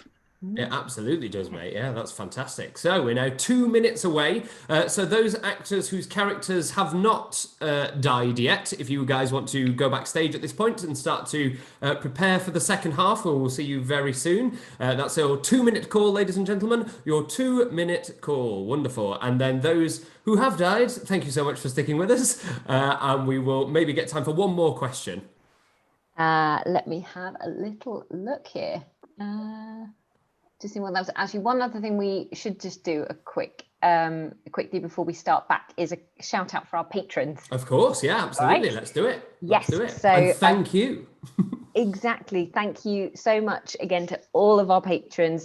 It absolutely does, mate. Yeah, that's fantastic. So we're now 2 minutes away. So those actors whose characters have not died yet, if you guys want to go backstage at this point and start to prepare for the second half, we'll see you very soon. That's your 2-minute call, ladies and gentlemen. Your 2-minute call. Wonderful. And then those who have died, thank you so much for sticking with us. And we will maybe get time for one more question. Let me have a little look here. Just see what that was. Actually, one other thing we should just do quickly before we start back is a shout out for our patrons. Of course, yeah, absolutely. Right. Let's do it. Yes. Let's do it. So and thank you. Exactly. Thank you so much again to all of our patrons.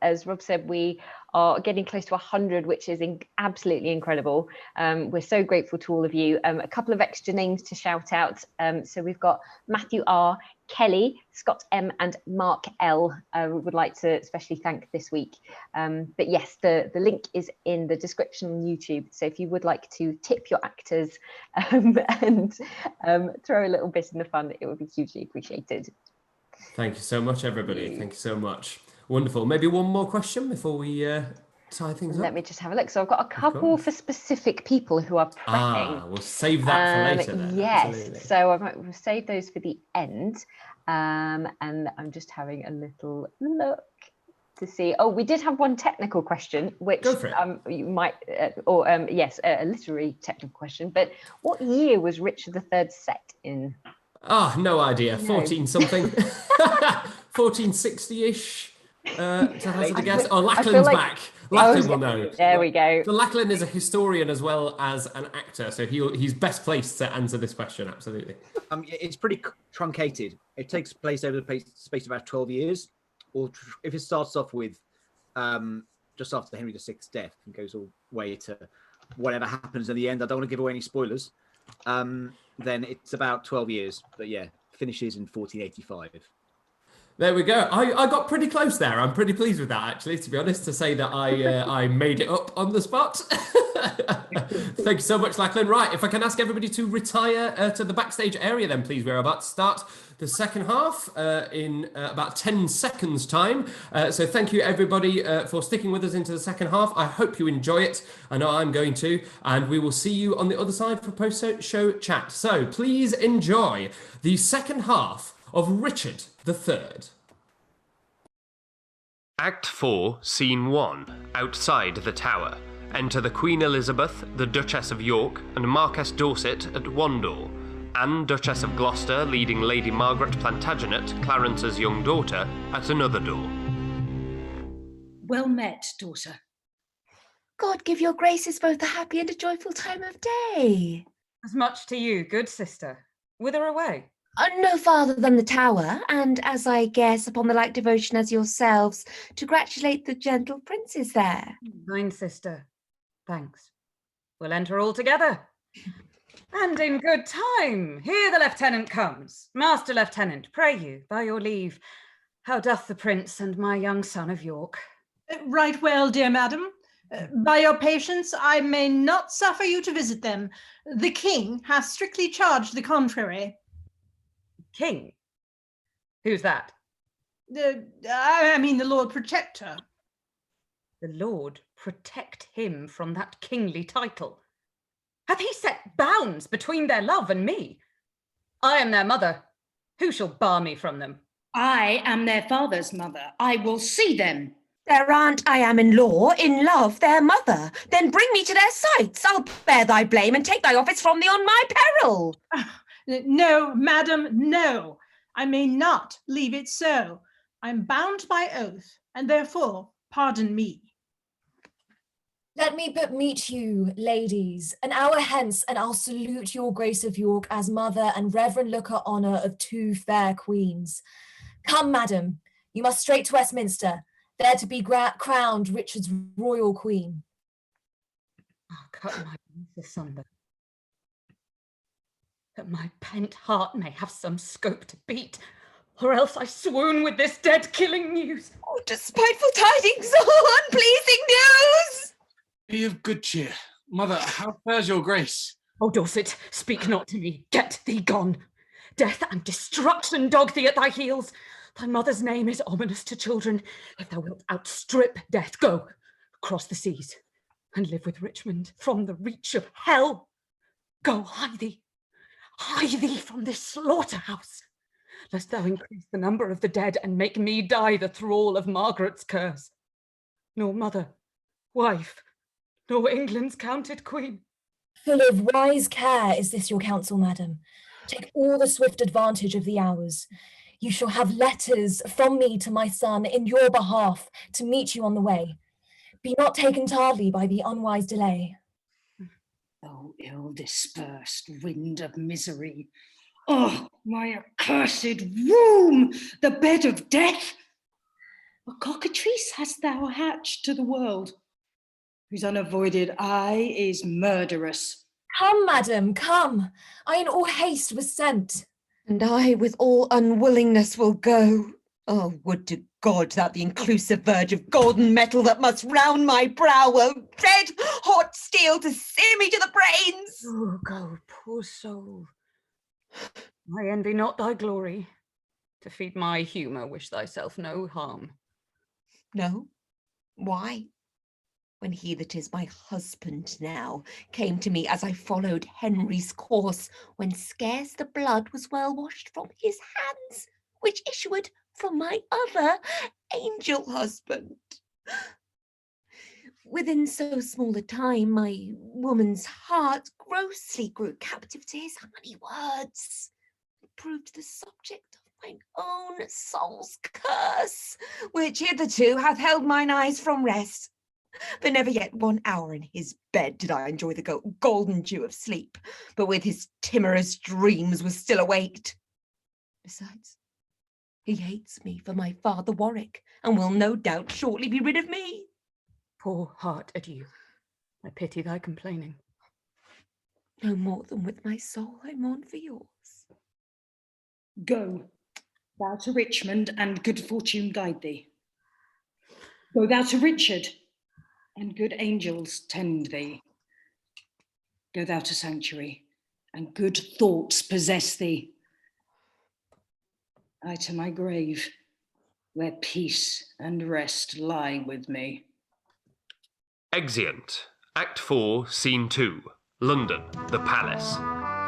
As Rob said, we are getting close to 100, which is absolutely incredible. We're so grateful to all of you. A couple of extra names to shout out. So we've got Matthew R, Kelly, Scott M, and Mark L. We would like to especially thank this week. But yes, the link is in the description on YouTube. So if you would like to tip your actors and throw a little bit in the fun, it would be hugely appreciated. Thank you so much, everybody. Thank you so much. Wonderful. Maybe one more question before we tie things up. Let me just have a look. So I've got a couple for specific people who are prepping. We'll save that for later then. Yes. Absolutely. So we'll save those for the end. And I'm just having a little look to see. Oh, we did have one technical question, which you might, yes, a literary technical question. But what year was Richard III set in? No idea. 14 something. 1460-ish. To hazard a guess. Oh, Lachlan's back. Lachlan will know. There we go. So Lachlan is a historian as well as an actor, so he's best placed to answer this question. Absolutely. It's pretty truncated. It takes place over the space of about 12 years, or if it starts off with just after Henry VI's death and goes all the way to whatever happens in the end. I don't want to give away any spoilers. Then it's about 12 years, but yeah, finishes in 1485. There we go. I got pretty close there. I'm pretty pleased with that, actually, to be honest, to say that I made it up on the spot. Thank you so much, Lachlan. Right, if I can ask everybody to retire to the backstage area then, please. We're about to start the second half in about 10 seconds' time. So thank you, everybody, for sticking with us into the second half. I hope you enjoy it. I know I'm going to. And we will see you on the other side for post-show chat. So please enjoy the second half of Richard III. Act 4, Scene 1, outside the Tower. Enter the Queen Elizabeth, the Duchess of York, and Marquess Dorset at one door. Anne, Duchess of Gloucester, leading Lady Margaret Plantagenet, Clarence's young daughter, at another door. Well met, daughter. God give your graces both a happy and a joyful time of day. As much to you, good sister. Whither away? No farther than the Tower, and as I guess upon the like devotion as yourselves, to congratulate the gentle princes there. Mine sister, thanks. We'll enter all together. And in good time. Here the lieutenant comes. Master Lieutenant, pray you, by your leave, how doth the prince and my young son of York? Right well, dear madam. By your patience, I may not suffer you to visit them. The king hath strictly charged the contrary. King? Who's that? I mean the Lord Protector. The Lord protect him from that kingly title. Hath he set bounds between their love and me? I am their mother. Who shall bar me from them? I am their father's mother. I will see them. Their aunt I am in law, in love their mother. Then bring me to their sights. I'll bear thy blame and take thy office from thee on my peril. No, madam, no. I may not leave it so. I'm bound by oath, and therefore pardon me. Let me but meet you, ladies, an hour hence, and I'll salute your Grace of York as mother and reverend looker honour of two fair queens. Come, madam, you must straight to Westminster, there to be crowned Richard's royal queen. I'll cut my knees asunder, that my pent heart may have some scope to beat, or else I swoon with this dead-killing news. Oh, despiteful tidings, oh, unpleasing news! Be of good cheer. Mother, how fares your grace? Oh, Dorset, speak not to me. Get thee gone. Death and destruction dog thee at thy heels. Thy mother's name is ominous to children. If thou wilt outstrip death, go, cross the seas, and live with Richmond from the reach of hell. Go, hie thee from this slaughterhouse, lest thou increase the number of the dead and make me die the thrall of Margaret's curse. Nor mother, wife, nor England's counted queen. Full of wise care is this your counsel, madam. Take all the swift advantage of the hours. You shall have letters from me to my son in your behalf to meet you on the way. Be not taken tardily by the unwise delay. Oh, ill-dispersed wind of misery. Oh, my accursed womb, the bed of death. What cockatrice hast thou hatched to the world, whose unavoided eye is murderous? Come, madam, come. I in all haste was sent. And I with all unwillingness will go. Oh, would to God that the inclusive verge of golden metal that must round my brow were red hot steel to sear me to the brains. Oh, go, poor soul. I envy not thy glory. To feed my humour, wish thyself no harm. No? Why? When he that is my husband now came to me as I followed Henry's course, when scarce the blood was well washed from his hands, which issued from my other angel husband. Within so small a time, my woman's heart grossly grew captive to his honey words, proved the subject of mine own soul's curse, which hitherto hath held mine eyes from rest. For never yet 1 hour in his bed did I enjoy the golden dew of sleep, but with his timorous dreams was still awaked. Besides, he hates me for my father Warwick, and will no doubt shortly be rid of me. Poor heart, adieu. I pity thy complaining. No more than with my soul I mourn for yours. Go, thou to Richmond, and good fortune guide thee. Go thou to Richard, and good angels tend thee. Go thou to sanctuary, and good thoughts possess thee. I to my grave, where peace and rest lie with me. Exeunt. Act 4, Scene 2. London, the Palace.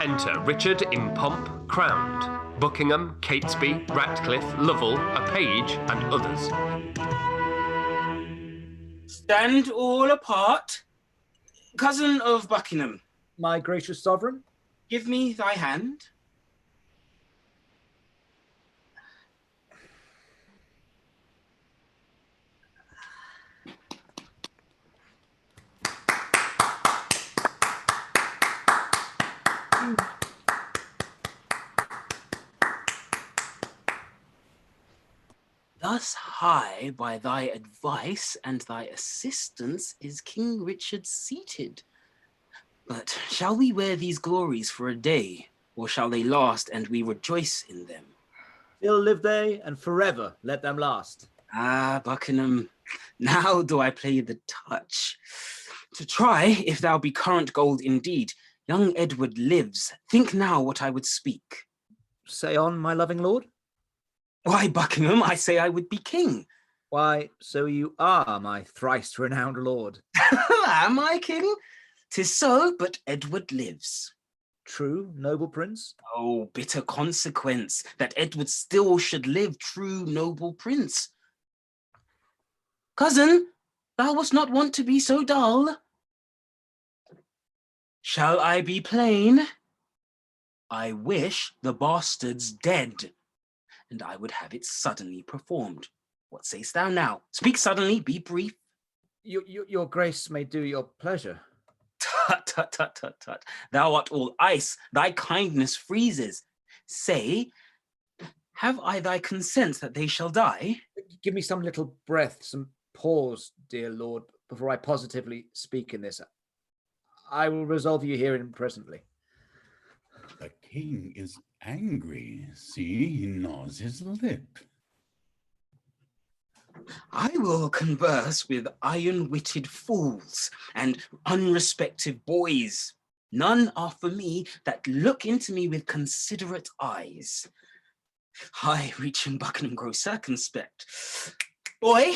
Enter Richard in pomp, crowned. Buckingham, Catesby, Ratcliffe, Lovell, a page, and others. Stand all apart. Cousin of Buckingham. My gracious sovereign. Give me thy hand. Thus high by thy advice and thy assistance is King Richard seated. But shall we wear these glories for a day, or shall they last and we rejoice in them? Still live they, and forever let them last. Ah, Buckingham, now do I play the touch. To try if thou be current gold indeed, young Edward lives. Think now what I would speak. Say on, my loving lord. Why, Buckingham, I say I would be king. Why, so you are, my thrice renowned lord. Am I king? 'Tis so, but Edward lives. True, noble prince. Oh, bitter consequence, that Edward still should live, true noble prince. Cousin, thou wast not wont to be so dull. Shall I be plain? I wish the bastard's dead, and I would have it suddenly performed. What sayst thou now? Speak suddenly, be brief. Your grace may do your pleasure. Tut, tut, tut, tut, tut. Thou art all ice, thy kindness freezes. Say, have I thy consent that they shall die? Give me some little breath, some pause, dear lord, before I positively speak in this. I will resolve you herein presently. The king is angry. See, he gnaws his lip. I will converse with iron-witted fools and unrespective boys. None are for me that look into me with considerate eyes. I, reaching Buckingham, grow circumspect. Boy.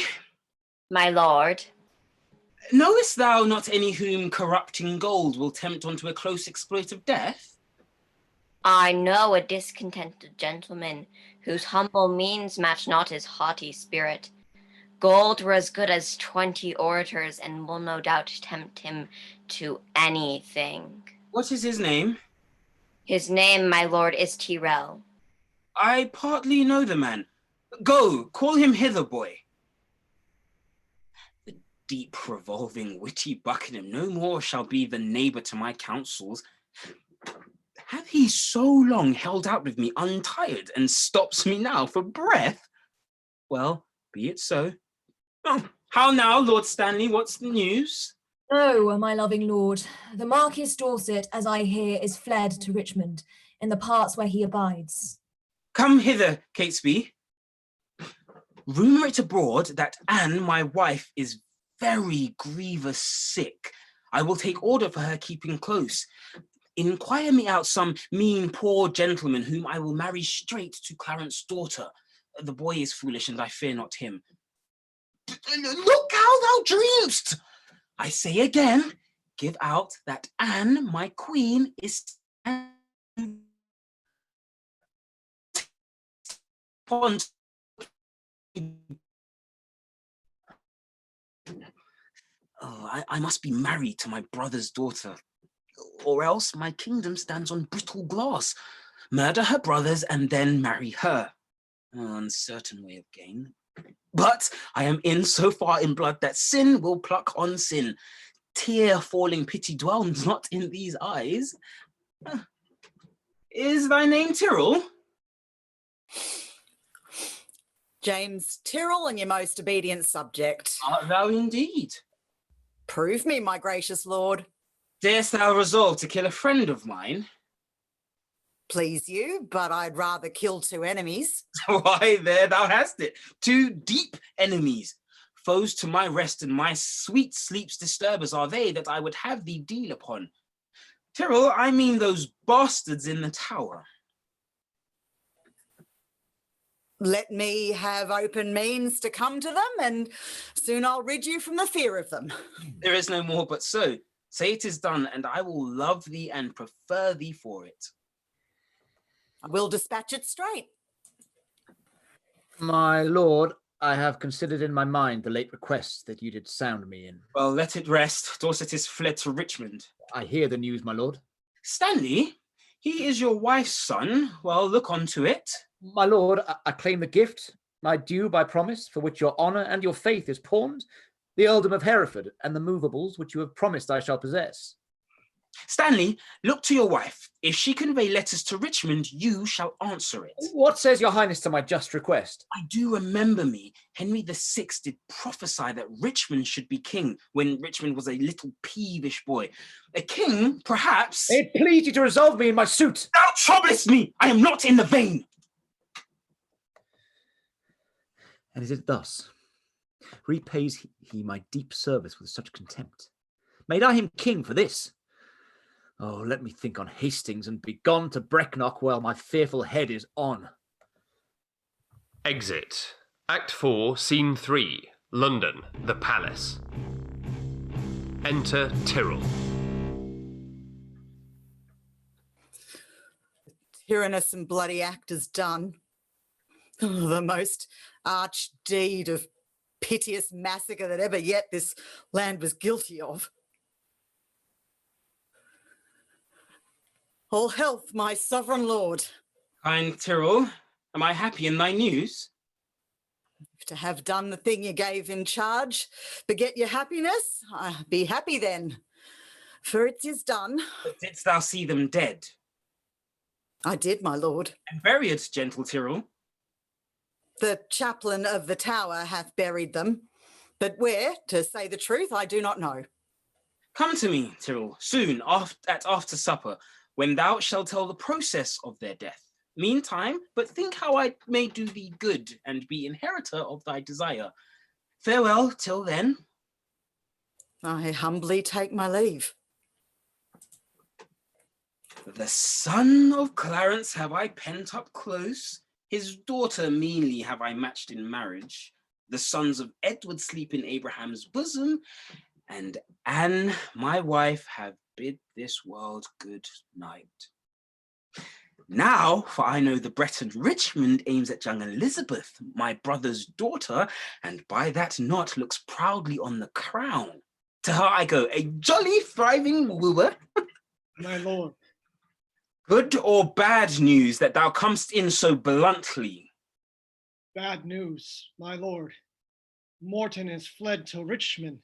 My lord. Knowest thou not any whom corrupting gold will tempt unto a close exploit of death? I know a discontented gentleman whose humble means match not his haughty spirit. Gold were as good as 20 orators and will no doubt tempt him to anything. What is his name? His name, my lord, is Tyrrell. I partly know the man. Go, call him hither, boy. The deep revolving witty Buckingham no more shall be the neighbour to my counsels. Hath he so long held out with me untired and stops me now for breath? Well, Be it so. Oh, how now, Lord Stanley? What's the news? Oh, my loving lord, the Marquis Dorset, as I hear, is fled to Richmond, in the parts where he abides. Come hither, Catesby. Rumour it abroad that Anne, my wife, is very grievous sick. I will take order for her keeping close. Inquire me out some mean poor gentleman whom I will marry straight to Clarence's daughter. The boy is foolish, and I fear not him. Look how thou dreamst! I say again, give out that Anne, my queen, is upon. Oh, I must be married to my brother's daughter, or else my kingdom stands on brittle glass. Murder her brothers and then marry her. Uncertain way of gain. But I am in so far in blood that sin will pluck on sin. Tear falling pity dwells not in these eyes. Is thy name Tyrrell? James Tyrrell, and your most obedient subject. Art thou indeed? Prove me, my gracious lord. Darest thou resolve to kill a friend of mine? Please you, but I'd rather kill two enemies. Why, there thou hast it. Two deep enemies. Foes to my rest and my sweet sleep's disturbers are they that I would have thee deal upon. Tyrrell, I mean those bastards in the tower. Let me have open means to come to them, and soon I'll rid you from the fear of them. There is no more but so. Say it is done, and I will love thee and prefer thee for it. I will dispatch it straight. My lord, I have considered in my mind the late request that you did sound me in. Well, let it rest. Dorset is fled to Richmond. I hear the news, my lord. Stanley, he is your wife's son. Well, look on to it. My lord, I claim the gift, my due by promise, for which your honour and your faith is pawned, the earldom of Hereford, and the movables which you have promised I shall possess. Stanley, look to your wife. If she convey letters to Richmond, you shall answer it. What says your highness to my just request? I do remember me. Henry VI did prophesy that Richmond should be king when Richmond was a little peevish boy. A king, perhaps. It pleased you to resolve me in my suit. Thou troublest me. I am not in the vein. And is it thus? Repays he my deep service with such contempt? Made I him king for this? Oh, let me think on Hastings and be gone to Brecknock while my fearful head is on. Exit. Act 4, Scene 3. London, the Palace. Enter Tyrrell. The tyrannous and bloody act is done. Oh, the most arch deed of piteous massacre that ever yet this land was guilty of. All health, my sovereign lord. Kind Tyrrell, am I happy in thy news? To have done the thing you gave in charge, beget your happiness, be happy then, for it is done. But didst thou see them dead? I did, my lord. And buried, gentle Tyrrell? The chaplain of the tower hath buried them, but where, to say the truth, I do not know. Come to me, Tyrrell, soon, at after supper, when thou shalt tell the process of their death. Meantime, but think how I may do thee good and be inheritor of thy desire. Farewell till then. I humbly take my leave. The son of Clarence have I pent up close, his daughter meanly have I matched in marriage. The sons of Edward sleep in Abraham's bosom, and Anne, my wife, have bid this world good night. Now, for I know the Breton Richmond aims at young Elizabeth, my brother's daughter, and by that knot looks proudly on the crown. To her I go, a jolly thriving wooer. My lord. Good or bad news that thou comest in so bluntly? Bad news, my lord. Morton is fled to Richmond,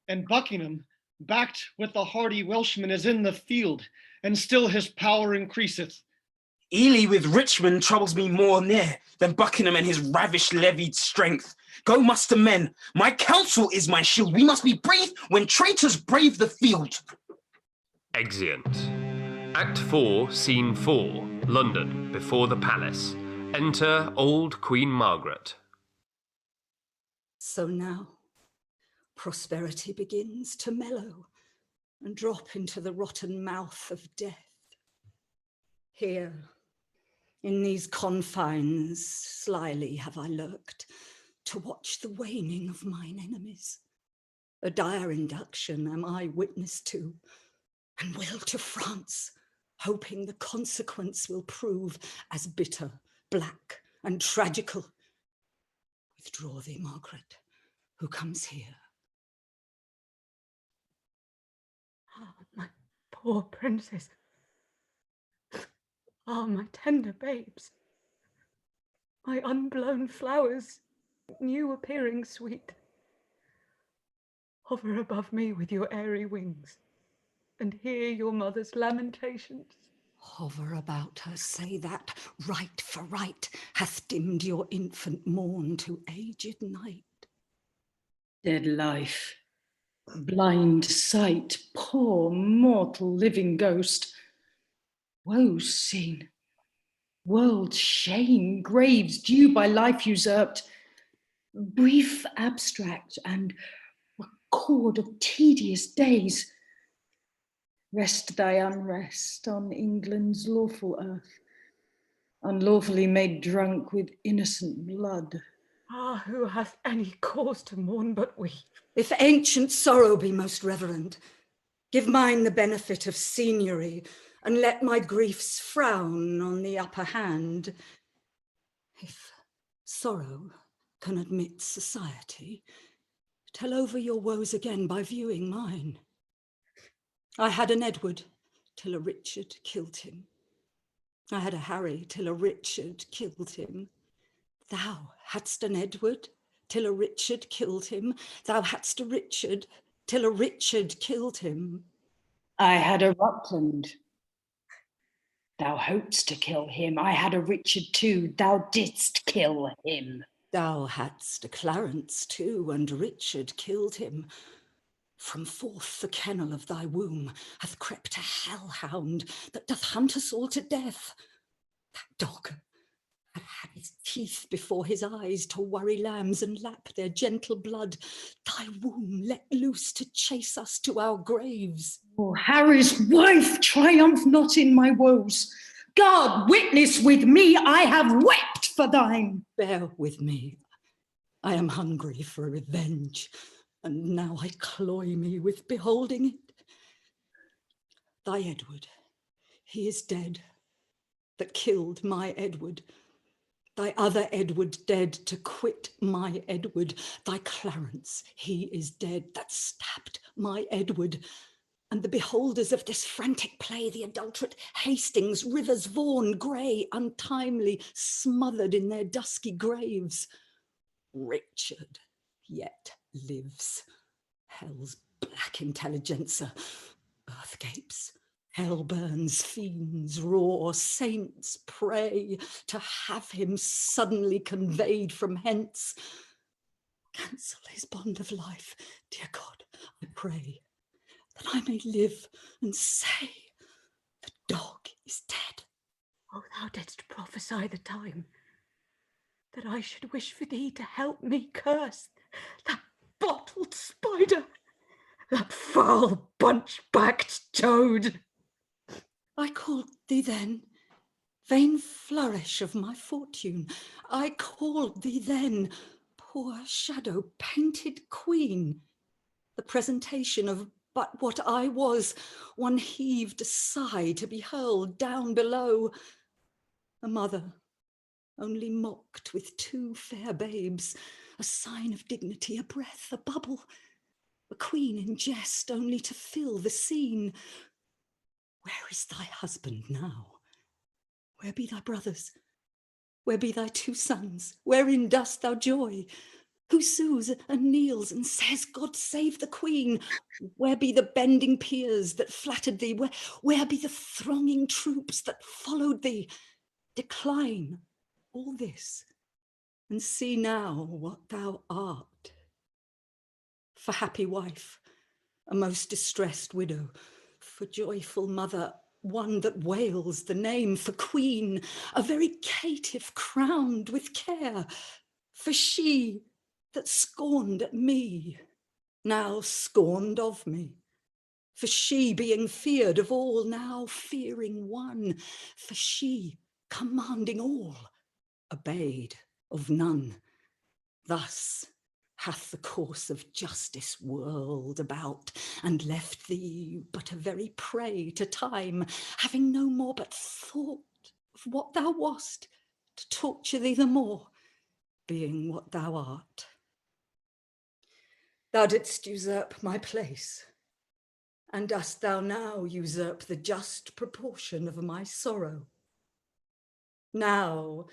and Buckingham, backed with the hardy Welshman, is in the field, and still his power increaseth. Ely with Richmond troubles me more near than Buckingham and his ravish levied strength. Go muster men. My counsel is my shield. We must be brave when traitors brave the field. Exeunt. Act 4, Scene 4, London, before the palace. Enter old Queen Margaret. So now, prosperity begins to mellow and drop into the rotten mouth of death. Here, in these confines, slyly have I lurked to watch the waning of mine enemies. A dire induction am I witness to, and will to France, hoping the consequence will prove as bitter, black, and tragical. Withdraw thee, Margaret, who comes here. Ah, my poor princes. Ah, my tender babes. My unblown flowers, new appearing sweet. Hover above me with your airy wings, and hear your mother's lamentations. Hover about her, say that right for right hath dimmed your infant morn to aged night. Dead life, blind sight, poor mortal living ghost. Woes seen, world shame, graves due by life usurped, brief abstract and record of tedious days. Rest thy unrest on England's lawful earth, unlawfully made drunk with innocent blood. Ah, who hath any cause to mourn but we? If ancient sorrow be most reverend, give mine the benefit of seniority, and let my griefs frown on the upper hand. If sorrow can admit society, tell over your woes again by viewing mine. I had an Edward till a Richard killed him. I had a Harry till a Richard killed him. Thou hadst an Edward till a Richard killed him. Thou hadst a Richard till a Richard killed him. I had a Rutland. Thou hopedst to kill him. I had a Richard too. Thou didst kill him. Thou hadst a Clarence too, and Richard killed him. From forth the kennel of thy womb hath crept a hellhound that doth hunt us all to death. That dog had had his teeth before his eyes to worry lambs and lap their gentle blood. Thy womb let loose to chase us to our graves. Oh, Harry's wife, triumph not in my woes. God, witness with me, I have wept for thine. Bear with me. I am hungry for revenge, and now I cloy me with beholding it. Thy Edward, he is dead, that killed my Edward. Thy other Edward dead to quit my Edward. Thy Clarence, he is dead, that stabbed my Edward. And the beholders of this frantic play, the adulterate Hastings, rivers Vaughan, grey, untimely, smothered in their dusky graves. Richard yet lives. Hell's black intelligencer. Earth gapes, hell burns, fiends roar, saints pray to have him suddenly conveyed from hence. Cancel his bond of life, dear God, I pray, that I may live and say, the dog is dead. Oh, thou didst prophesy the time that I should wish for thee to help me curse that bottled spider, that foul bunch-backed toad. I called thee then, vain flourish of my fortune. I called thee then, poor shadow-painted queen. The presentation of but what I was, one heaved sigh to be hurled down below. A mother, only mocked with two fair babes, a sign of dignity, a breath, a bubble, a queen in jest only to fill the scene. Where is thy husband now? Where be thy brothers? Where be thy two sons? Wherein dost thou joy? Who sues and kneels and says, God save the queen? Where be the bending peers that flattered thee? Where be the thronging troops that followed thee? Decline all this and see now what thou art. For happy wife, a most distressed widow, for joyful mother, one that wails the name, for queen, a very caitiff crowned with care, for she that scorned at me, now scorned of me, for she being feared of all, now fearing one, for she commanding all, obeyed of none. Thus hath the course of justice whirled about, and left thee but a very prey to time, having no more but thought of what thou wast, to torture thee the more, being what thou art. Thou didst usurp my place, and dost thou now usurp the just proportion of my sorrow? Now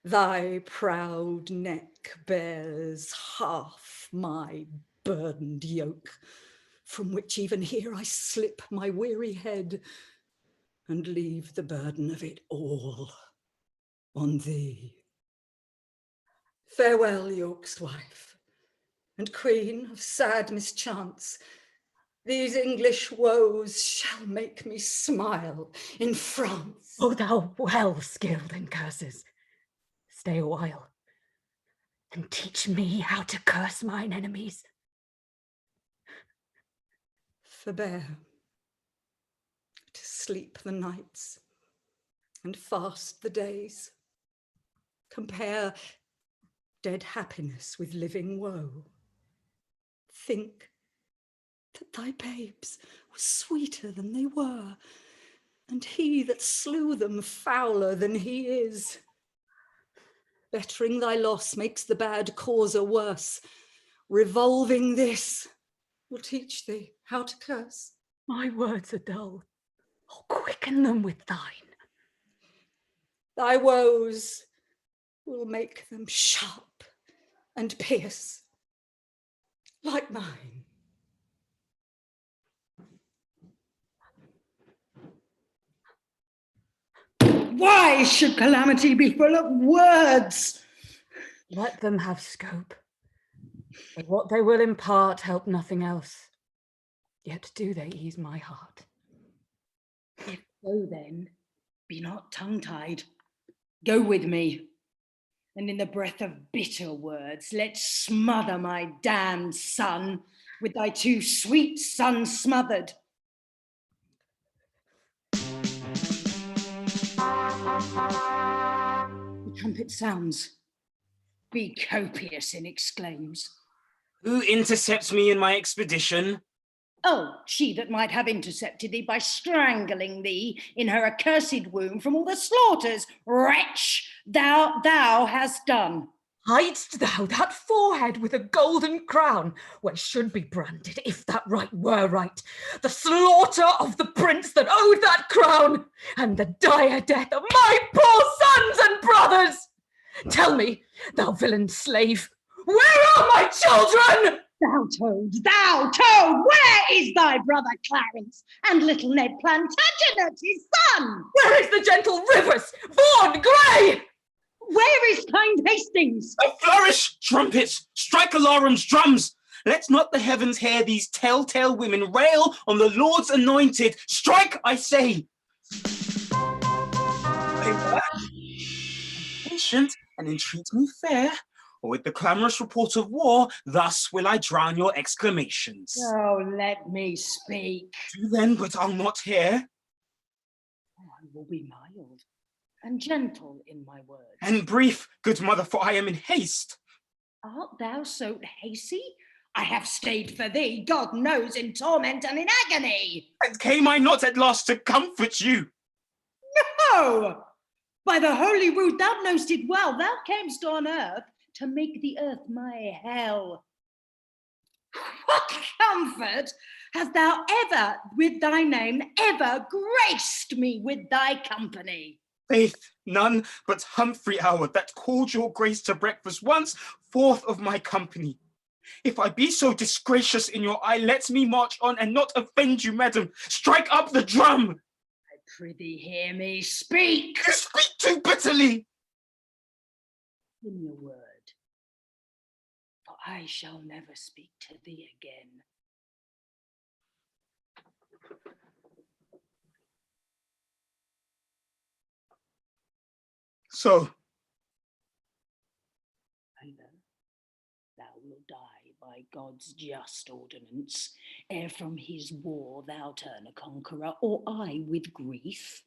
thy proud neck bears half my burdened yoke, from which even here I slip my weary head and leave the burden of it all on thee. Farewell, York's wife, and queen of sad mischance. These English woes shall make me smile in France. O thou well skilled in curses, stay a while and teach me how to curse mine enemies. Forbear to sleep the nights and fast the days. Compare dead happiness with living woe. Think that thy babes were sweeter than they were, and he that slew them fouler than he is. Bettering thy loss makes the bad causer worse. Revolving this will teach thee how to curse. My words are dull. Oh, quicken them with thine. Thy woes will make them sharp and pierce, like mine. Why should calamity be full of words? Let them have scope. But what they will impart help nothing else. Yet do they ease my heart. If so then, be not tongue-tied. Go with me, and in the breath of bitter words, let's smother my damned son with thy two sweet sons smothered. The trumpet sounds. Be copious in exclaims. Who intercepts me in my expedition? Oh, she that might have intercepted thee by strangling thee in her accursed womb from all the slaughters, wretch, thou hast done. Hidest thou that forehead with a golden crown, where should be branded, if that right were right, the slaughter of the prince that owed that crown, and the dire death of my poor sons and brothers? Tell me, thou villain slave, where are my children? Thou toad, where is thy brother Clarence and little Ned Plantagenet, his son? Where is the gentle Rivers, Vaughan, Grey? Where is kind Hastings? A flourish, trumpets, strike alarums, drums. Let not the heavens hear these telltale women rail on the Lord's anointed. Strike, I say. Patient and entreat me fair, or with the clamorous report of war, thus will I drown your exclamations. Oh, let me speak. Do then, but I'll not hear. I will be mild and gentle in my words. And brief, good mother, for I am in haste. Art thou so hasty? I have stayed for thee, God knows, in torment and in agony. And came I not at last to comfort you? No! By the holy rood, thou know'st it well, thou camest on earth to make the earth my hell. What comfort hast thou ever, with thy name, ever graced me with thy company? Faith, none but Humphrey Howard, that called your grace to breakfast once, forth of my company. If I be so disgracious in your eye, let me march on and not offend you, madam. Strike up the drum. I prithee hear me speak. You speak too bitterly. Give me a word. I shall never speak to thee again. So, Thou wilt die by God's just ordinance, ere from his war thou turn a conqueror, or I with grief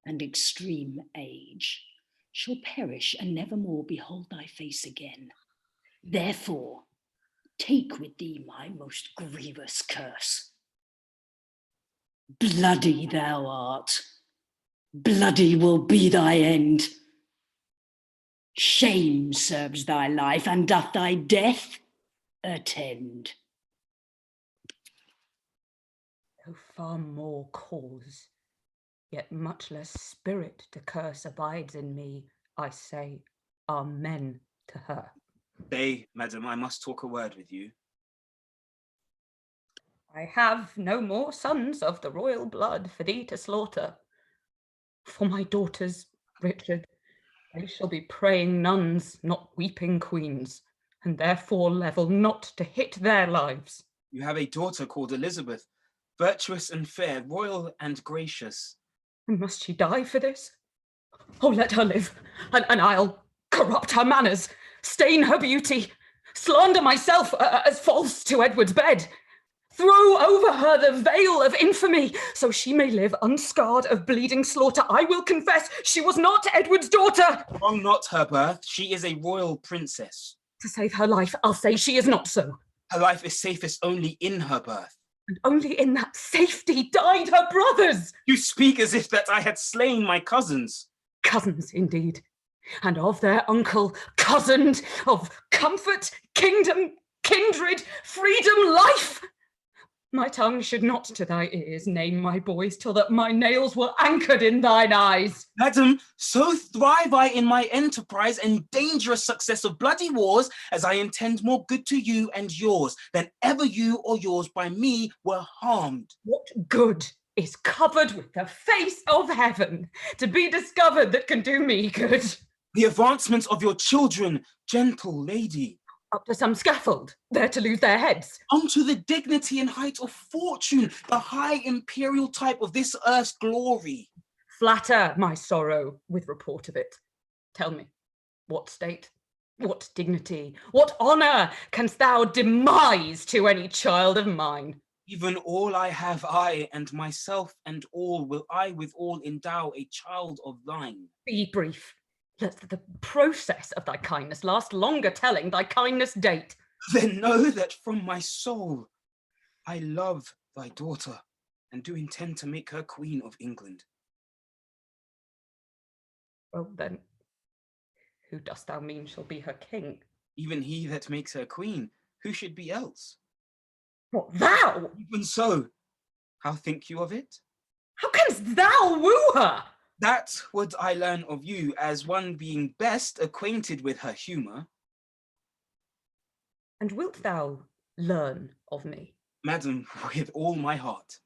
and extreme age shall perish and never more behold thy face again. Therefore, take with thee my most grievous curse. Bloody thou art, bloody will be thy end. Shame serves thy life, and doth thy death attend. Though far more cause, yet much less spirit to curse abides in me, I say amen to her. Stay, madam, I must talk a word with you. I have no more sons of the royal blood for thee to slaughter. For my daughters, Richard, they shall be praying nuns, not weeping queens, and therefore level not to hit their lives. You have a daughter called Elizabeth, virtuous and fair, royal and gracious. And must she die for this? Oh, let her live, and I'll corrupt her manners, stain her beauty, slander myself as false to Edward's bed, throw over her the veil of infamy, so she may live unscarred of bleeding slaughter. I will confess she was not Edward's daughter. Wrong not her birth, she is a royal princess. To save her life, I'll say she is not so. Her life is safest only in her birth. And only in that safety died her brothers. You speak as if that I had slain my cousins. Cousins, indeed. And of their uncle, cozened, of comfort, kingdom, kindred, freedom, life. My tongue should not to thy ears name my boys till that my nails were anchored in thine eyes. Madam, so thrive I in my enterprise and dangerous success of bloody wars, as I intend more good to you and yours than ever you or yours by me were harmed. What good is covered with the face of heaven to be discovered that can do me good? The advancement of your children, gentle lady. Up to some scaffold, there to lose their heads. Unto the dignity and height of fortune, the high imperial type of this earth's glory. Flatter my sorrow with report of it. Tell me, what state, what dignity, what honour canst thou demise to any child of mine? Even all I have, I and myself and all will I with all endow a child of thine. Be brief. Let the process of thy kindness last longer telling thy kindness date. Then know that from my soul I love thy daughter and do intend to make her Queen of England. Well then, who dost thou mean shall be her king? Even he that makes her queen, who should be else? What, thou? Even so, how think you of it? How canst thou woo her? That would I learn of you, as one being best acquainted with her humour. And wilt thou learn of me? Madam, with all my heart.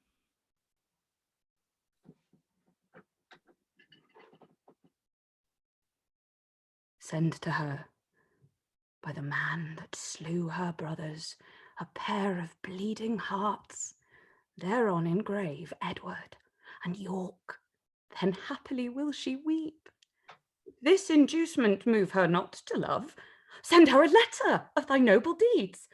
Send to her, by the man that slew her brothers, a pair of bleeding hearts, thereon engrave Edward and York. Then happily will she weep. This inducement move her not to love. Send her a letter of thy noble deeds.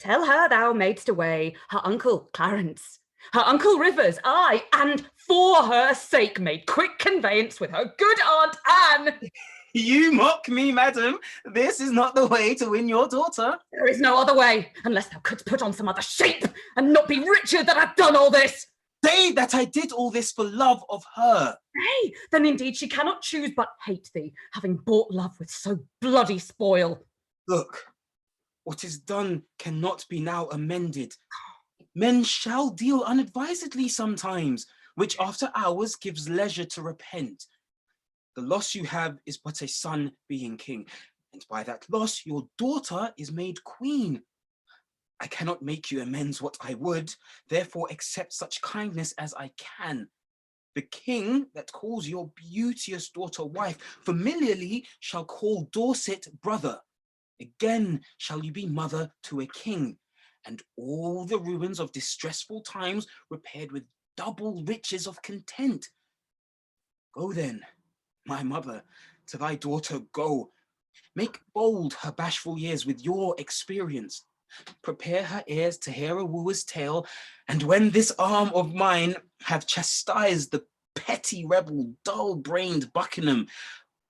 Tell her thou madest away her uncle Clarence, her uncle Rivers, aye, and for her sake made quick conveyance with her good aunt Anne. You mock me, madam. This is not the way to win your daughter. There is no other way, unless thou couldst put on some other shape, and not be Richard that hath done all this. Say that I did all this for love of her. Nay, then indeed she cannot choose but hate thee, having bought love with so bloody spoil. Look, what is done cannot be now amended. Men shall deal unadvisedly sometimes, which after hours gives leisure to repent. The loss you have is but a son being king, and by that loss your daughter is made queen. I cannot make you amends what I would, therefore accept such kindness as I can. The king that calls your beauteous daughter wife familiarly shall call Dorset brother, Again shall you be mother to a king, and all the ruins of distressful times repaired with double riches of content. Go then, my mother, to thy daughter go. Make bold her bashful years with your experience. Prepare her ears to hear a wooer's tale, and when this arm of mine have chastised the petty rebel, dull-brained Buckingham,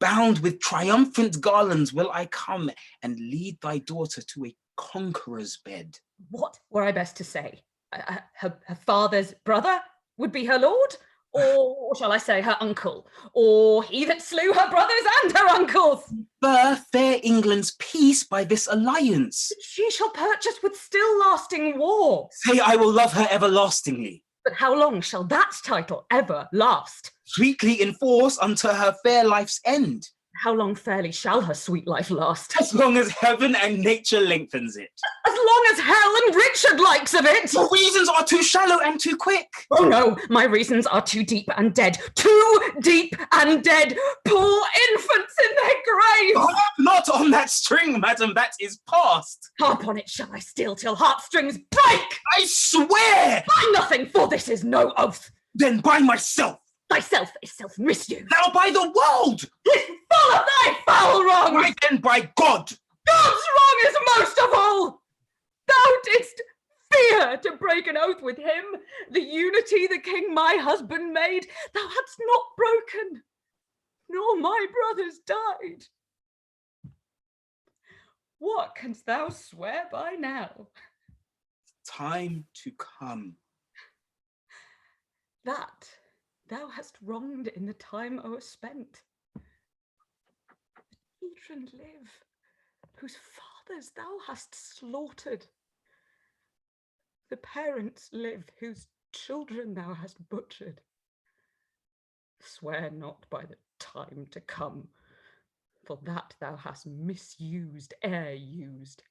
bound with triumphant garlands will I come and lead thy daughter to a conqueror's bed. What were I best to say? Her father's brother would be her lord? Or shall I say her uncle? Or he that slew her brothers and her uncles? Spur fair England's peace by this alliance. She shall purchase with still lasting war. Say I will love her everlastingly. But how long shall that title ever last? Sweetly enforce unto her fair life's end. How long fairly shall her sweet life last? As long as heaven and nature lengthens it. As long as hell and Richard likes of it. Your reasons are too shallow and too quick. Oh no, my reasons are too deep and dead. Too deep and dead. Poor infants in their graves. Harp not on that string, madam, that is past. Harp on it shall I still till heartstrings break. I swear. By nothing, for this is no oath. Then by myself. Thyself is self-misuse. Now by the world! Tis full of thy foul wrongs! Why then by God! God's wrong is most of all! Thou didst fear to break an oath with him. The unity the king my husband made, thou hadst not broken, nor my brothers died. What canst thou swear by now? Time to come. That thou hast wronged in the time o'erspent. The children live, whose fathers thou hast slaughtered. The parents live, whose children thou hast butchered. Swear not by the time to come, for that thou hast misused ere used,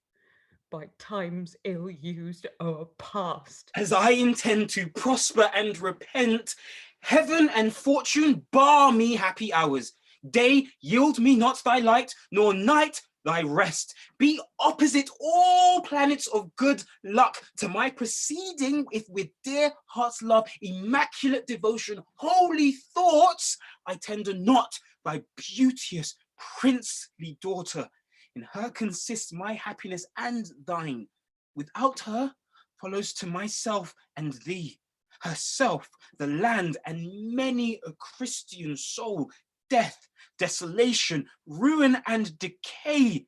by times ill used o'erpast. As I intend to prosper and repent, heaven and fortune bar me happy hours. Day, yield me not thy light, nor night thy rest. Be opposite all planets of good luck to my proceeding, if with dear heart's love, immaculate devotion, holy thoughts, I tender not thy beauteous princely daughter. In her consists my happiness and thine. Without her follows to myself and thee. Herself, the land, and many a Christian soul, death, desolation, ruin, and decay.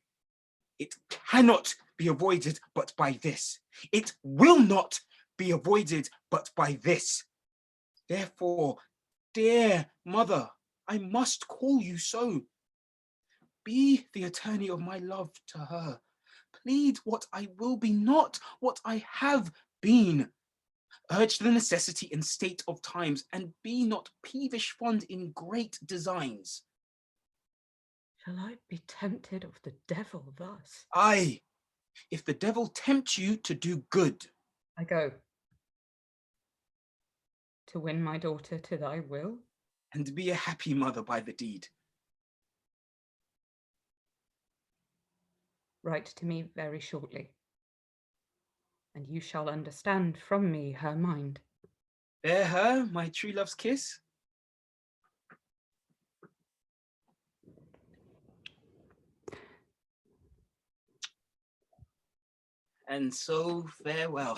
It cannot be avoided but by this. It will not be avoided but by this. Therefore, dear mother, I must call you so. Be the attorney of my love to her. Plead what I will be, not what I have been. Urge the necessity and state of times, and be not peevish fond in great designs. Shall I be tempted of the devil thus? Aye, if the devil tempt you to do good. I go. To win my daughter to thy will? And be a happy mother by the deed. Write to me very shortly, and you shall understand from me her mind. Bear her my true love's kiss. And so farewell.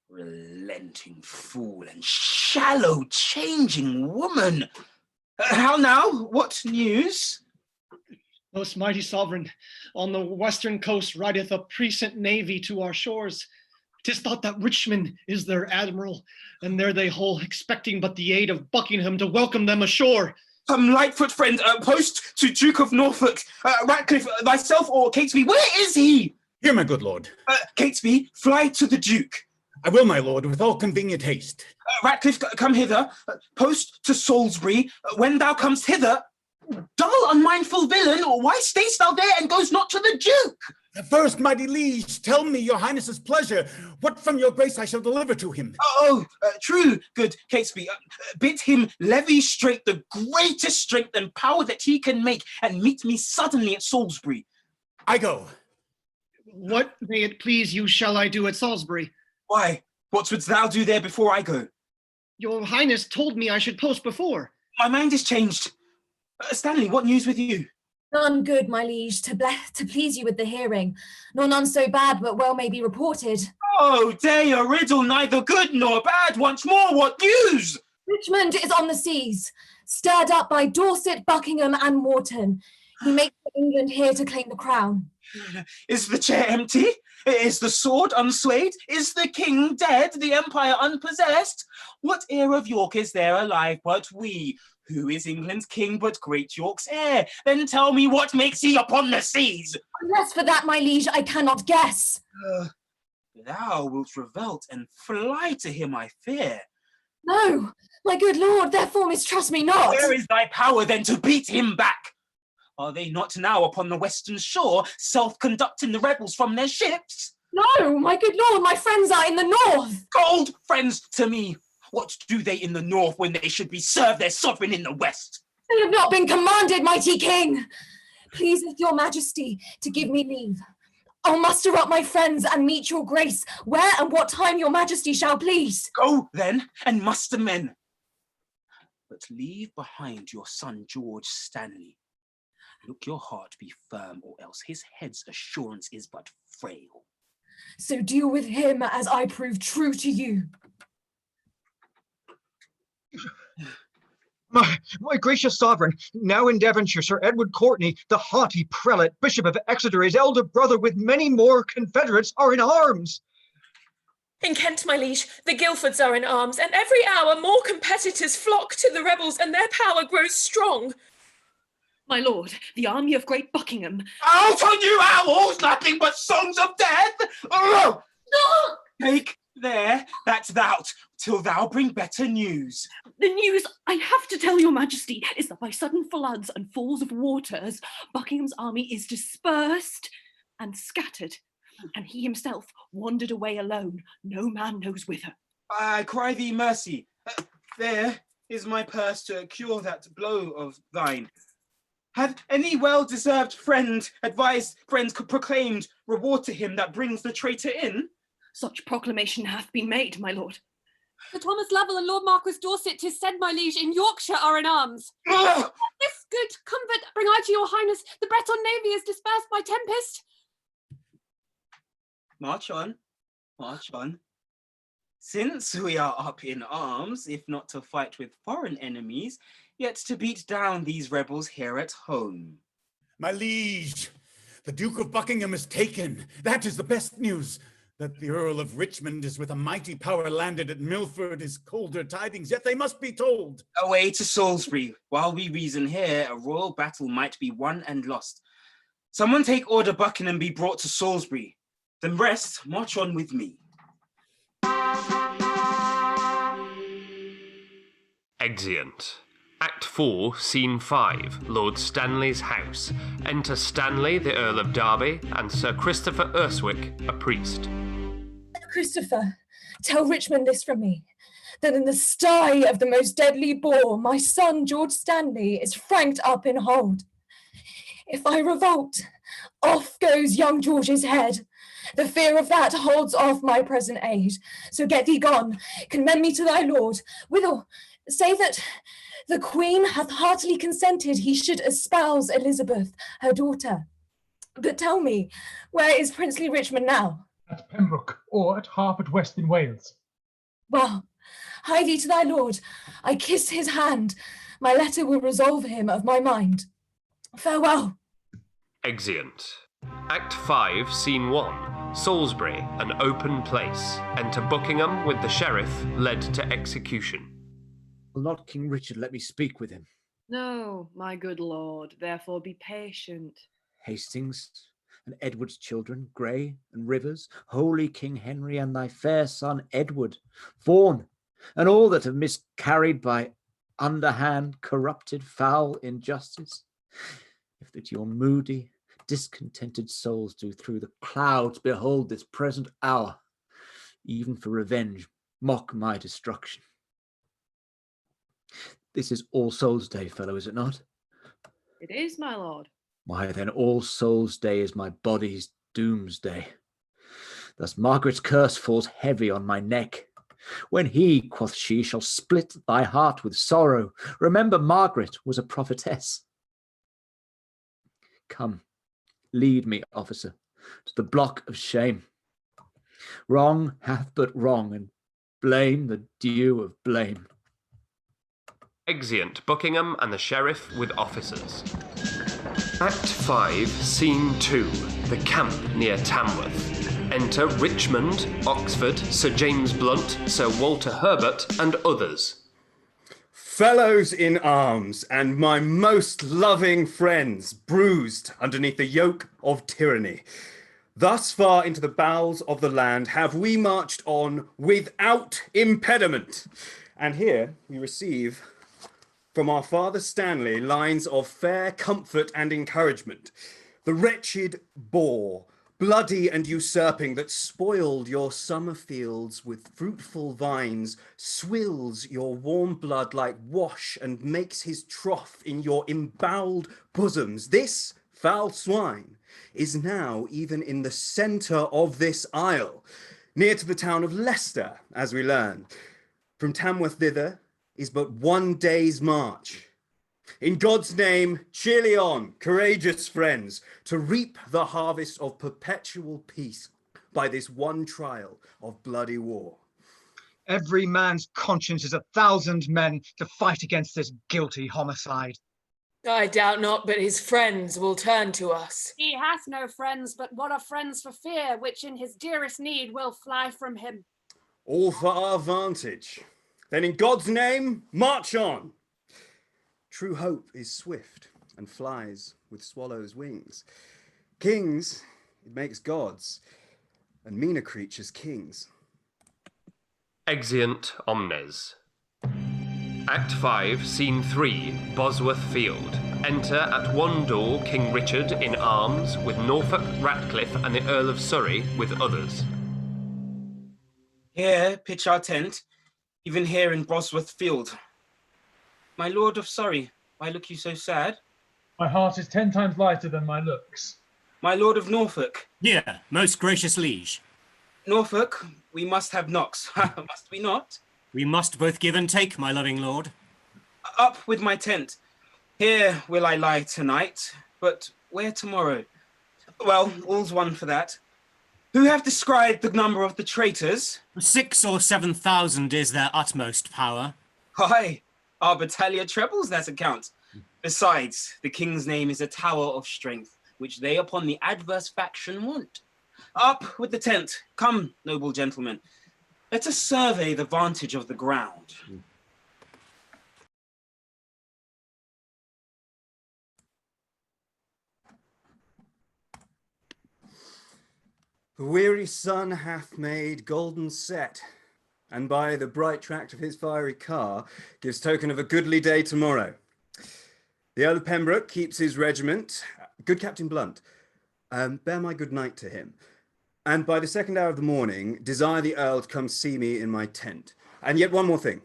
Relenting fool and shallow changing woman. How now? What news? Most mighty sovereign, on the western coast rideth a puissant navy to our shores. 'Tis thought that Richmond is their admiral, and there they hold, expecting but the aid of Buckingham to welcome them ashore. Some Lightfoot friend, post to Duke of Norfolk, Ratcliffe, thyself, or Catesby. Where is he? Here, my good lord. Catesby, fly to the Duke. I will, my lord, with all convenient haste. Ratcliffe, come hither. Post to Salisbury. When thou comest hither, dull unmindful villain, why stayst thou there and goes not to the Duke? First, mighty liege, tell me your highness's pleasure. What from your grace I shall deliver to him? True, good Catesby. Bid him levy straight the greatest strength and power that he can make, and meet me suddenly at Salisbury. I go. What may it please you shall I do at Salisbury? Why, what wouldst thou do there before I go? Your highness told me I should post before. My mind is changed. Stanley, what news with you? None good, my liege, to please you with the hearing, nor none so bad, but well may be reported. Oh, day a riddle, neither good nor bad. Once more, what news? Richmond is on the seas, stirred up by Dorset, Buckingham, and Wharton. He makes for England here to claim the crown. Is the chair empty? Is the sword unswayed? Is the king dead, the empire unpossessed? What heir of York is there alive but we? Who is England's king but great York's heir? Then tell me what makes he upon the seas? Unless for that, my liege, I cannot guess. Thou wilt revolt and fly to him, I fear. No, my good lord, therefore mistrust me not. Where is thy power then to beat him back? Are they not now upon the western shore, self-conducting the rebels from their ships? No, my good lord, my friends are in the north. Cold friends to me. What do they in the north when they should be served their sovereign in the west? They have not been commanded, mighty king. Pleaseth your majesty to give me leave. I'll muster up my friends and meet your grace, where and what time your majesty shall please. Go, then, and muster men. But leave behind your son George Stanley. Look your heart be firm, or else his head's assurance is but frail. So deal with him as I prove true to you. My gracious sovereign, now in Devonshire, Sir Edward Courtney, the haughty prelate, Bishop of Exeter, his elder brother with many more confederates are in arms. In Kent, my liege, the Guildfords are in arms, and every hour more competitors flock to the rebels, and their power grows strong. My lord, the army of great Buckingham. Out on you owls, nothing but songs of death! Oh! Take there that thou, till thou bring better news. The news I have to tell your majesty is that by sudden floods and falls of waters, Buckingham's army is dispersed and scattered, and he himself wandered away alone, no man knows whither. I cry thee mercy. There is my purse to cure that blow of thine. Had any well-deserved friend advised, friends proclaimed reward to him that brings the traitor in? Such proclamation hath been made, my lord. Sir Thomas Lovell and Lord Marquis Dorset, 'tis said, my liege, in Yorkshire are in arms. This good comfort bring I to your highness. The Breton navy is dispersed by tempest. March on, march on. Since we are up in arms, if not to fight with foreign enemies, yet to beat down these rebels here at home. My liege, the Duke of Buckingham is taken. That is the best news. That the Earl of Richmond is with a mighty power landed at Milford is colder tidings, yet they must be told. Away to Salisbury. While we reason here, a royal battle might be won and lost. Someone take order Buckingham be brought to Salisbury. The rest march on with me. Exeunt. Act 4, Scene 5, Lord Stanley's house. Enter Stanley, the Earl of Derby, and Sir Christopher Urswick, a priest. Christopher, tell Richmond this from me, that in the sty of the most deadly boar, my son George Stanley is franked up in hold. If I revolt, off goes young George's head. The fear of that holds off my present aid. So get thee gone, commend me to thy lord. Withal, say that the queen hath heartily consented he should espouse Elizabeth, her daughter. But tell me, where is princely Richmond now? At Pembroke, or at Harpeth West in Wales. Well, hie thee to thy lord. I kiss his hand. My letter will resolve him of my mind. Farewell. Exeunt. Act 5, Scene 1, Salisbury, an open place. Enter Buckingham with the sheriff, led to execution. Will not King Richard let me speak with him? No, my good lord, therefore be patient. Hastings, and Edward's children, Grey and Rivers, holy King Henry, and thy fair son Edward, Vaughan, and all that have miscarried by underhand, corrupted, foul injustice. If that your moody, discontented souls do through the clouds behold this present hour, even for revenge mock my destruction. This is All Souls' Day, fellow, is it not? It is, my lord. Why, then All Souls' Day is my body's doomsday. Thus Margaret's curse falls heavy on my neck. When he, quoth she, shall split thy heart with sorrow, remember Margaret was a prophetess. Come, lead me, officer, to the block of shame. Wrong hath but wrong, and blame the due of blame. Exeunt Buckingham and the Sheriff with officers. Act 5, Scene 2, the camp near Tamworth. Enter Richmond, Oxford, Sir James Blunt, Sir Walter Herbert, and others. Fellows in arms, and my most loving friends, bruised underneath the yoke of tyranny. Thus far into the bowels of the land have we marched on without impediment. And here we receive from our father Stanley lines of fair comfort and encouragement. The wretched boar, bloody and usurping, that spoiled your summer fields with fruitful vines, swills your warm blood like wash and makes his trough in your emboweled bosoms. This foul swine is now even in the centre of this isle, near to the town of Leicester, as we learn. From Tamworth thither is but 1 day's march. In God's name, cheerly on, courageous friends, to reap the harvest of perpetual peace by this one trial of bloody war. Every man's conscience is 1,000 men to fight against this guilty homicide. I doubt not, but his friends will turn to us. He hath no friends, but what are friends for fear, which in his dearest need will fly from him? All for our vantage. Then in God's name, march on. True hope is swift and flies with swallows' wings. Kings, it makes gods, and meaner creatures kings. Exeunt Omnes. Act 5, Scene 3, Bosworth Field. Enter at one door King Richard in arms, with Norfolk, Ratcliffe, and the Earl of Surrey with others. Here pitch our tent, even here in Bosworth Field. My lord of Surrey, why look you so sad? My heart is 10 times lighter than my looks. My lord of Norfolk. Here, most gracious liege. Norfolk, we must have knocks, must we not? We must both give and take, my loving lord. Up with my tent. Here will I lie tonight, but where tomorrow? Well, all's one for that. Who have described the number of the traitors? 6,000 or 7,000 is their utmost power. Aye, our battalion trebles that account. Besides, the king's name is a tower of strength, which they upon the adverse faction want. Up with the tent. Come, noble gentlemen. Let us survey the vantage of the ground. The weary sun hath made golden set, and by the bright tract of his fiery car gives token of a goodly day tomorrow. The Earl of Pembroke keeps his regiment. Good Captain Blunt, bear my good night to him. And by the 2nd hour of the morning, desire the Earl to come see me in my tent. And yet one more thing.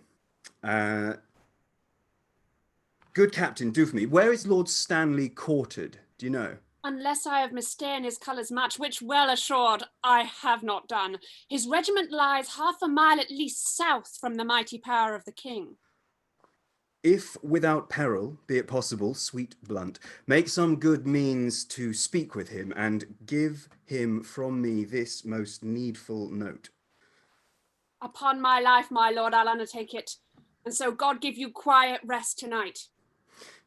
Good Captain, do for me. Where is Lord Stanley quartered? Do you know? Unless I have mista'en his colours much, which well assured I have not done. His regiment lies 1/2 mile at least south from the mighty power of the king. If without peril, be it possible, sweet Blunt, make some good means to speak with him, and give him from me this most needful note. Upon my life, my lord, I'll undertake it. And so God give you quiet rest tonight.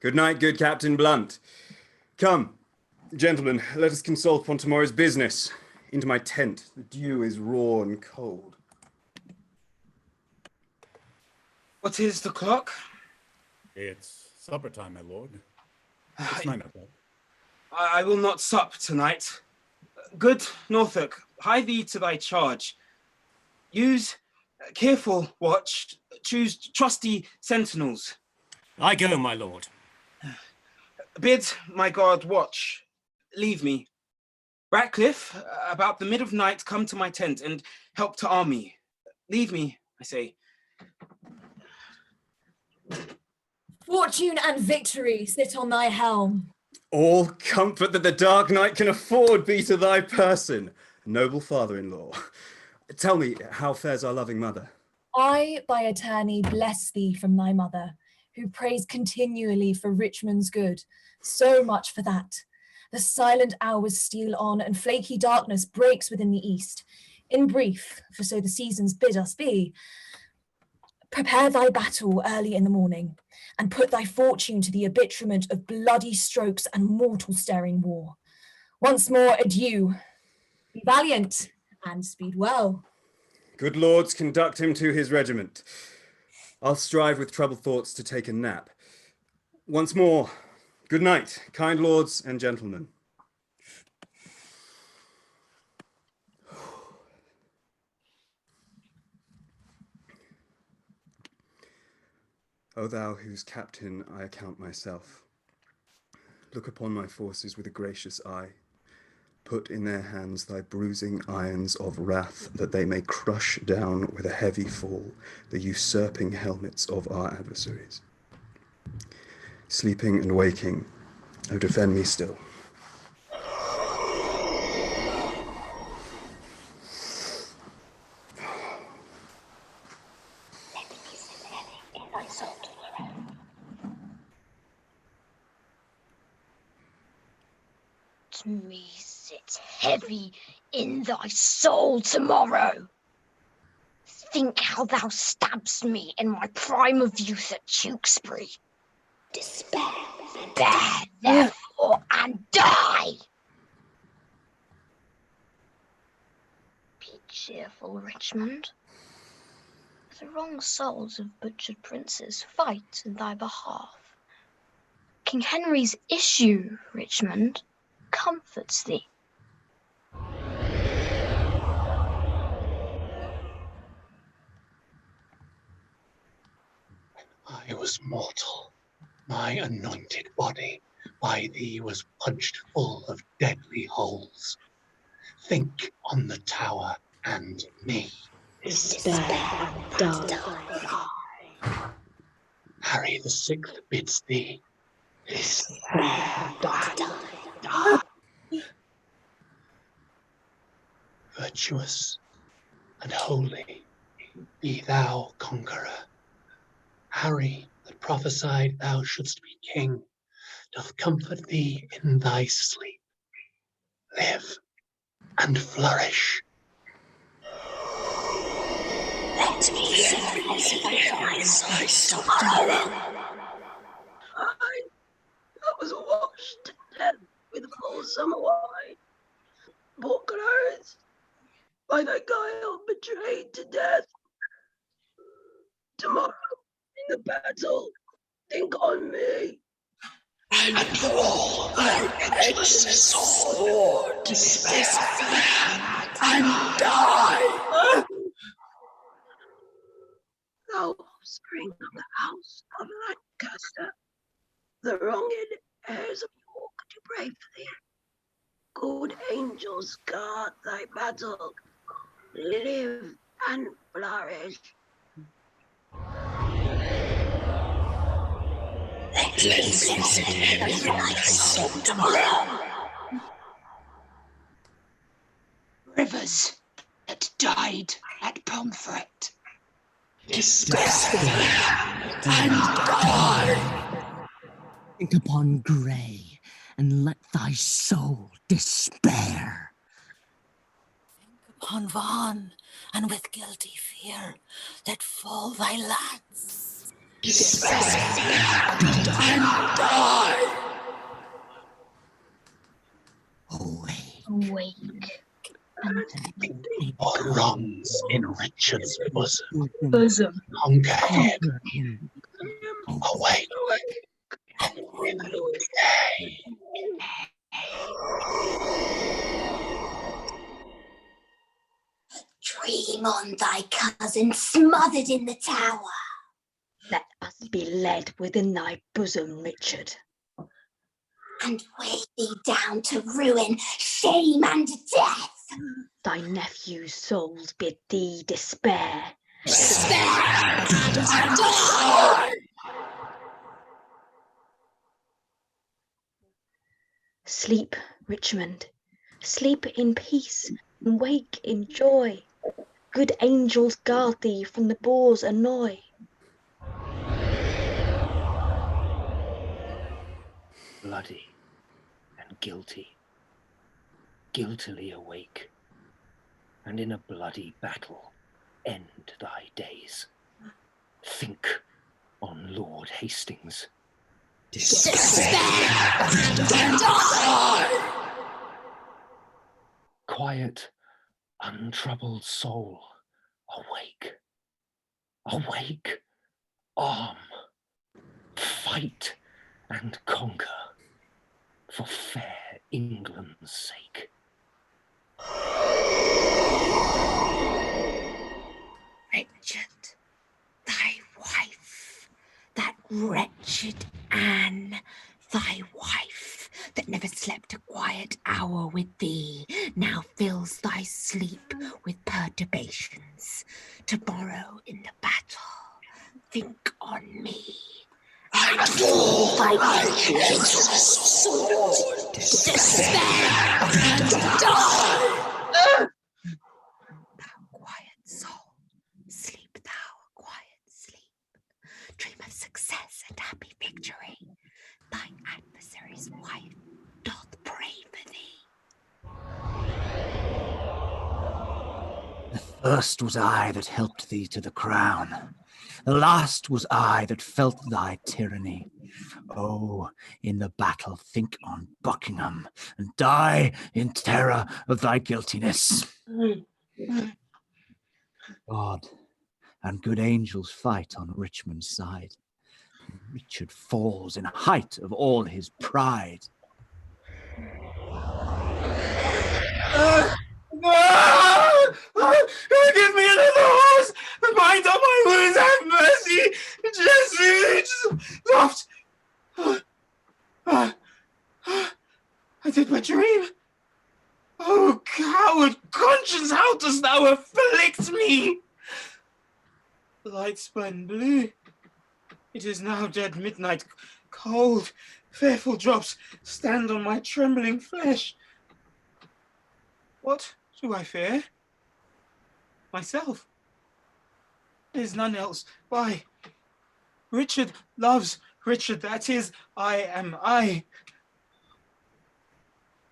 Good night, good Captain Blunt. Come, gentlemen, let us consult upon tomorrow's business. Into my tent. The dew is raw and cold. What is the clock? It's supper time, my lord. It's 9 o'clock. I will not sup tonight. Good Norfolk, hie thee to thy charge. Use careful watch, choose trusty sentinels. I go, my lord. Bid my guard watch. leave me. Ratcliffe, about the mid of night, come to my tent and help to arm me. Leave me, I say. Fortune and victory sit on thy helm. All comfort that the dark night can afford be to thy person, noble father-in-law. Tell me, how fares our loving mother? I, by attorney, bless thee from thy mother, who prays continually for Richmond's good. So much for that. The silent hours steal on, and flaky darkness breaks within the east. In brief, for so the seasons bid us be, prepare thy battle early in the morning, and put thy fortune to the arbitrament of bloody strokes and mortal staring war. Once more, adieu. Be valiant, and speed well. Good lords, conduct him to his regiment. I'll strive with troubled thoughts to take a nap. Once more, good night, kind lords and gentlemen. O thou whose captain I account myself, look upon my forces with a gracious eye. Put in their hands thy bruising irons of wrath, that they may crush down with a heavy fall the usurping helmets of our adversaries. Sleeping and waking, O defend me still. Me sits heavy in thy soul tomorrow. Think how thou stabbedst me in my prime of youth at Tewkesbury. Despair, therefore, and die! Be cheerful, Richmond. The wrong souls of butchered princes fight in thy behalf. King Henry's issue, Richmond, comforts thee. I was mortal. My anointed body by thee was punched full of deadly holes. Think on the tower and me. Despair and die. Harry the Sixth bids thee. Despair and die. Virtuous and holy be thou conqueror. Harry, that prophesied thou shouldst be king, doth comfort thee in thy sleep. Live and flourish. Let me hear thy voice tomorrow. I was washed to death with balsam wine. Poor Clarence, by thy guile betrayed to death. Tomorrow, in the battle, think on me. And draw thy edgeless sword, despair, and die. Thou offspring of the house of Lancaster, the wronged heirs of York do pray for thee. Good angels guard thy battle. Live and flourish. Tomorrow. Rivers that died at Pomfret. Despair and die. Think upon Grey, and let thy soul despair. Think upon Vaughan, and with guilty fear, let fall thy lance. Despair and die. Awake. All wrongs in Richard's bosom. Conquer him. Awake. And win the day. Dream on thy cousin smothered in the tower. Let us be led within thy bosom, Richard. and weigh thee down to ruin, shame, and death. Thy nephew's souls bid thee despair. Despair and die! Sleep, Richmond. Sleep in peace and wake in joy. Good angels guard thee from the boar's annoy. Bloody and guilty, guiltily awake, and in a bloody battle end thy days. Think on Lord Hastings. Despair and die! Quiet, untroubled soul, awake, awake, arm, fight and conquer for fair England's sake. Richard, thy wife, that wretched Anne, thy wife, that never slept a quiet hour with thee, now fills thy sleep with perturbations. Tomorrow in the battle, think on me. And fall thy vengeance sword, despair and die! Quiet soul, sleep thou a quiet sleep. Dream of success and happy victory. Thine adversary's wife doth pray for thee. The first was I that helped thee to the crown. The last was I that felt thy tyranny. Oh, in the battle think on Buckingham, and die in terror of thy guiltiness. God and good angels fight on Richmond's side. Richard falls in height of all his pride. Give me another horse! Bind up my wounds, have mercy! Just I did but dream. Oh, coward conscience, how dost thou afflict me? The lights burn blue. It is now dead midnight. Cold, fearful drops stand on my trembling flesh. What do I fear? Myself. There is none else. Why? Richard loves Richard, that is, I am I.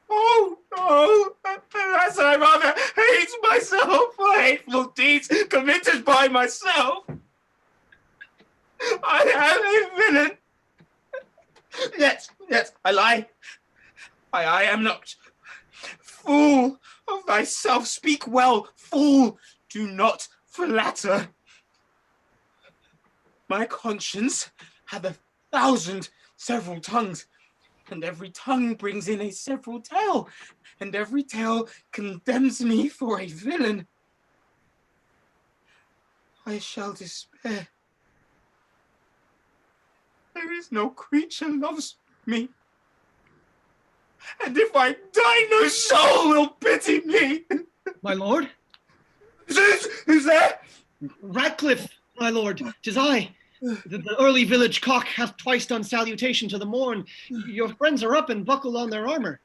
Oh, no! Alas, I rather hate myself for hateful deeds committed by myself. I am a villain. Yes, I lie. I am not. Fool of thyself, speak well. Fool, do not flatter. My conscience hath 1,000 several tongues, and every tongue brings in a several tale, and every tale condemns me for a villain. I shall despair. There is no creature loves me. And if I die, no soul will pity me. My lord? Who's there? Ratcliffe, my lord, 'tis I. The early village cock hath twice done salutation to the morn. Your friends are up and buckled on their armour.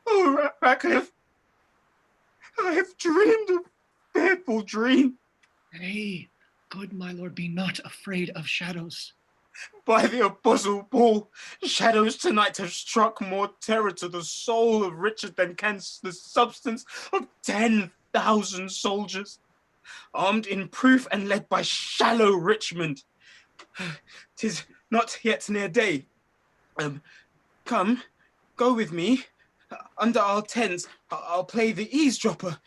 Oh, Ratcliffe, I have dreamed a fearful dream. Nay, good my lord, be not afraid of shadows. By the apostle Paul, shadows tonight have struck more terror to the soul of Richard than can the substance of 10,000 soldiers, armed in proof and led by shallow Richmond. 'Tis not yet near day. Come, go with me. Under our tents, I'll play the eavesdropper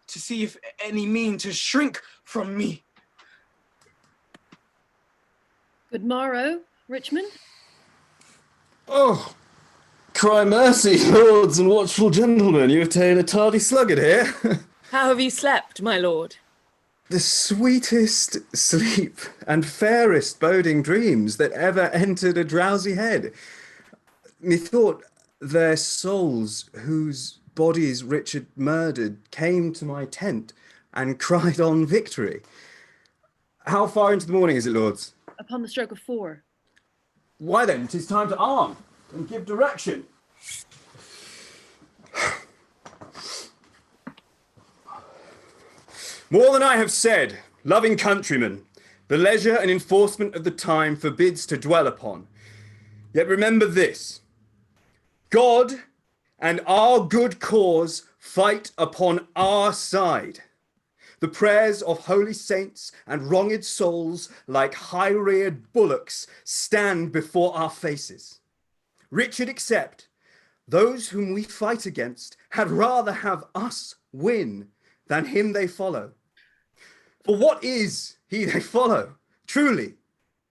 to see if any mean to shrink from me. Good morrow, Richmond. Oh, cry mercy, lords and watchful gentlemen. You have ta'en a tardy sluggard here. How have you slept, my lord? The sweetest sleep and fairest boding dreams that ever entered a drowsy head. Methought Their souls, whose bodies Richard murdered, came to my tent and cried on victory. How far into the morning is it, lords? Upon the stroke of 4. Why then, 'tis time to arm and give direction. More than I have said, loving countrymen, the leisure and enforcement of the time forbids to dwell upon. Yet remember this: God and our good cause fight upon our side. The prayers of holy saints and wronged souls, like high-reared bullocks, stand before our faces. Richard except, those whom we fight against had rather have us win than him they follow. For what is he they follow? Truly,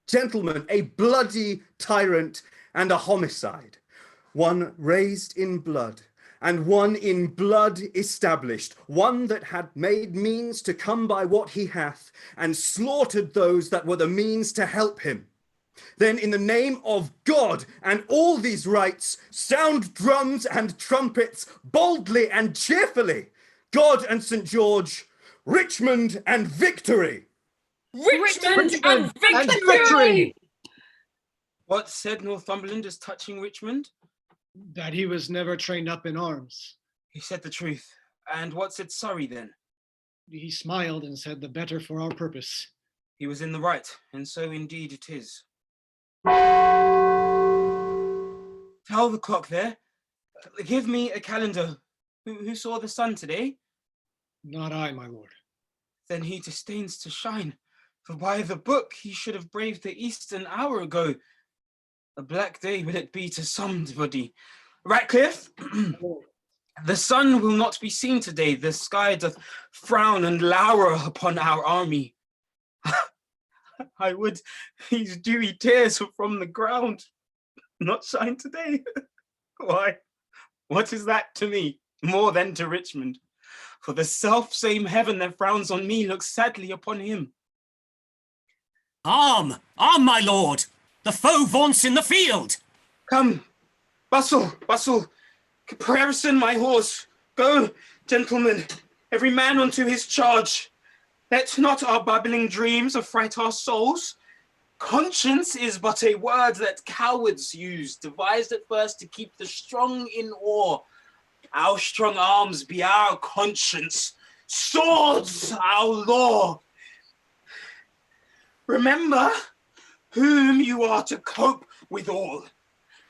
gentlemen, a bloody tyrant and a homicide, one raised in blood, and one in blood established, one that had made means to come by what he hath, and slaughtered those that were the means to help him. Then in the name of God and all these rights, sound drums and trumpets boldly and cheerfully. God and St. George, Richmond and victory! Richmond and victory! What said Northumberland as touching Richmond? That he was never trained up in arms. He said the truth. And what said Surrey then? He smiled and said the better for our purpose. He was in the right, and so indeed it is. Tell the clock there. Give me a calendar. Who saw the sun today? Not I, my lord. Then he disdains to shine, for by the book he should have braved the east an hour ago. A black day will it be to somebody. Ratcliffe, the sun will not be seen today. The sky doth frown and lower upon our army. I would these dewy tears from the ground not shine today. Why, what is that to me, more than to Richmond? For the self-same heaven that frowns on me looks sadly upon him. Arm! Arm, my lord! The foe vaunts in the field! Come, bustle, bustle. Caparison, my horse. Go, gentlemen, every man unto his charge. Let not our babbling dreams affright our souls. Conscience is but a word that cowards use, devised at first to keep the strong in awe. Our strong arms be our conscience, swords our law. Remember whom you are to cope withal,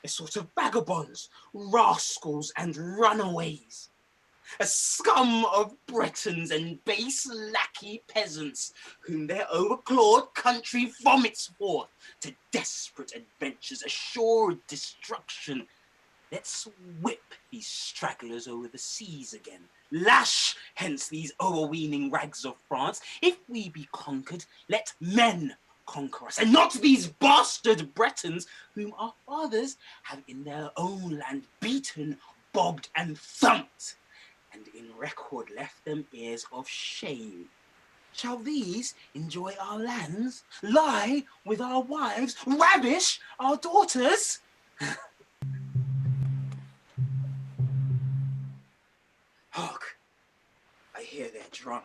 a sort of vagabonds, rascals, and runaways, a scum of Bretons and base lackey peasants, whom their overclawed country vomits forth to desperate adventures, assured destruction. Let's whip these stragglers over the seas again, lash hence these overweening rags of France. If we be conquered, let men conquer us, and not these bastard Bretons, whom our fathers have in their own land beaten, bogged, and thumped, and in record left them heirs of shame. Shall these enjoy our lands, lie with our wives, ravish our daughters? Hark, I hear their drum.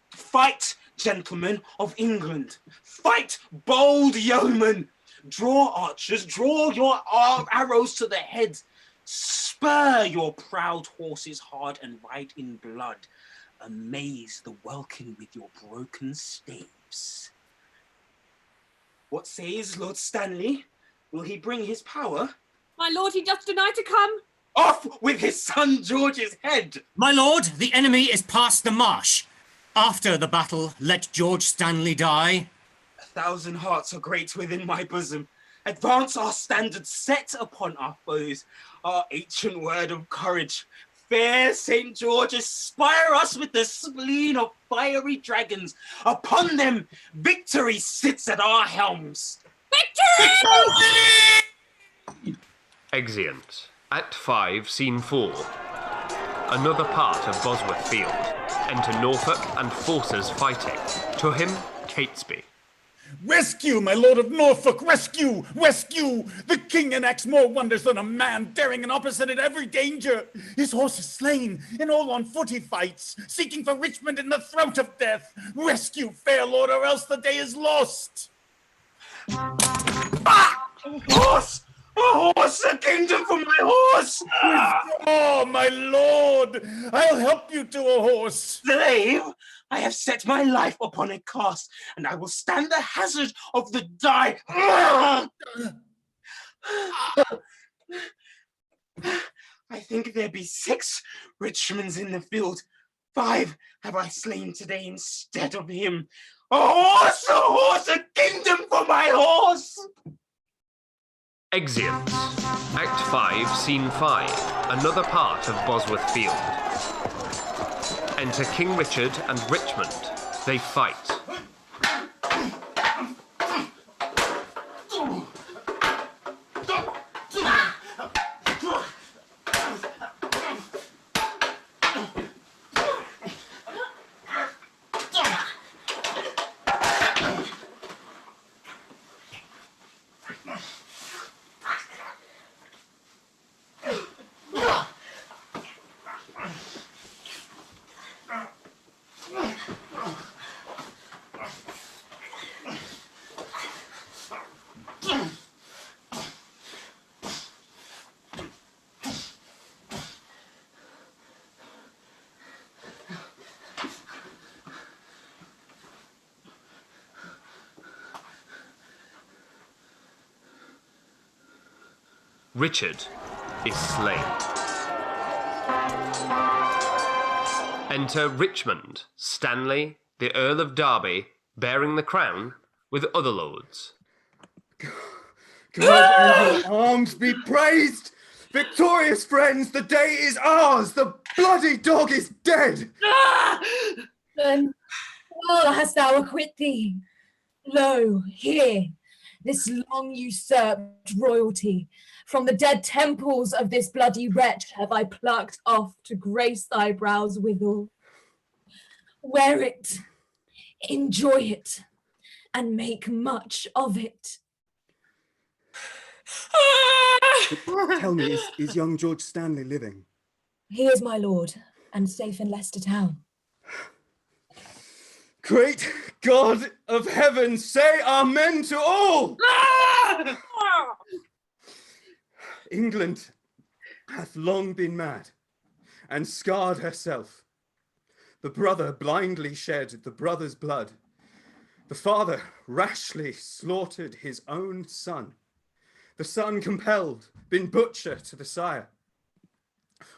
Fight, gentlemen of England. Fight, bold yeomen. Draw, archers, draw your arrows to the head. Spur your proud horses hard and ride in blood. Amaze the welkin with your broken staves. What says Lord Stanley? Will he bring his power? My lord, he doth deny to come. Off with his son George's head! My lord, the enemy is past the marsh. After the battle, let George Stanley die. 1,000 hearts are great within my bosom. Advance our standards set upon our foes, our ancient word of courage. Fair St. George, aspire us with the spleen of fiery dragons. Upon them, victory sits at our helms. Victory! Exeunt. Act 5, Scene 4. Another part of Bosworth Field. Enter Norfolk and forces fighting. To him, Catesby. Rescue, my lord of Norfolk, rescue, rescue! The king enacts more wonders than a man, daring and opposite at every danger. His horse is slain, and all on foot he fights, seeking for Richmond in the throat of death. Rescue, fair lord, or else the day is lost. Ah! Horse! A horse! A kingdom for my horse! Oh, my lord! I'll help you to a horse. Slave! I have set my life upon a cast, and I will stand the hazard of the die. I think there be 6 Richmonds in the field. 5 have I slain today instead of him. A horse, a kingdom for my horse! Exeunt. Act 5, Scene 5. Another part of Bosworth Field. Enter King Richard and Richmond. They fight. Richard is slain. Enter Richmond, Stanley, the Earl of Derby, bearing the crown, with other lords. God and your arms be praised! Victorious friends, the day is ours! The bloody dog is dead! Then well hast thou acquit thee. Lo, here, this long usurped royalty, from the dead temples of this bloody wretch have I plucked off to grace thy brows withal. Wear it, enjoy it, and make much of it. Tell me, is young George Stanley living? He is, my lord, and safe in Leicester town. Great God of heaven, say amen to all! England hath long been mad and scarred herself. The brother blindly shed the brother's blood. The father rashly slaughtered his own son. The son compelled, been butcher to the sire.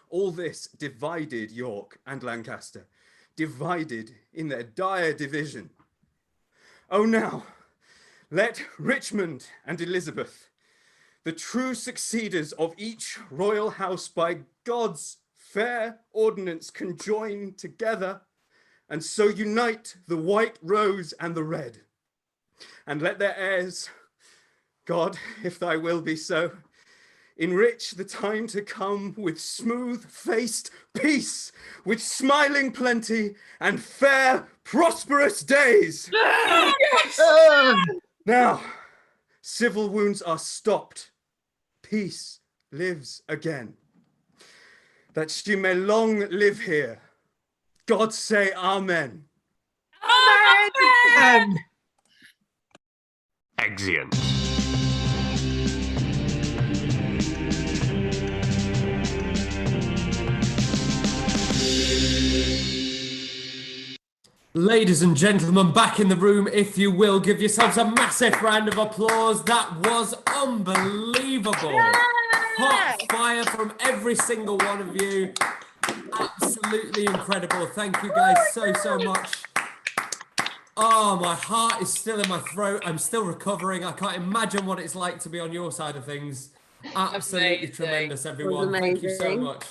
All this divided York and Lancaster, divided in their dire division. Oh, now, let Richmond and Elizabeth, the true succeeders of each royal house, by God's fair ordinance conjoin together, and so unite the white rose and the red. And let their heirs, God, if thy will be so, enrich the time to come with smooth-faced peace, with smiling plenty and fair, prosperous days. Yes! Now, civil wounds are stopped. Peace lives again. That she may long live here. God say amen. Amen! Exeunt. Ladies and gentlemen, back in the room, if you will, give yourselves a massive round of applause. That was unbelievable. Hot fire from every single one of you. Absolutely incredible. Thank you guys so much. Oh, my heart is still in my throat. I'm still recovering. I can't imagine what it's like to be on your side of things. Absolutely Amazing. tremendous, everyone. Thank you so Amazing. much.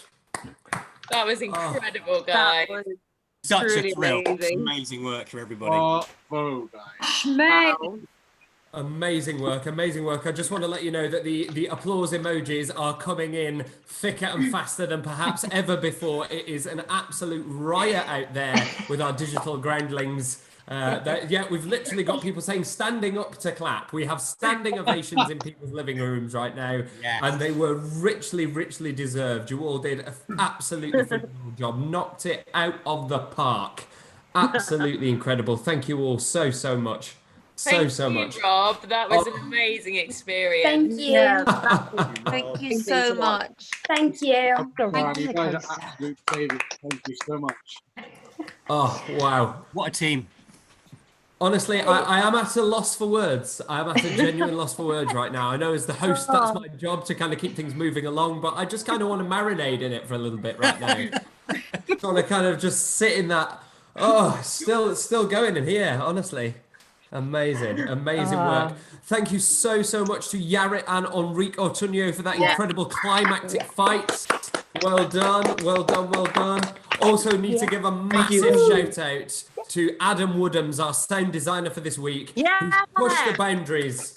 That was incredible, guys. Such a Truly thrill. amazing. Amazing work for everybody. Schmeg. Amazing work, amazing work. I just want to let you know that the applause emojis are coming in thicker and faster than perhaps ever before. It is an absolute riot out there with our digital groundlings. Yeah, we've literally got people saying standing up to clap. We have standing ovations in people's living rooms right now, and they were richly, richly deserved. You all did an absolutely phenomenal job. Knocked it out of the park. Absolutely incredible. Thank you all so much. Thank you, Much. Rob. That was an amazing experience. Thank you. Thank you so much. Thank you. Wow, you guys are absolute favourites. Thank you so much. Oh, wow. What a team. Honestly, I am at a loss for words. I am at a genuine loss for words right now. I know as the host, that's my job to kind of keep things moving along, but I just kind of want to marinate in it for a little bit right now. I want to kind of just sit in that, still going in here, honestly. Amazing work. Thank you so much to Yaret and Enrique Ortuño for that incredible climactic fight. Well done. Also need to give a massive shout out to Adam Woodhams, our sound designer for this week. Who's pushed the boundaries.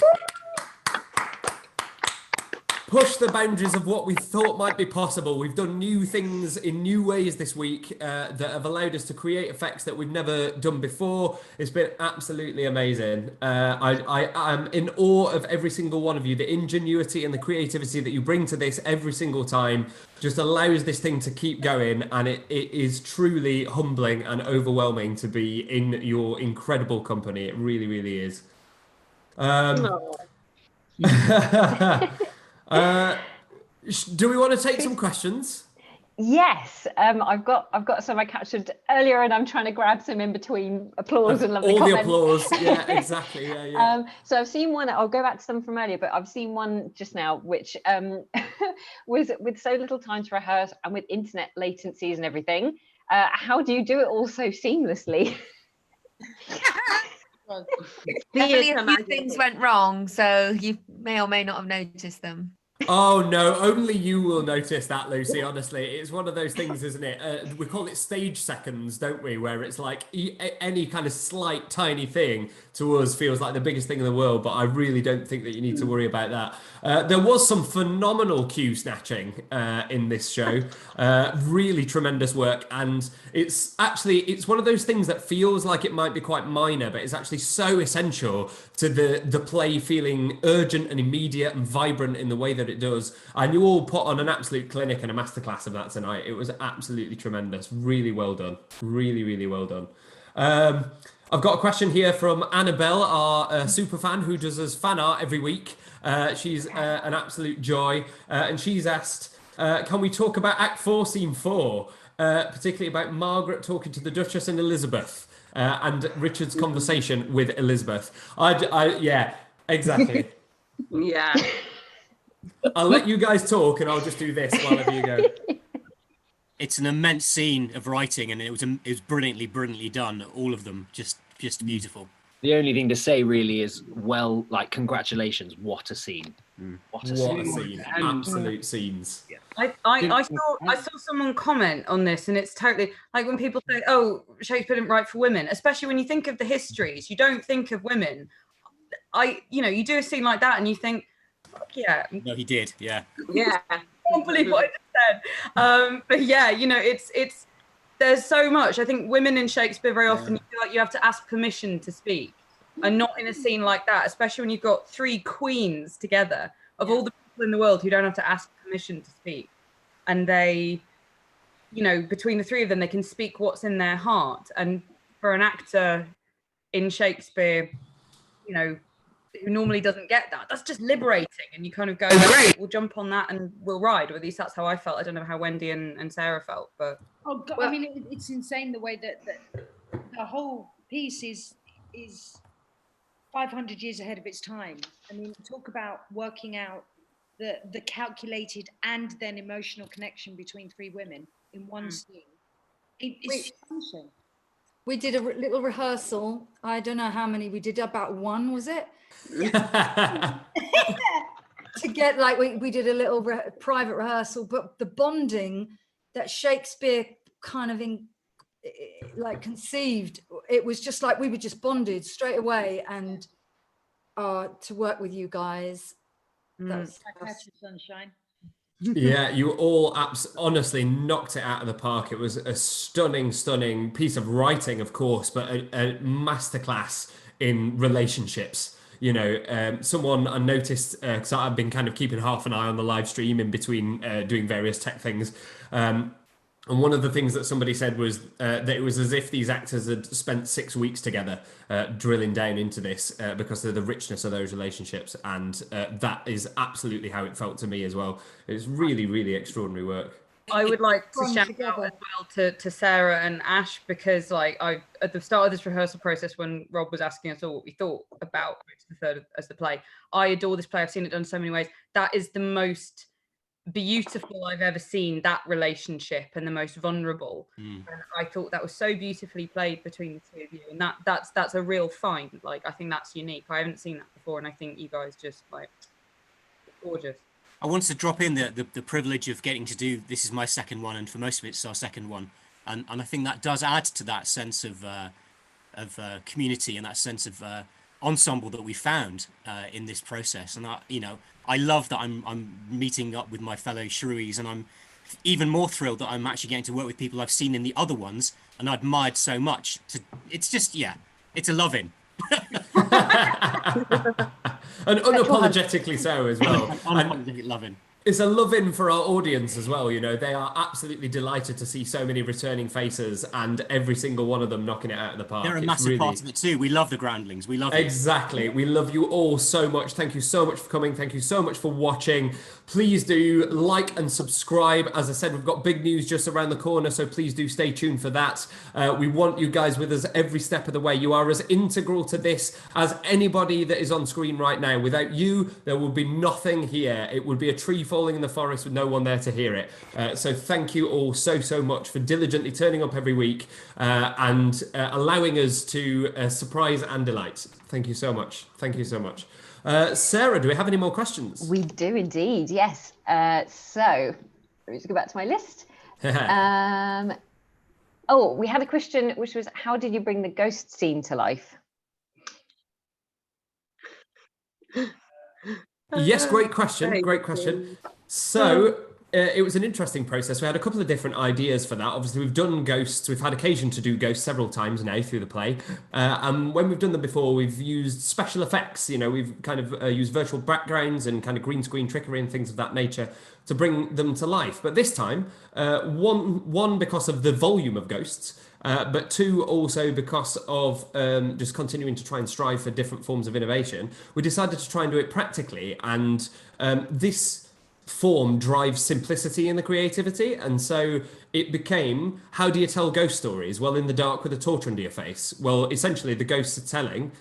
Push the boundaries of what we thought might be possible. We've done new things in new ways this week that have allowed us to create effects that we've never done before. It's been absolutely amazing. I am in awe of every single one of you. The ingenuity and the creativity that you bring to this every single time just allows this thing to keep going, and it is truly humbling and overwhelming to be in your incredible company. It really, really is. Do we want to take some questions? Yes, I've got some I captured earlier, and I'm trying to grab some in between applause and lovely comments. All the applause, yeah, exactly, yeah. So I've seen one. I'll go back to some from earlier, but I've seen one just now, which was with so little time to rehearse and with internet latencies and everything. How do you do it all so seamlessly? Definitely a few things went wrong, so you may or may not have noticed them. Oh no, only you will notice that, Lucy, honestly. It's one of those things, isn't it? We call it stage seconds, don't we? Where it's like any kind of slight tiny thing to us feels like the biggest thing in the world, but I really don't think that you need to worry about that. There was some phenomenal cue snatching in this show. Really tremendous work, and it's one of those things that feels like it might be quite minor, but it's actually so essential to the play feeling urgent and immediate and vibrant in the way that it does. And you all put on an absolute clinic and a masterclass of that tonight. It was absolutely tremendous. Really well done. Really, really well done. I've got a question here from Annabelle, our super fan who does us fan art every week. She's an absolute joy. And she's asked, can we talk about Act 4, Scene 4, particularly about Margaret talking to the Duchess and Elizabeth, and Richard's conversation with Elizabeth? Yeah, exactly. Yeah. I'll let you guys talk, and I'll just do this while you go. It's an immense scene of writing, and it was brilliantly done. All of them, just beautiful. The only thing to say really is, congratulations! What a scene! What a scene! Absolute scenes. I saw someone comment on this, and it's totally like when people say, "Oh, Shakespeare didn't write for women," especially when you think of the histories. You don't think of women. You do a scene like that, and you think, yeah. No, he did. Yeah. Yeah. I can't believe what I just said. But yeah, it's there's so much. I think women in Shakespeare very often you feel like you have to ask permission to speak, and not in a scene like that, especially when you've got three queens together of all the people in the world who don't have to ask permission to speak, and they, between the three of them, they can speak what's in their heart. And for an actor in Shakespeare, who normally doesn't get that, that's just liberating, and you kind of go, great, we'll jump on that and we'll ride. Or at least that's how I felt. I don't know how Wendy and Sarah felt, but oh God, I mean, it's insane the way that the whole piece is 500 years ahead of its time. I mean, talk about working out the calculated and then emotional connection between three women in one scene. It's astonishing. We did a little rehearsal. I don't know how many we did, about one, was it? To get we did a little private rehearsal, but the bonding that Shakespeare kind of conceived, it was just like we were just bonded straight away. And to work with you guys, Like Catch the Sunshine. Yeah, you all honestly knocked it out of the park. It was a stunning, stunning piece of writing, of course, but a masterclass in relationships. You know, someone I noticed, because I've been kind of keeping half an eye on the live stream in between doing various tech things. And one of the things that somebody said was that it was as if these actors had spent 6 weeks together drilling down into this because of the richness of those relationships. And that is absolutely how it felt to me as well. It's really, really extraordinary work. I would like to Strung shout together. out as well to Sarah and Ash, because like at the start of this rehearsal process, when Rob was asking us all what we thought about the third as the play, I adore this play. I've seen it done so many ways. That is the most beautiful I've ever seen, that relationship, and the most vulnerable. And I thought that was so beautifully played between the two of you, and that's a real find. Like, I think that's unique. I haven't seen that before, and I think you guys just like gorgeous. I wanted to drop in the privilege of getting to do, this is my second one, and for most of it's our second one, and I think that does add to that sense of community and that sense of ensemble that we found in this process. And I love that I'm meeting up with my fellow shrewies, and I'm even more thrilled that I'm actually getting to work with people I've seen in the other ones and admired so much. It's just, yeah, it's a loving. And unapologetically so as well. Unapologetically loving. It's a love-in for our audience as well. You know, they are absolutely delighted to see so many returning faces and every single one of them knocking it out of the park. They're a massive part of it too. We love the groundlings. We love it. Exactly. We love you all so much. Thank you so much for coming. Thank you so much for watching. Please do like and subscribe. As I said, we've got big news just around the corner, so please do stay tuned for that. We want you guys with us every step of the way. You are as integral to this as anybody that is on screen right now. Without you, there would be nothing here. It would be a tree falling in the forest with no one there to hear it. So thank you all so much for diligently turning up every week and allowing us to surprise and delight. Thank you so much. Thank you so much. Sarah, do we have any more questions? We do indeed, yes. So let me just go back to my list. Oh, we had a question which was, how did you bring the ghost scene to life? Yes, great question. Great question. So it was an interesting process. We had a couple of different ideas for that. Obviously, we've done ghosts. We've had occasion to do ghosts several times now through the play. And when we've done them before, we've used special effects. You know, we've kind of used virtual backgrounds and kind of green screen trickery and things of that nature to bring them to life. But this time, one because of the volume of ghosts, but two, also because of just continuing to try and strive for different forms of innovation, we decided to try and do it practically. And this form drives simplicity in the creativity. And so it became, how do you tell ghost stories? Well, in the dark with a torch under your face. Well, essentially, the ghosts are telling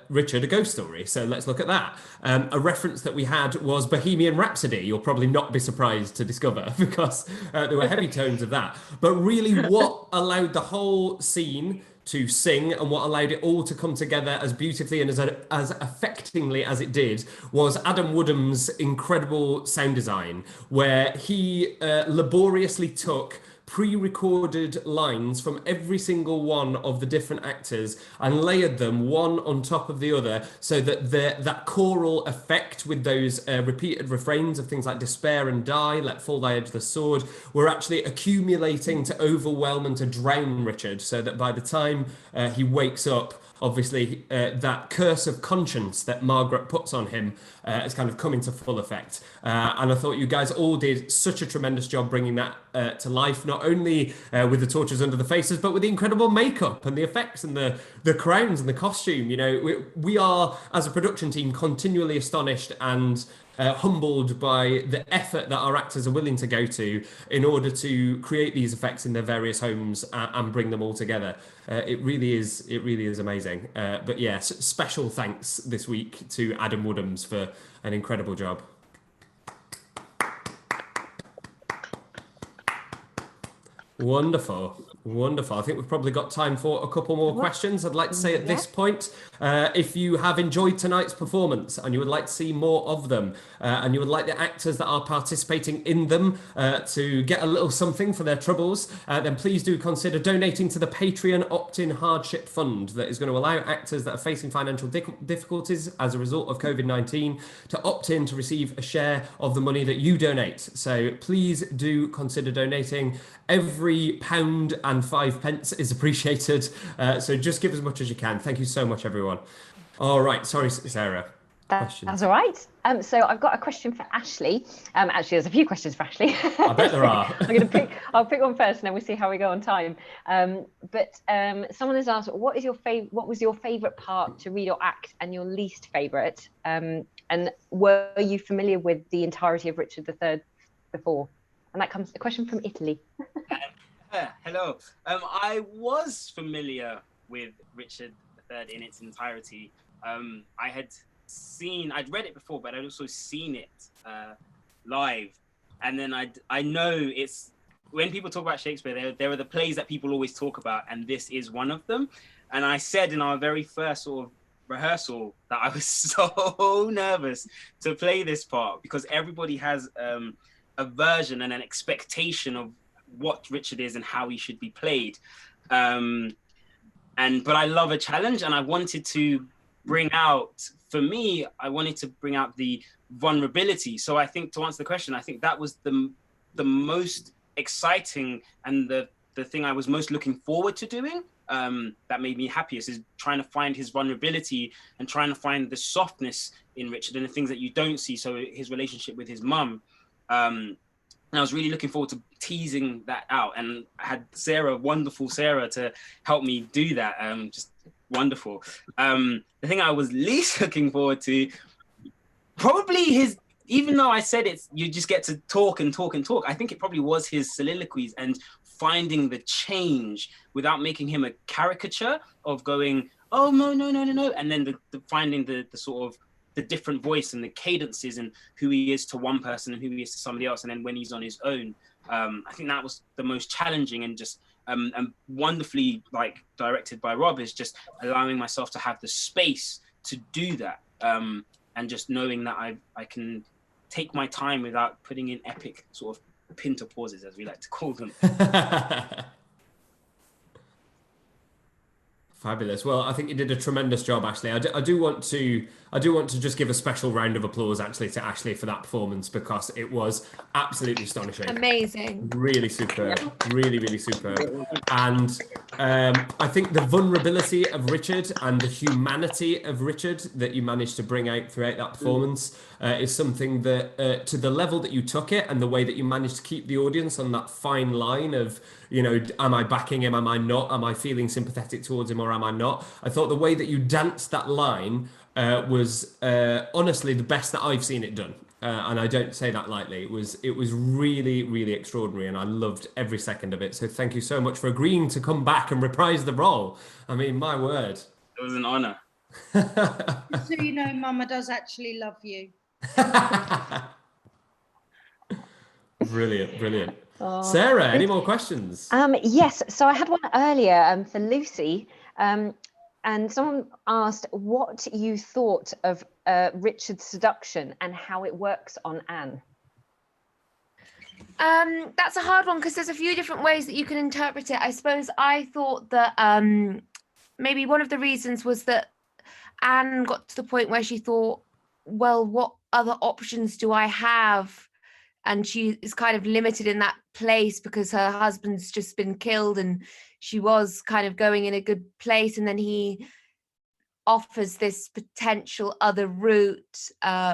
Richard a ghost story. So let's look at that. A reference that we had was Bohemian Rhapsody. You'll probably not be surprised to discover because there were heavy tones of that. But really what allowed the whole scene to sing and what allowed it all to come together as beautifully and as affectingly as it did was Adam Woodham's incredible sound design, where he laboriously took pre-recorded lines from every single one of the different actors and layered them one on top of the other so that that choral effect with those repeated refrains of things like despair and die, let fall thy edge of the sword, were actually accumulating to overwhelm and to drown Richard, so that by the time he wakes up, obviously that curse of conscience that Margaret puts on him has kind of come into full effect. And I thought you guys all did such a tremendous job bringing that to life, not only with the torches under the faces, but with the incredible makeup and the effects and the crowns and the costume. You know, we are, as a production team, continually astonished and humbled by the effort that our actors are willing to go to in order to create these effects in their various homes and bring them all together. It really is amazing. But yes, special thanks this week to Adam Woodhams for an incredible job. Wonderful, wonderful. I think we've probably got time for a couple more questions. I'd like to say at this point, if you have enjoyed tonight's performance and you would like to see more of them, and you would like the actors that are participating in them to get a little something for their troubles, then please do consider donating to the Patreon Opt-in Hardship Fund that is going to allow actors that are facing financial difficulties as a result of COVID-19 to opt in to receive a share of the money that you donate. So please do consider donating. Every £1.05 is appreciated. So just give as much as you can. Thank you so much, everyone. All right. Sorry, Sarah. That's all right. So I've got a question for Ashley. Actually, there's a few questions for Ashley. I bet there are. I'll pick one first, and then we'll see how we go on time. But someone has asked, what was your favourite part to read or act, and your least favourite? And were you familiar with the entirety of Richard III before? And that comes a question from Italy. Hello. I was familiar with Richard III in its entirety. I'd read it before, but I'd also seen it live. And then I know it's, when people talk about Shakespeare, there are the plays that people always talk about, and this is one of them. And I said in our very first sort of rehearsal that I was so nervous to play this part, because everybody has a version and an expectation of what Richard is and how he should be played. But I love a challenge, and I wanted to bring out, for me, I wanted to bring out the vulnerability. So I think, to answer the question, I think that was the most exciting and the thing I was most looking forward to doing, that made me happiest, is trying to find his vulnerability and trying to find the softness in Richard and the things that you don't see. So his relationship with his mum. And I was really looking forward to teasing that out, and I had wonderful Sarah, to help me do that. Just wonderful. The thing I was least looking forward to, probably even though I said you just get to talk and talk and talk, I think it probably was his soliloquies and finding the change without making him a caricature of going, oh, no, and then finding the sort of the different voice and the cadences and who he is to one person and who he is to somebody else, and then when he's on his own. I think that was the most challenging, and just and wonderfully directed by Rob, is just allowing myself to have the space to do that, and just knowing that I can take my time without putting in epic sort of pinter pauses, as we like to call them. Fabulous. Well, I think you did a tremendous job, Ashley. I do want to just give a special round of applause actually to Ashley for that performance, because it was absolutely astonishing. Amazing. Really superb. Really, really superb. And I think the vulnerability of Richard and the humanity of Richard that you managed to bring out throughout that performance is something that, to the level that you took it and the way that you managed to keep the audience on that fine line of, am I backing him? Am I not? Am I feeling sympathetic towards him, or am I not? I thought the way that you danced that line was honestly the best that I've seen it done. And I don't say that lightly. It was really, really extraordinary, and I loved every second of it. So thank you so much for agreeing to come back and reprise the role. I mean, my word. It was an honor. Just so you know, Mama does actually love you. Brilliant. Sarah, any more questions? Yes, so I had one earlier for Lucy, and someone asked what you thought of Richard's seduction and how it works on Anne. That's a hard one, because there's a few different ways that you can interpret it. I suppose I thought that maybe one of the reasons was that Anne got to the point where she thought, well, what other options do I have? And she is kind of limited in that place because her husband's just been killed, and she was kind of going in a good place. And then he offers this potential other route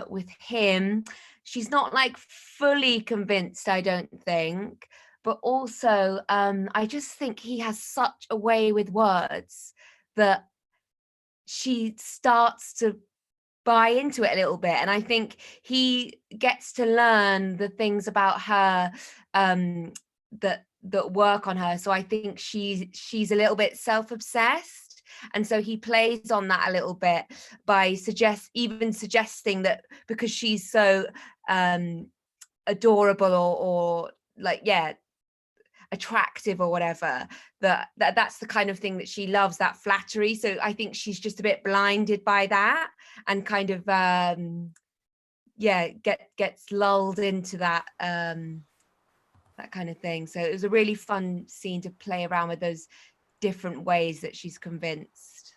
with him. She's not fully convinced, I don't think. But also, I just think he has such a way with words that she starts to buy into it a little bit, and I think he gets to learn the things about her that work on her. So I think she's a little bit self-obsessed, and so he plays on that a little bit by suggesting that because she's so adorable or attractive or whatever, that's the kind of thing that she loves, that flattery. So I think she's just a bit blinded by that and kind of gets lulled into that that kind of thing. So it was a really fun scene to play around with those different ways that she's convinced.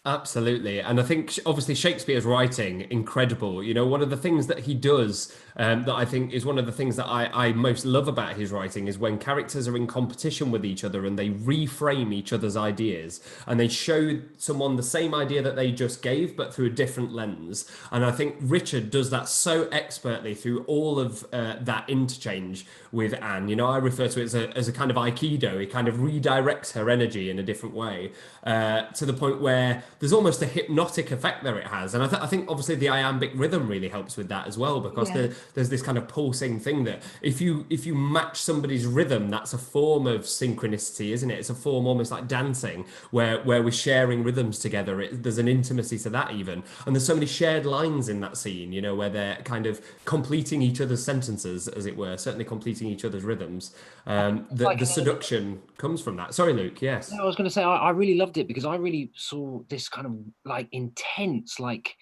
Absolutely. And I think obviously Shakespeare's writing, incredible. You know, one of the things that he does that I think is one of the things that I most love about his writing is when characters are in competition with each other and they reframe each other's ideas and they show someone the same idea that they just gave, but through a different lens. And I think Richard does that so expertly through all of that interchange with Anne. You know, I refer to it as a kind of Aikido. He kind of redirects her energy in a different way to the point where there's almost a hypnotic effect there it has. And I think obviously the iambic rhythm really helps with that as well, because there's this kind of pulsing thing that if you match somebody's rhythm, that's a form of synchronicity, isn't it? It's a form almost like dancing where we're sharing rhythms together. There's an intimacy to that even. And there's so many shared lines in that scene, you know, where they're kind of completing each other's sentences, as it were, certainly completing each other's rhythms. The seduction comes from that. Sorry, Luke, yes. No, I was going to say, I really loved it because I really saw this kind of like intense, like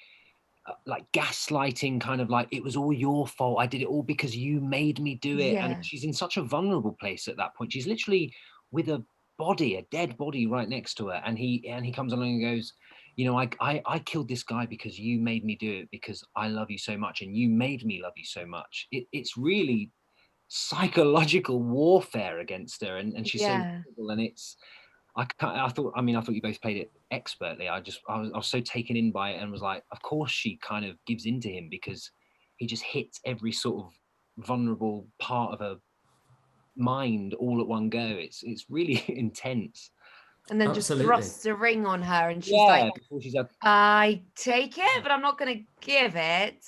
gaslighting, kind of like it was all your fault. I did it all because you made me do it. And she's in such a vulnerable place at that point. She's literally with a dead body right next to her. And he comes along and goes, you know, I killed this guy because you made me do it because I love you so much and you made me love you so much. It's really psychological warfare against her, and she's so incredible, and it's I thought you both played it expertly. I was so taken in by it and was like, of course she kind of gives into him because he just hits every sort of vulnerable part of her mind all at one go. It's really intense. And then just thrusts a ring on her and she's like, I take it, but I'm not going to give it,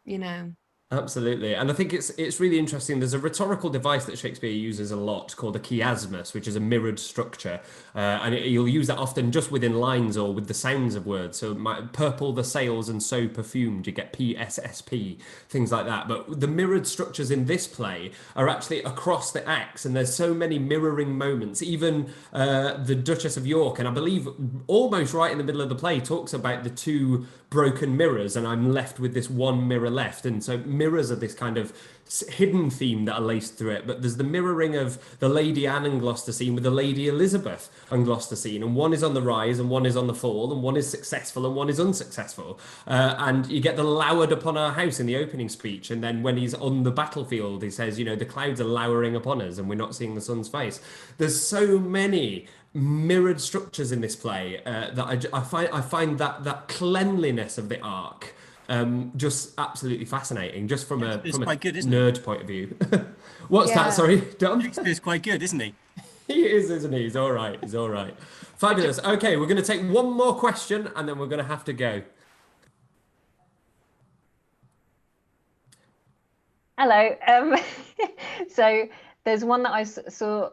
you know. Absolutely. And I think it's really interesting. There's a rhetorical device that Shakespeare uses a lot called a chiasmus, which is a mirrored structure. And he'll use that often just within lines or with the sounds of words. So purple the sails and so perfumed, you get PSSP, things like that. But the mirrored structures in this play are actually across the acts. And there's so many mirroring moments. Even the Duchess of York, and I believe almost right in the middle of the play, talks about the two broken mirrors and I'm left with this one mirror left. And so mirrors are this kind of hidden theme that are laced through it, but there's the mirroring of the Lady Anne and Gloucester scene with the Lady Elizabeth and Gloucester scene, and one is on the rise and one is on the fall, and one is successful and one is unsuccessful, and you get the lowered upon our house in the opening speech, and then when he's on the battlefield he says, you know, the clouds are lowering upon us and we're not seeing the sun's face. There's so many mirrored structures in this play that I find that cleanliness of the arc just absolutely fascinating, just from a nerd point of view. What's that? Sorry, Dom? Shakespeare's quite good, isn't he? He is, isn't he? He's all right. He's all right. Fabulous. Okay, we're going to take one more question and then we're going to have to go. Hello. So there's one that I saw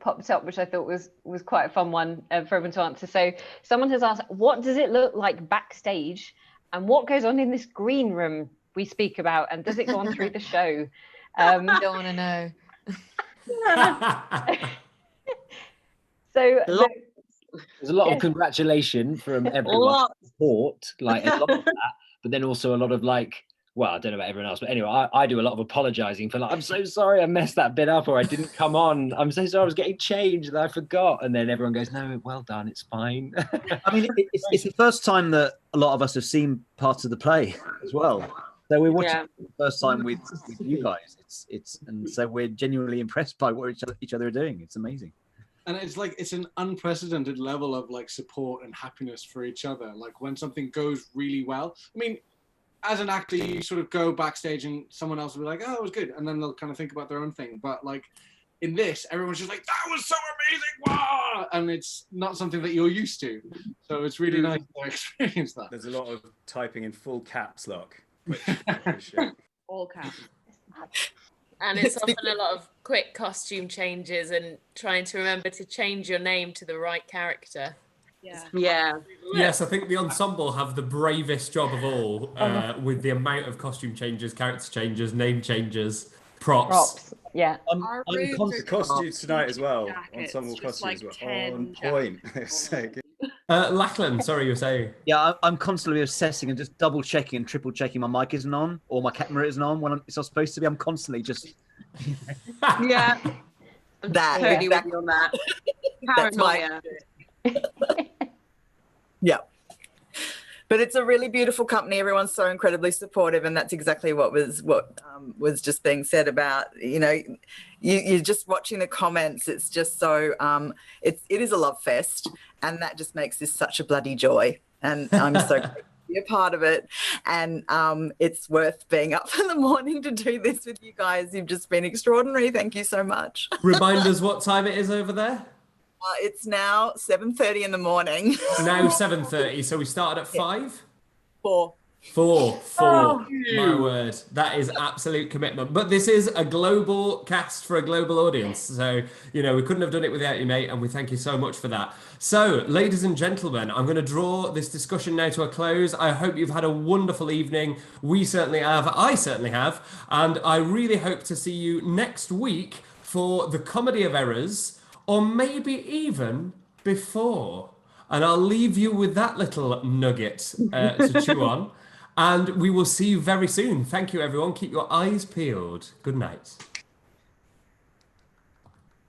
popped up, which I thought was quite a fun one for everyone to answer. So someone has asked, what does it look like backstage? And what goes on in this green room we speak about? And does it go on through the show? Don't want to know. So there's a lot of congratulation from everyone. Support, like a lot of that, but then also a lot of like, well, I don't know about everyone else, but anyway, I do a lot of apologizing for like, I'm so sorry I messed that bit up or I didn't come on. I'm so sorry I was getting changed and I forgot. And then everyone goes, no, well done, it's fine. I mean, it's the first time that a lot of us have seen parts of the play as well. So we're watching it for the first time with you guys. And so we're genuinely impressed by what each other are doing. It's amazing. And it's like, it's an unprecedented level of like support and happiness for each other. Like when something goes really well, I mean, as an actor, you sort of go backstage and someone else will be like, oh, it was good. And then they'll kind of think about their own thing. But like in this, everyone's just like, that was so amazing. Wow! And it's not something that you're used to. So it's really nice to experience that. There's a lot of typing in full caps lock. All caps. And it's often a lot of quick costume changes and trying to remember to change your name to the right character. Yeah. Yes, I think the ensemble have the bravest job of all with the amount of costume changes, character changes, name changes, props. Yeah. I'm Our on rooms are costumes tonight as well. jackets, Ensemble just like costumes. 10 On point. It's so good. Lachlan, sorry, you were saying. Yeah, I'm constantly assessing and just double checking and triple checking my mic isn't on or my camera isn't on when it's not supposed to be. I'm constantly just. Yeah. That Totally with exactly. you on that. That's my. Paranoia. Yeah. But it's a really beautiful company. Everyone's so incredibly supportive, and that's exactly what was just being said about, you know, you're just watching the comments. It's just so it is a love fest, and that just makes this such a bloody joy. And I'm so grateful to be a part of it. And it's worth being up in the morning to do this with you guys. You've just been extraordinary. Thank you so much. Remind us what time it is over there. It's now 7:30 in the morning. Now 7:30, so we started at 5? 4. 4. Oh. My word, that is absolute commitment. But this is a global cast for a global audience, so you know we couldn't have done it without you, mate, and we thank you so much for that. So, ladies and gentlemen, I'm going to draw this discussion now to a close. I hope you've had a wonderful evening. We certainly have. I certainly have, and I really hope to see you next week for the Comedy of Errors. Or maybe even before. And I'll leave you with that little nugget to chew on. And we will see you very soon. Thank you, everyone. Keep your eyes peeled. Good night.